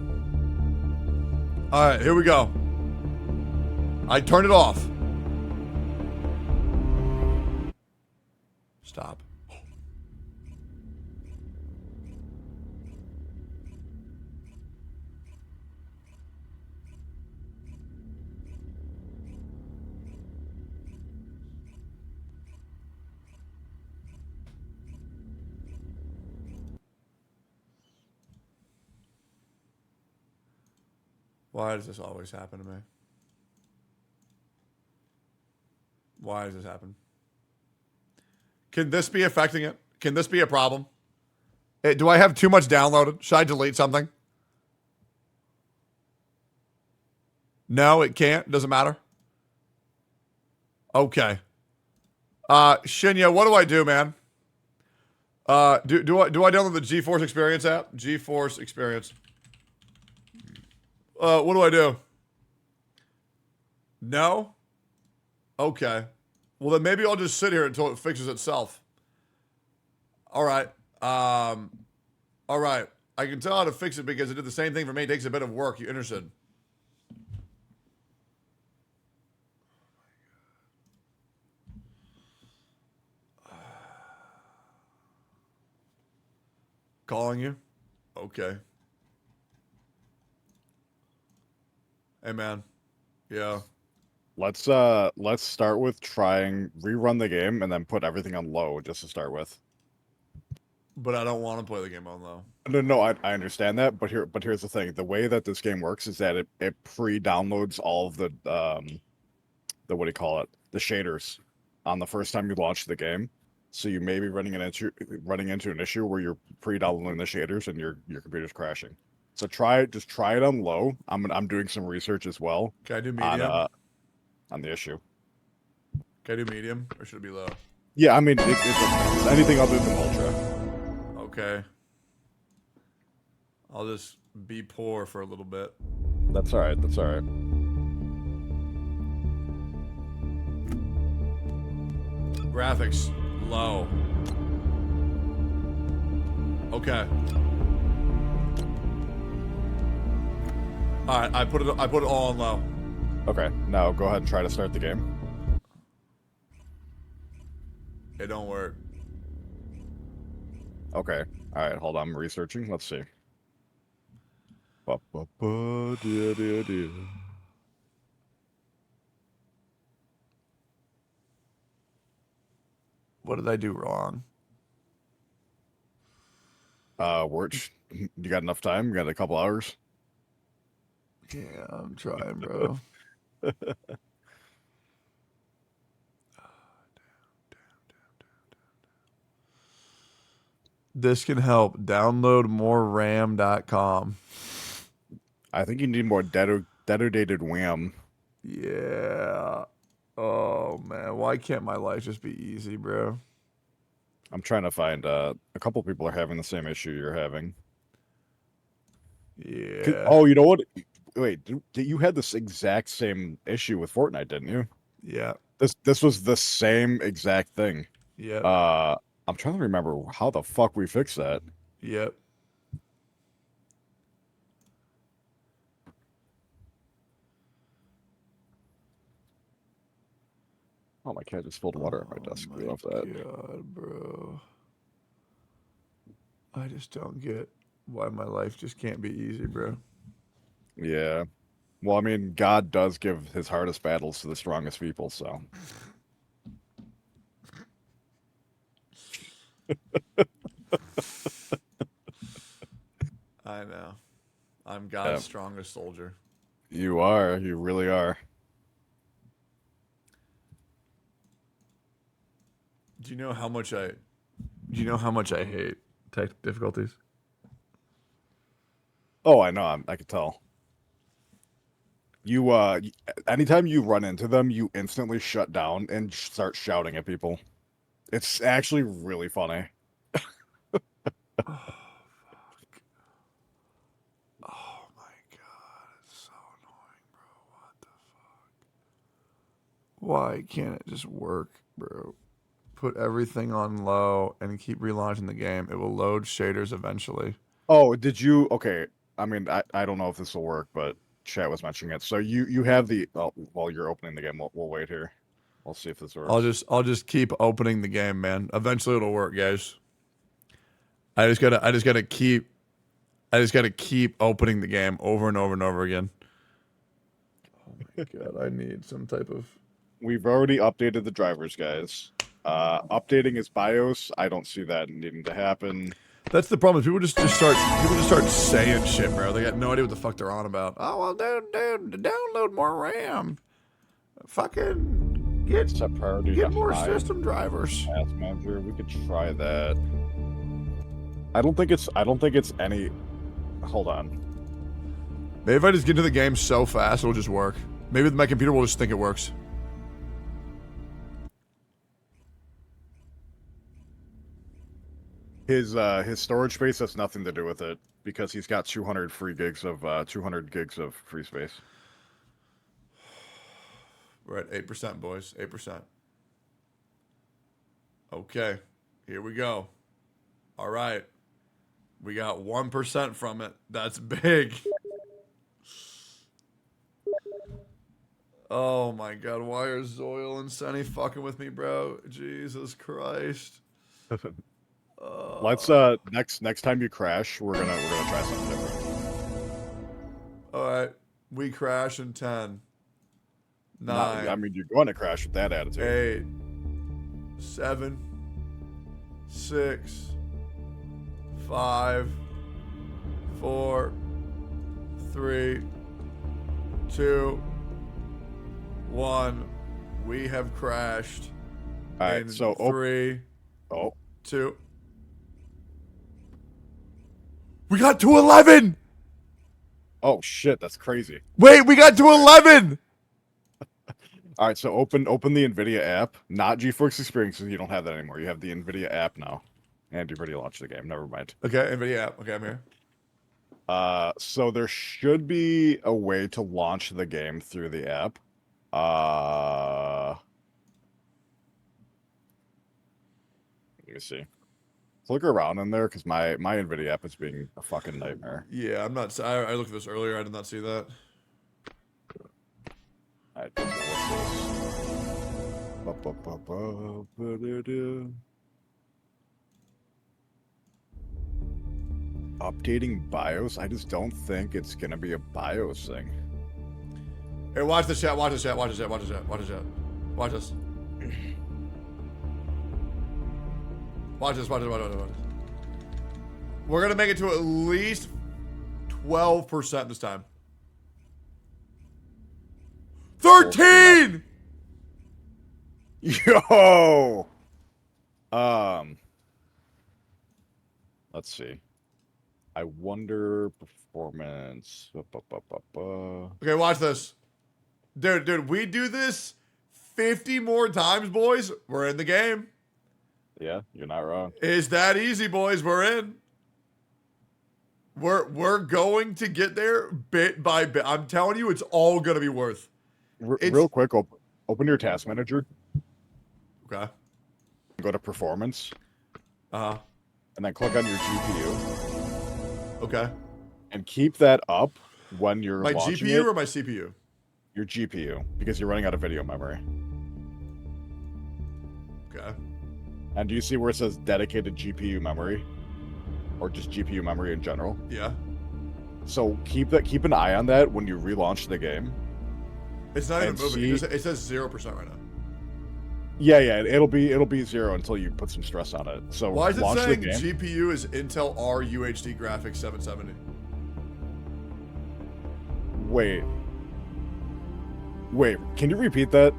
Speaker 1: All right, here we go. I turned it off. Stop. Why does this always happen to me? Why does this happen? Can this be affecting it? Can this be a problem? Hey, do I have too much downloaded? Should I delete something? No, it can't. Doesn't matter. Okay. Shinya, what do I do, man? Do I download the GeForce Experience app? GeForce Experience. What do I do? No? Okay. Well, then maybe I'll just sit here until it fixes itself. All right. All right. I can tell how to fix it because it did the same thing for me. It takes a bit of work. You interested? Calling you? Okay. Hey, man. Yeah.
Speaker 10: Let's start with rerun the game and then put everything on low just to start with.
Speaker 1: But I don't want to play the game on low.
Speaker 10: No, I understand that, but here's the thing: the way that this game works is that it pre-downloads all of the what do you call it, the shaders, on the first time you launch the game. So you may be running into an issue where you're pre-downloading the shaders and your computer's crashing. So just try it on low. I'm doing some research as well.
Speaker 1: Can I do medium?
Speaker 10: On the issue.
Speaker 1: Can I do medium or should it be low?
Speaker 10: Yeah, I mean it's anything other than ultra.
Speaker 1: Okay. I'll just be poor for a little bit.
Speaker 10: That's all right. That's all right.
Speaker 1: Graphics low. Okay. All right, I put it all on low.
Speaker 10: Okay, now go ahead and try to start the game.
Speaker 1: It don't work.
Speaker 10: Okay. All right, hold on. I'm researching. Let's see.
Speaker 1: What did I do wrong?
Speaker 10: You got enough time? You got a couple hours?
Speaker 1: Yeah, I'm trying, bro. This can help. Download more RAM.com.
Speaker 10: I think you need more dedicated RAM.
Speaker 1: Yeah. Oh, man. Why can't my life just be easy, bro?
Speaker 10: I'm trying to find a couple people are having the same issue you're having.
Speaker 1: Yeah.
Speaker 10: Oh, you know what? Wait, you had this exact same issue with Fortnite, didn't you?
Speaker 1: Yeah.
Speaker 10: This was the same exact thing.
Speaker 1: Yeah.
Speaker 10: I'm trying to remember how the fuck we fixed that.
Speaker 1: Yep.
Speaker 10: Oh, my cat just spilled water on my desk.
Speaker 1: Oh
Speaker 10: Love that.
Speaker 1: God, bro. I just don't get why my life just can't be easy, bro.
Speaker 10: Yeah. Well, I mean, God does give his hardest battles to the strongest people, so.
Speaker 1: I know. I'm God's strongest soldier.
Speaker 10: You are. You really are.
Speaker 1: Do you know how much I hate tech difficulties?
Speaker 10: Oh, I know. I could tell. Anytime you run into them, you instantly shut down and start shouting at people. It's actually really funny.
Speaker 1: Oh, fuck. Oh, my God. It's so annoying, bro. What the fuck? Why can't it just work, bro? Put everything on low and keep relaunching the game. It will load shaders eventually.
Speaker 10: Oh, did you? Okay. I mean, I don't know if this will work, but chat was mentioning it. So you have the while you're opening the game, we'll wait here. We'll see if this works.
Speaker 1: I'll just keep opening the game, man. Eventually it'll work, guys. I just gotta keep opening the game over and over and over again. Oh my God, I need some type of.
Speaker 10: We've already updated the drivers, guys. Updating his BIOS, I don't see that needing to happen.
Speaker 1: That's the problem. People just start saying shit, bro. They got no idea what the fuck they're on about. Oh well, dude, download more RAM. Fucking get more system drivers.
Speaker 10: Task manager, we could try that. I don't think it's any. Hold on.
Speaker 1: Maybe if I just get into the game so fast, it'll just work. Maybe my computer will just think it works.
Speaker 10: His storage space has nothing to do with it because he's got 200 gigs of free space.
Speaker 1: We're at 8%, boys. 8%. Okay, here we go. All right, we got 1% from it. That's big. Oh my God, why are Zoil and Sunny fucking with me, bro? Jesus Christ.
Speaker 10: Let's next time you crash, we're gonna try something different.
Speaker 1: All right, we crash in 10, 9.
Speaker 10: I mean, you're going to crash with that attitude.
Speaker 1: 8, 7, 6, 5, 4, 3, 2, 1. We have crashed.
Speaker 10: All right,
Speaker 1: in
Speaker 10: so
Speaker 1: 3,
Speaker 10: oh,
Speaker 1: 2. We got to 11.
Speaker 10: oh shit, that's crazy.
Speaker 1: Wait, we got to 11.
Speaker 10: All right, so open the NVIDIA app, not GeForce Experiences. You don't have that anymore. You have the NVIDIA app now, and you've already launched the game. Never mind.
Speaker 1: Okay, NVIDIA app. Okay, I'm here.
Speaker 10: So there should be a way to launch the game through the app. Let me see. Look around in there because my NVIDIA app is being a fucking nightmare.
Speaker 1: Yeah, I'm not. I looked at this earlier. I did not see that.
Speaker 10: Alright, updating BIOS? I just don't think it's gonna be a BIOS thing.
Speaker 1: Hey, watch the chat. Watch the chat. Watch the chat. Watch the chat. Watch the chat. Watch this. Watch this. Watch this. Watch this. Watch this. We're gonna make it to at least 12% this time. 13.
Speaker 10: Yo. Let's see. I wonder performance.
Speaker 1: Okay, watch this. Dude, we do this 50 more times, boys. We're in the game.
Speaker 10: Yeah, you're not wrong.
Speaker 1: It's that easy, boys. We're in. We're going to get there bit by bit. I'm telling you, it's all gonna be worth.
Speaker 10: Real quick, open your task manager.
Speaker 1: Okay.
Speaker 10: Go to performance.
Speaker 1: And
Speaker 10: then click on your GPU.
Speaker 1: Okay.
Speaker 10: And keep that up when you're
Speaker 1: my
Speaker 10: launching
Speaker 1: GPU
Speaker 10: it.
Speaker 1: or my CPU?
Speaker 10: Your GPU, because you're running out of video memory.
Speaker 1: Okay.
Speaker 10: And do you see where it says dedicated GPU memory? Or just GPU memory in general?
Speaker 1: Yeah.
Speaker 10: So keep an eye on that when you relaunch the game.
Speaker 1: It's not even moving. It says 0% right now.
Speaker 10: Yeah, it'll be 0 until you put some stress on it. So
Speaker 1: why is it saying
Speaker 10: the game.
Speaker 1: GPU is Intel R UHD graphics 770?
Speaker 10: Wait, can you repeat that?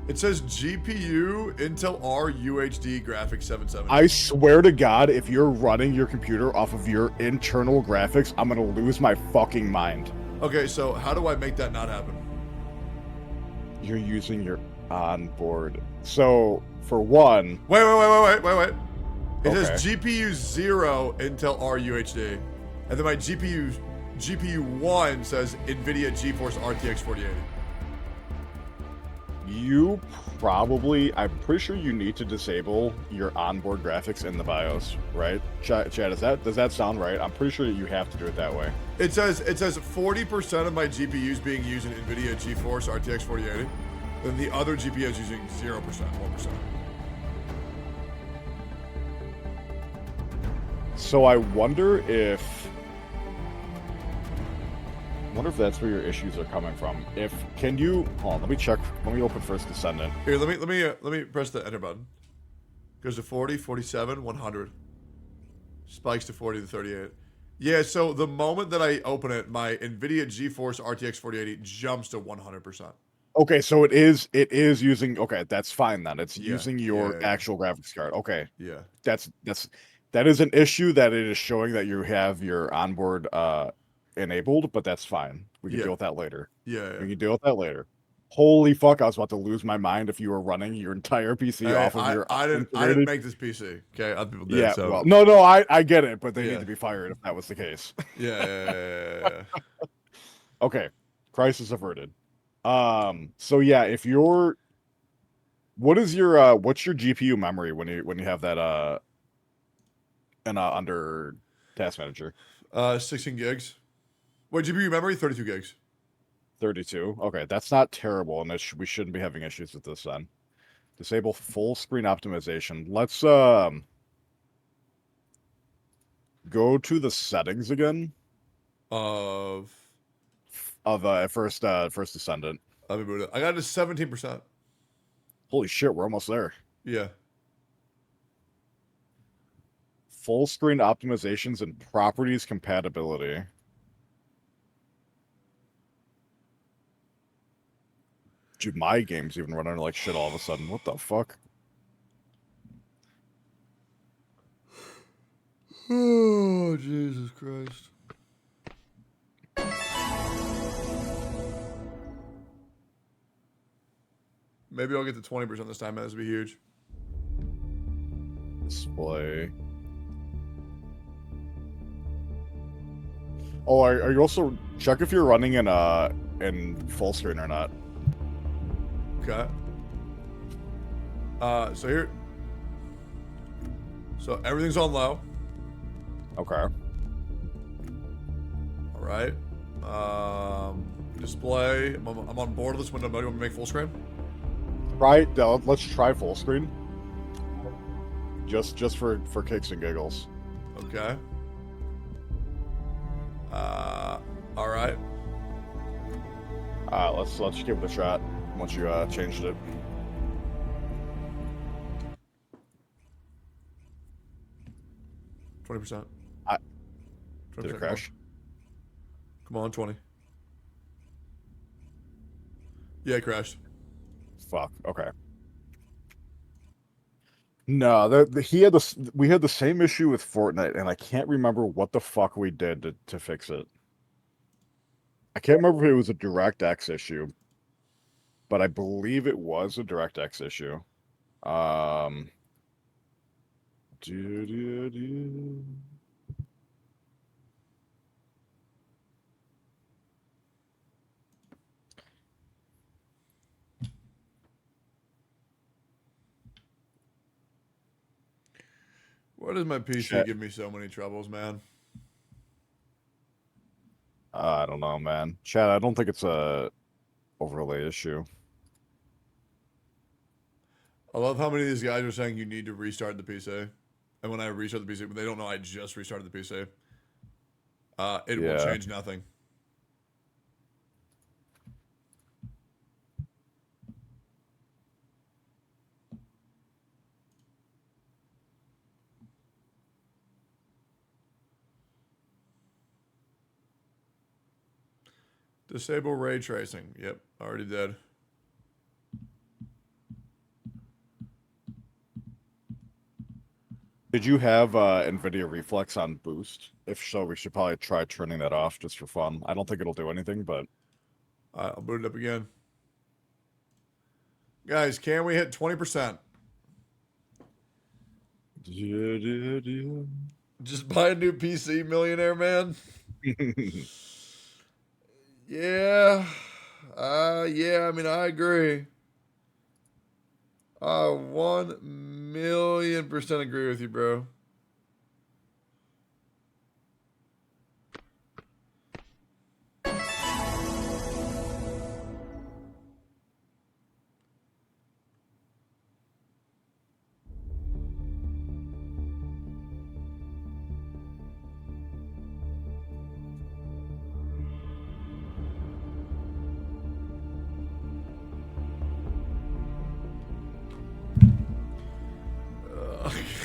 Speaker 1: It says GPU Intel R UHD graphics 770.
Speaker 10: I swear to God, if you're running your computer off of your internal graphics, I'm gonna lose my fucking mind.
Speaker 1: Okay, so how do I make that not happen?
Speaker 10: You're using your onboard. So for one,
Speaker 1: wait. It says GPU 0 Intel R UHD, and then my GPU 1 says NVIDIA GeForce RTX 4080.
Speaker 10: You I'm pretty sure you need to disable your onboard graphics in the BIOS, right? Chad, does that sound right? I'm pretty sure you have to do it that way.
Speaker 1: It says 40% of my GPUs being used in NVIDIA GeForce RTX 4080, then the other GPUs using 0%, 1%.
Speaker 10: So I wonder if that's where your issues are coming from. Can you hold on, let me check. Let me open first Descendant.
Speaker 1: Here, let me press the enter button. Goes to 40, 47, 100. Spikes to 40 to 38. Yeah, so the moment that I open it, my NVIDIA GeForce RTX 4080 jumps to 100%.
Speaker 10: Okay, so it is using, okay, that's fine then. It's using your actual graphics card. Okay.
Speaker 1: Yeah.
Speaker 10: That is an issue that it is showing that you have your onboard enabled, but that's fine. We can deal with that later.
Speaker 1: Yeah.
Speaker 10: We can deal with that later. Holy fuck, I was about to lose my mind if you were running your entire PC off of your
Speaker 1: I didn't make this PC. Okay, other people did.
Speaker 10: Yeah,
Speaker 1: so.
Speaker 10: well, no, I get it, but they need to be fired if that was the case.
Speaker 1: Yeah.
Speaker 10: Okay, crisis averted. So yeah, what's your GPU memory when you have that under task manager?
Speaker 1: 16 gigs. What GPU memory? 32 gigs.
Speaker 10: 32. Okay, that's not terrible, and we shouldn't be having issues with this then. Disable full screen optimization. Let's go to the settings again.
Speaker 1: Of
Speaker 10: first Descendant.
Speaker 1: Let me move it. I got it to 17%.
Speaker 10: Holy shit, we're almost there.
Speaker 1: Yeah.
Speaker 10: full screen optimizations and properties compatibility. Dude, my game's even running like shit all of a sudden. What the fuck?
Speaker 1: Oh, Jesus Christ. Maybe I'll get to 20% this time, man. This would be huge.
Speaker 10: Display. Oh, are you also check if you're running in full screen or not?
Speaker 1: Okay. So here. So everything's on low.
Speaker 10: Okay.
Speaker 1: All right. Display. I'm on board of this window. Do you want me to make full screen?
Speaker 10: Right. Let's try full screen. Just for kicks and giggles.
Speaker 1: Okay. All right.
Speaker 10: Let's give it a shot once you changed it.
Speaker 1: %20%.
Speaker 10: Did it crash?
Speaker 1: Come on, 20. Yeah, it crashed.
Speaker 10: Fuck. Okay. No, we had the same issue with Fortnite, and I can't remember what the fuck we did to fix it. I can't remember if it was a DirectX issue, but I believe it was a DirectX issue.
Speaker 1: Why does my PC give me so many troubles, man?
Speaker 10: I don't know, man. Chad, I don't think it's a overlay issue.
Speaker 1: I love how many of these guys are saying you need to restart the PC. And when I restart the PC, they don't know I just restarted the PC. It will change nothing. Disable ray tracing. Yep, already did.
Speaker 10: Did you have NVIDIA Reflex on boost? If so, we should probably try turning that off just for fun. I don't think it'll do anything, but...
Speaker 1: I'll boot it up again. Guys, can we hit 20%? Just buy a new PC, millionaire man. Yeah. Yeah, I mean, I agree. I 1,000,000% agree with you, bro.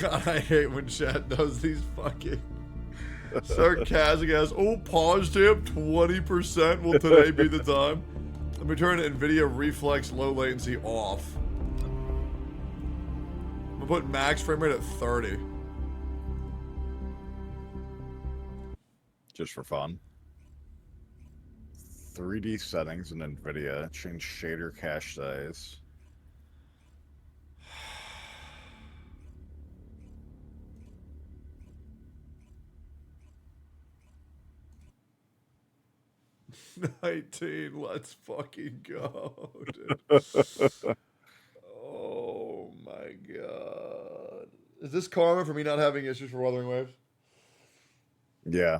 Speaker 1: God, I hate when chat does these fucking sarcastic ass. Oh, pause tip, 20%. Will today be the time? Let me turn NVIDIA Reflex low latency off. I'm gonna put max frame rate at 30.
Speaker 10: Just for fun. 3D settings in NVIDIA. Change shader cache size.
Speaker 1: $19. Let's fucking go, dude. Oh my god. Is this karma for me not having issues for Wuthering Waves?
Speaker 10: Yeah.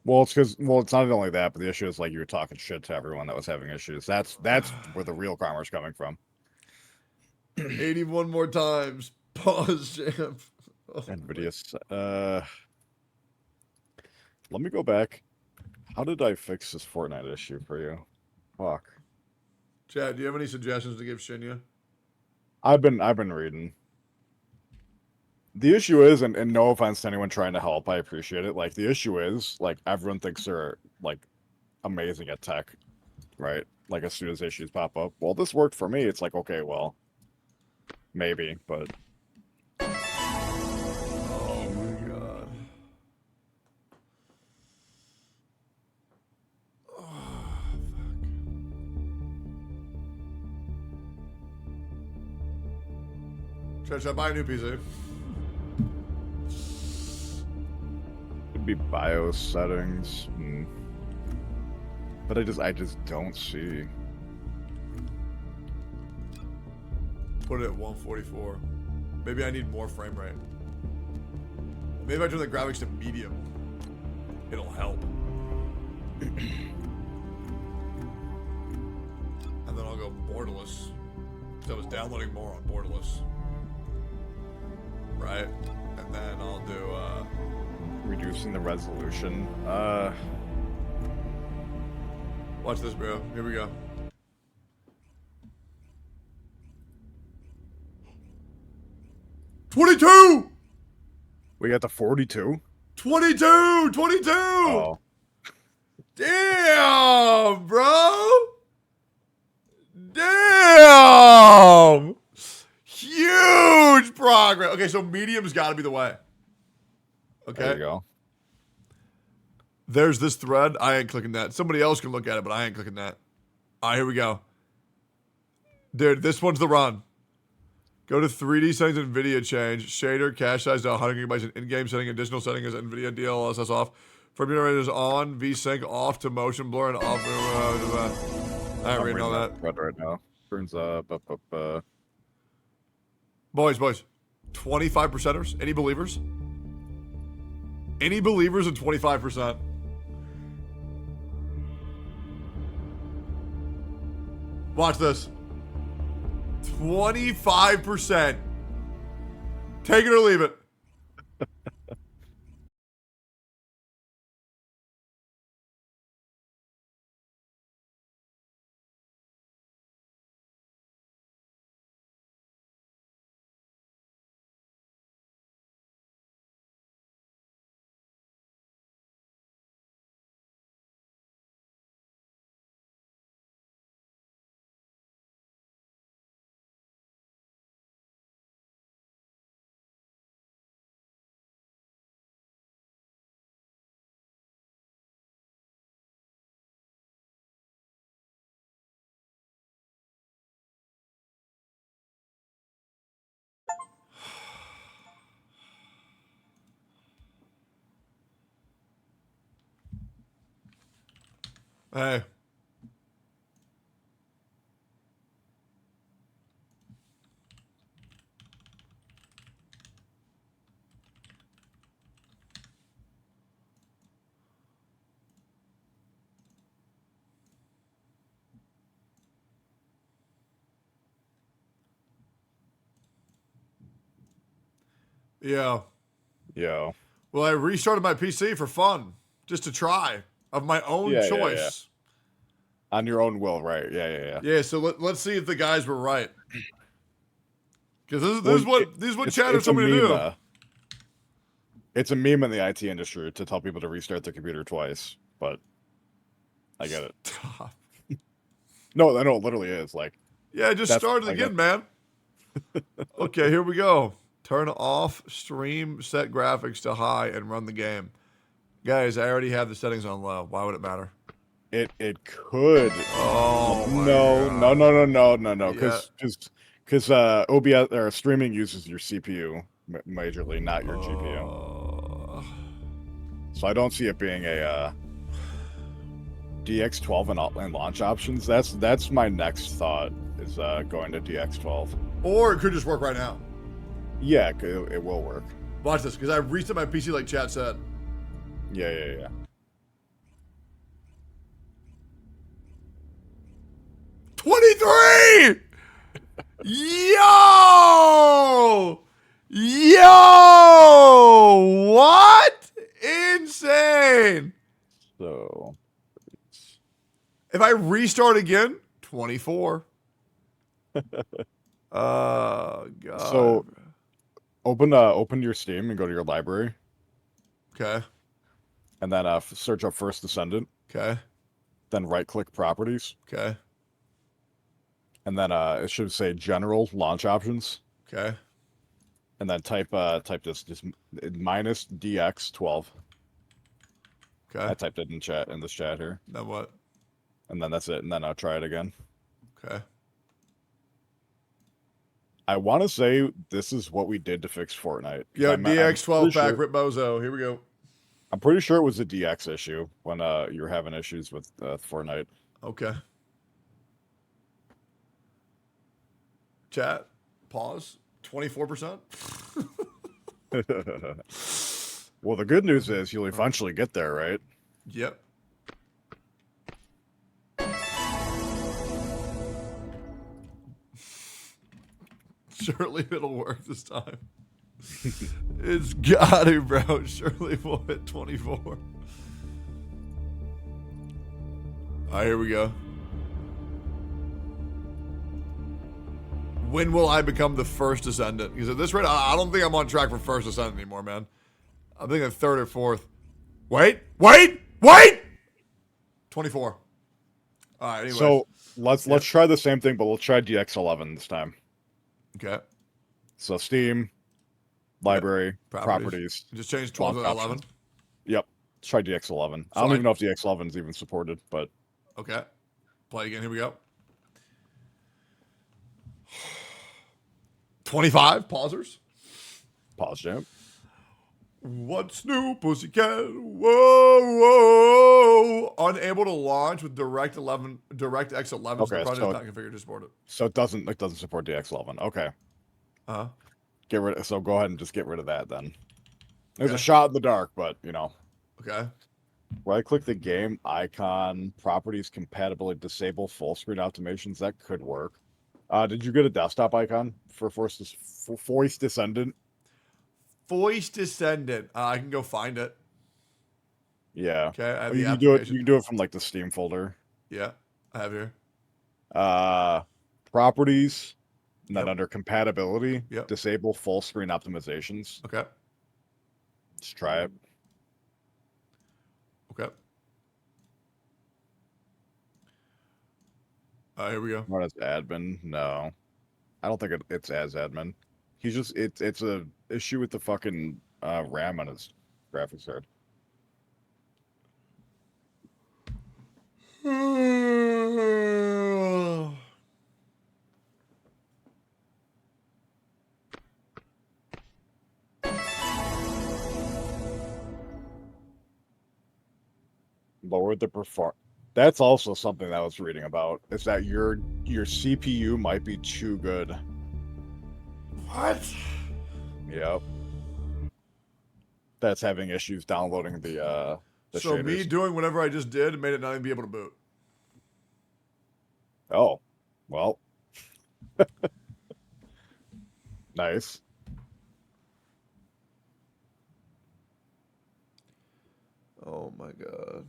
Speaker 10: Well, it's because it's not only that, but the issue is like you were talking shit to everyone that was having issues. That's where the real karma is coming from.
Speaker 1: 81 more times. Pause, champ. Oh,
Speaker 10: NVIDIA's. Let me go back. How did I fix this Fortnite issue for you? Fuck.
Speaker 1: Chad, do you have any suggestions to give Shinya?
Speaker 10: I've been reading. The issue is, and no offense to anyone trying to help, I appreciate it. Like the issue is, like everyone thinks they're like amazing at tech, right? Like as soon as issues pop up, well, this worked for me. It's like, okay, well, maybe, but
Speaker 1: Oh my god. Should I buy a new PC?
Speaker 10: it'd be BIOS settings. But I just don't see.
Speaker 1: Put it at 144. Maybe I need more frame rate. Maybe if I turn the graphics to medium, it'll help. And then I'll go borderless. So I was downloading more on borderless. Right? And then I'll do
Speaker 10: Reducing the resolution.
Speaker 1: watch this, bro. Here we go. $22!
Speaker 10: We got the 42.
Speaker 1: 22! 22!
Speaker 10: Oh,
Speaker 1: Damn, bro! Damn! Huge progress. Okay, so medium's got to be the way. Okay.
Speaker 10: there you go.
Speaker 1: There's this thread. I ain't clicking that. Somebody else can look at it, but I ain't clicking that. All right, here we go. Dude, this one's the run. Go to 3D settings and NVIDIA change. Shader, cache size to 100 gigabytes and in-game setting. Additional setting is NVIDIA DLSS off. Frame generators on. VSync off to motion blur and off. I ain't reading all that.
Speaker 10: Right now. Turns up.
Speaker 1: Boys. 25%ers? Any believers? Any believers in 25%? Watch this. 25%. Take it or leave it. Hey. Yeah.
Speaker 10: Yo.
Speaker 1: Well, I restarted my PC for fun, just to try, of my own
Speaker 10: Yeah,
Speaker 1: choice.
Speaker 10: On your own will, right? Yeah.
Speaker 1: Yeah, so let's see if the guys were right. Because this is what chatters told me to do.
Speaker 10: It's a meme in the IT industry to tell people to restart their computer twice, but I get it.
Speaker 1: Stop.
Speaker 10: No, I know it literally is. Like,
Speaker 1: Yeah, just start it again, man. Okay, here we go. Turn off stream, set graphics to high, and run the game. Guys, I already have the settings on low. Why would it matter?
Speaker 10: It could.
Speaker 1: Oh
Speaker 10: No.
Speaker 1: Yeah.
Speaker 10: Because OBS or streaming uses your CPU majorly, not your GPU. So I don't see it being a DX12 and launch options. That's my next thought is going to DX12.
Speaker 1: Or it could just work right now.
Speaker 10: Yeah, it will work.
Speaker 1: Watch this, because I reset my PC like chat said.
Speaker 10: Yeah.
Speaker 1: 23! Yo! What? Insane!
Speaker 10: So,
Speaker 1: if I restart again, 24. Oh, God.
Speaker 10: So, Open your Steam and go to your library,
Speaker 1: Okay.
Speaker 10: and then search up First Descendant.
Speaker 1: Okay.
Speaker 10: Then right-click Properties,
Speaker 1: Okay.
Speaker 10: and then it should say General Launch Options,
Speaker 1: Okay.
Speaker 10: and then type this just minus DX12.
Speaker 1: Okay.
Speaker 10: I typed it in this chat here,
Speaker 1: Then what?
Speaker 10: and then that's it. And then I'll try it again.
Speaker 1: Okay.
Speaker 10: I want to say this is what we did to fix Fortnite.
Speaker 1: Yo, DX12 pack,
Speaker 10: sure,
Speaker 1: Rip Bozo. Here we go.
Speaker 10: I'm pretty sure it was a DX issue when you were having issues with Fortnite.
Speaker 1: Okay. Chat. Pause. 24%.
Speaker 10: Well, the good news is you'll eventually get there, right?
Speaker 1: Yep. Surely it'll work this time. It's got it, bro. Surely we'll hit 24. All right, here we go. When will I become the first Descendant? Because at this rate, I don't think I'm on track for first Descendant anymore, man. I'm thinking third or fourth. Wait! 24. All right, anyway.
Speaker 10: So let's try the same thing, but we'll try DX11 this time.
Speaker 1: Okay.
Speaker 10: So Steam, library, properties.
Speaker 1: Just change 12 to 11.
Speaker 10: Yep. Let's try DX11. I don't even know if DX11 is even supported, but
Speaker 1: Okay. Play again. Here we go. 25 pausers.
Speaker 10: pause jam.
Speaker 1: What's new, pussycat? Whoa. Unable to launch with DirectX 11. So the project is not configured to support it.
Speaker 10: So it doesn't support DX11. Okay.
Speaker 1: Uh-huh.
Speaker 10: So go ahead and just get rid of that then. There's a shot in the dark, but you know.
Speaker 1: Okay.
Speaker 10: Right click the game icon, properties compatibility, disable full screen automations. That could work. Did you get a desktop icon for Voice Descendant?
Speaker 1: Voice Descendant. I can go find it.
Speaker 10: Yeah.
Speaker 1: Okay. I have
Speaker 10: you
Speaker 1: the
Speaker 10: can do it.
Speaker 1: application.
Speaker 10: You can do it from like the Steam folder.
Speaker 1: Yeah, I have here.
Speaker 10: Properties, and then under compatibility,
Speaker 1: Yep.
Speaker 10: disable full screen optimizations.
Speaker 1: Okay.
Speaker 10: Let's try it.
Speaker 1: Okay. Here we go.
Speaker 10: Not as admin. No, I don't think it's as admin. He's just it's a issue with the fucking RAM on his graphics card. Lower the perform. That's also something that I was reading about. Is that your CPU might be too good.
Speaker 1: What?
Speaker 10: Yep. That's having issues downloading the
Speaker 1: so
Speaker 10: shaders.
Speaker 1: me doing whatever I just did made it not even be able to boot.
Speaker 10: Oh, well. Nice.
Speaker 1: Oh my god.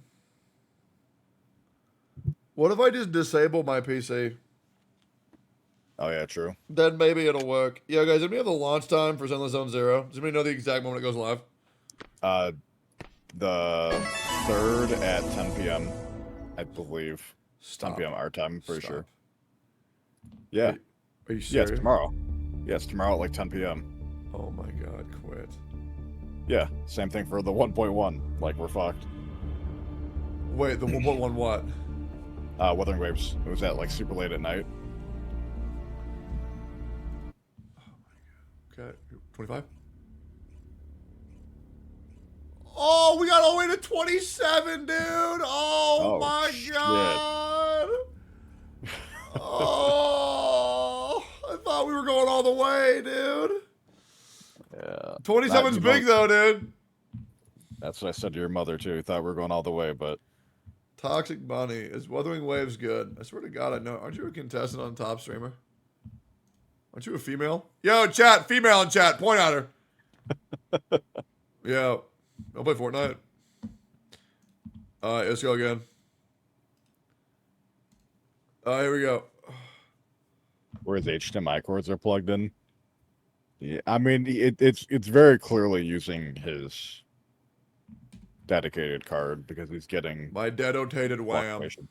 Speaker 1: What if I just disable my PC?
Speaker 10: Oh yeah, true.
Speaker 1: Then maybe it'll work. Yeah, guys, anybody have the launch time for Zenless Zone Zero? Does anybody know the exact moment it goes live?
Speaker 10: The 3rd at 10 p.m. I believe.
Speaker 1: Stop.
Speaker 10: 10 p.m. our time, I'm pretty
Speaker 1: Stop.
Speaker 10: sure. Yeah.
Speaker 1: Are you
Speaker 10: Yes,
Speaker 1: serious?
Speaker 10: tomorrow. Yes, tomorrow at like 10 p.m.
Speaker 1: Oh my god, quit.
Speaker 10: Yeah, same thing for the 1.1. Like, we're fucked.
Speaker 1: Wait, the 1.1 what?
Speaker 10: Wuthering Waves. It was at like super late at night.
Speaker 1: Okay, 25. Oh, we got all the way to 27, dude. Oh my
Speaker 10: shit.
Speaker 1: god. Oh, I thought we were going all the way, dude.
Speaker 10: Yeah.
Speaker 1: 27's big though, dude.
Speaker 10: That's what I said to your mother too. Thought we were going all the way, but
Speaker 1: Toxic Bunny. Is Wuthering Waves good? I swear to God, I know. Aren't you a contestant on Top Streamer? Aren't you a female? Yo, chat. Female in chat. Point at her. Yeah. I'll play Fortnite. Alright, let's go again. Here we go.
Speaker 10: where his HDMI cords are plugged in. Yeah, I mean, it's very clearly using his dedicated card because he's getting
Speaker 1: My dedicated wham.
Speaker 10: fluctuation.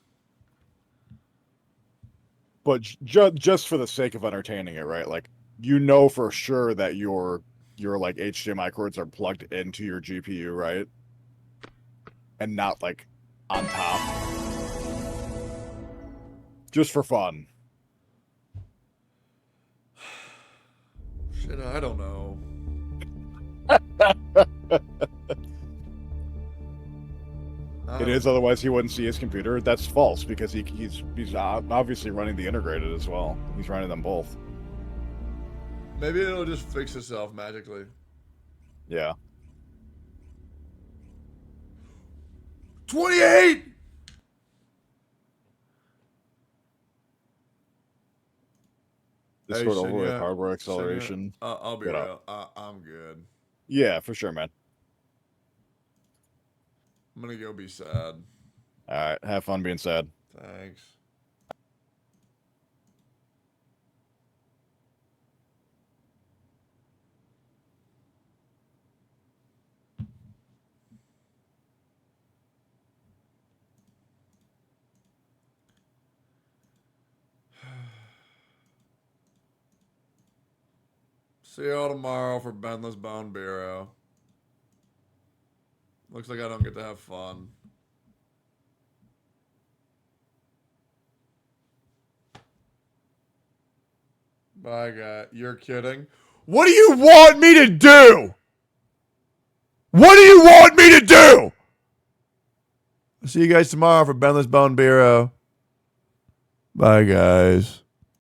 Speaker 10: But just for the sake of entertaining it, right? Like, you know for sure that your like HDMI cords are plugged into your GPU, right? And not like on top. Just for fun.
Speaker 1: Shit, I don't know.
Speaker 10: It is, otherwise he wouldn't see his computer. That's false because he's obviously running the integrated as well. He's running them both.
Speaker 1: Maybe it'll just fix itself magically.
Speaker 10: Yeah.
Speaker 1: 28.
Speaker 10: Discord over with
Speaker 1: Shinya,
Speaker 10: hardware acceleration.
Speaker 1: Shinya, I'll be
Speaker 10: Get
Speaker 1: real.
Speaker 10: up.
Speaker 1: I'm good.
Speaker 10: Yeah, for sure, man.
Speaker 1: I'm gonna go be sad.
Speaker 10: All right, have fun being sad.
Speaker 1: Thanks. See y'all tomorrow for Zenless Zone Zero. Looks like I don't get to have fun. Bye, guy. You're kidding? What do you want me to do? What do you want me to do? I'll see you guys tomorrow for Zenless Zone Zero. Bye, guys.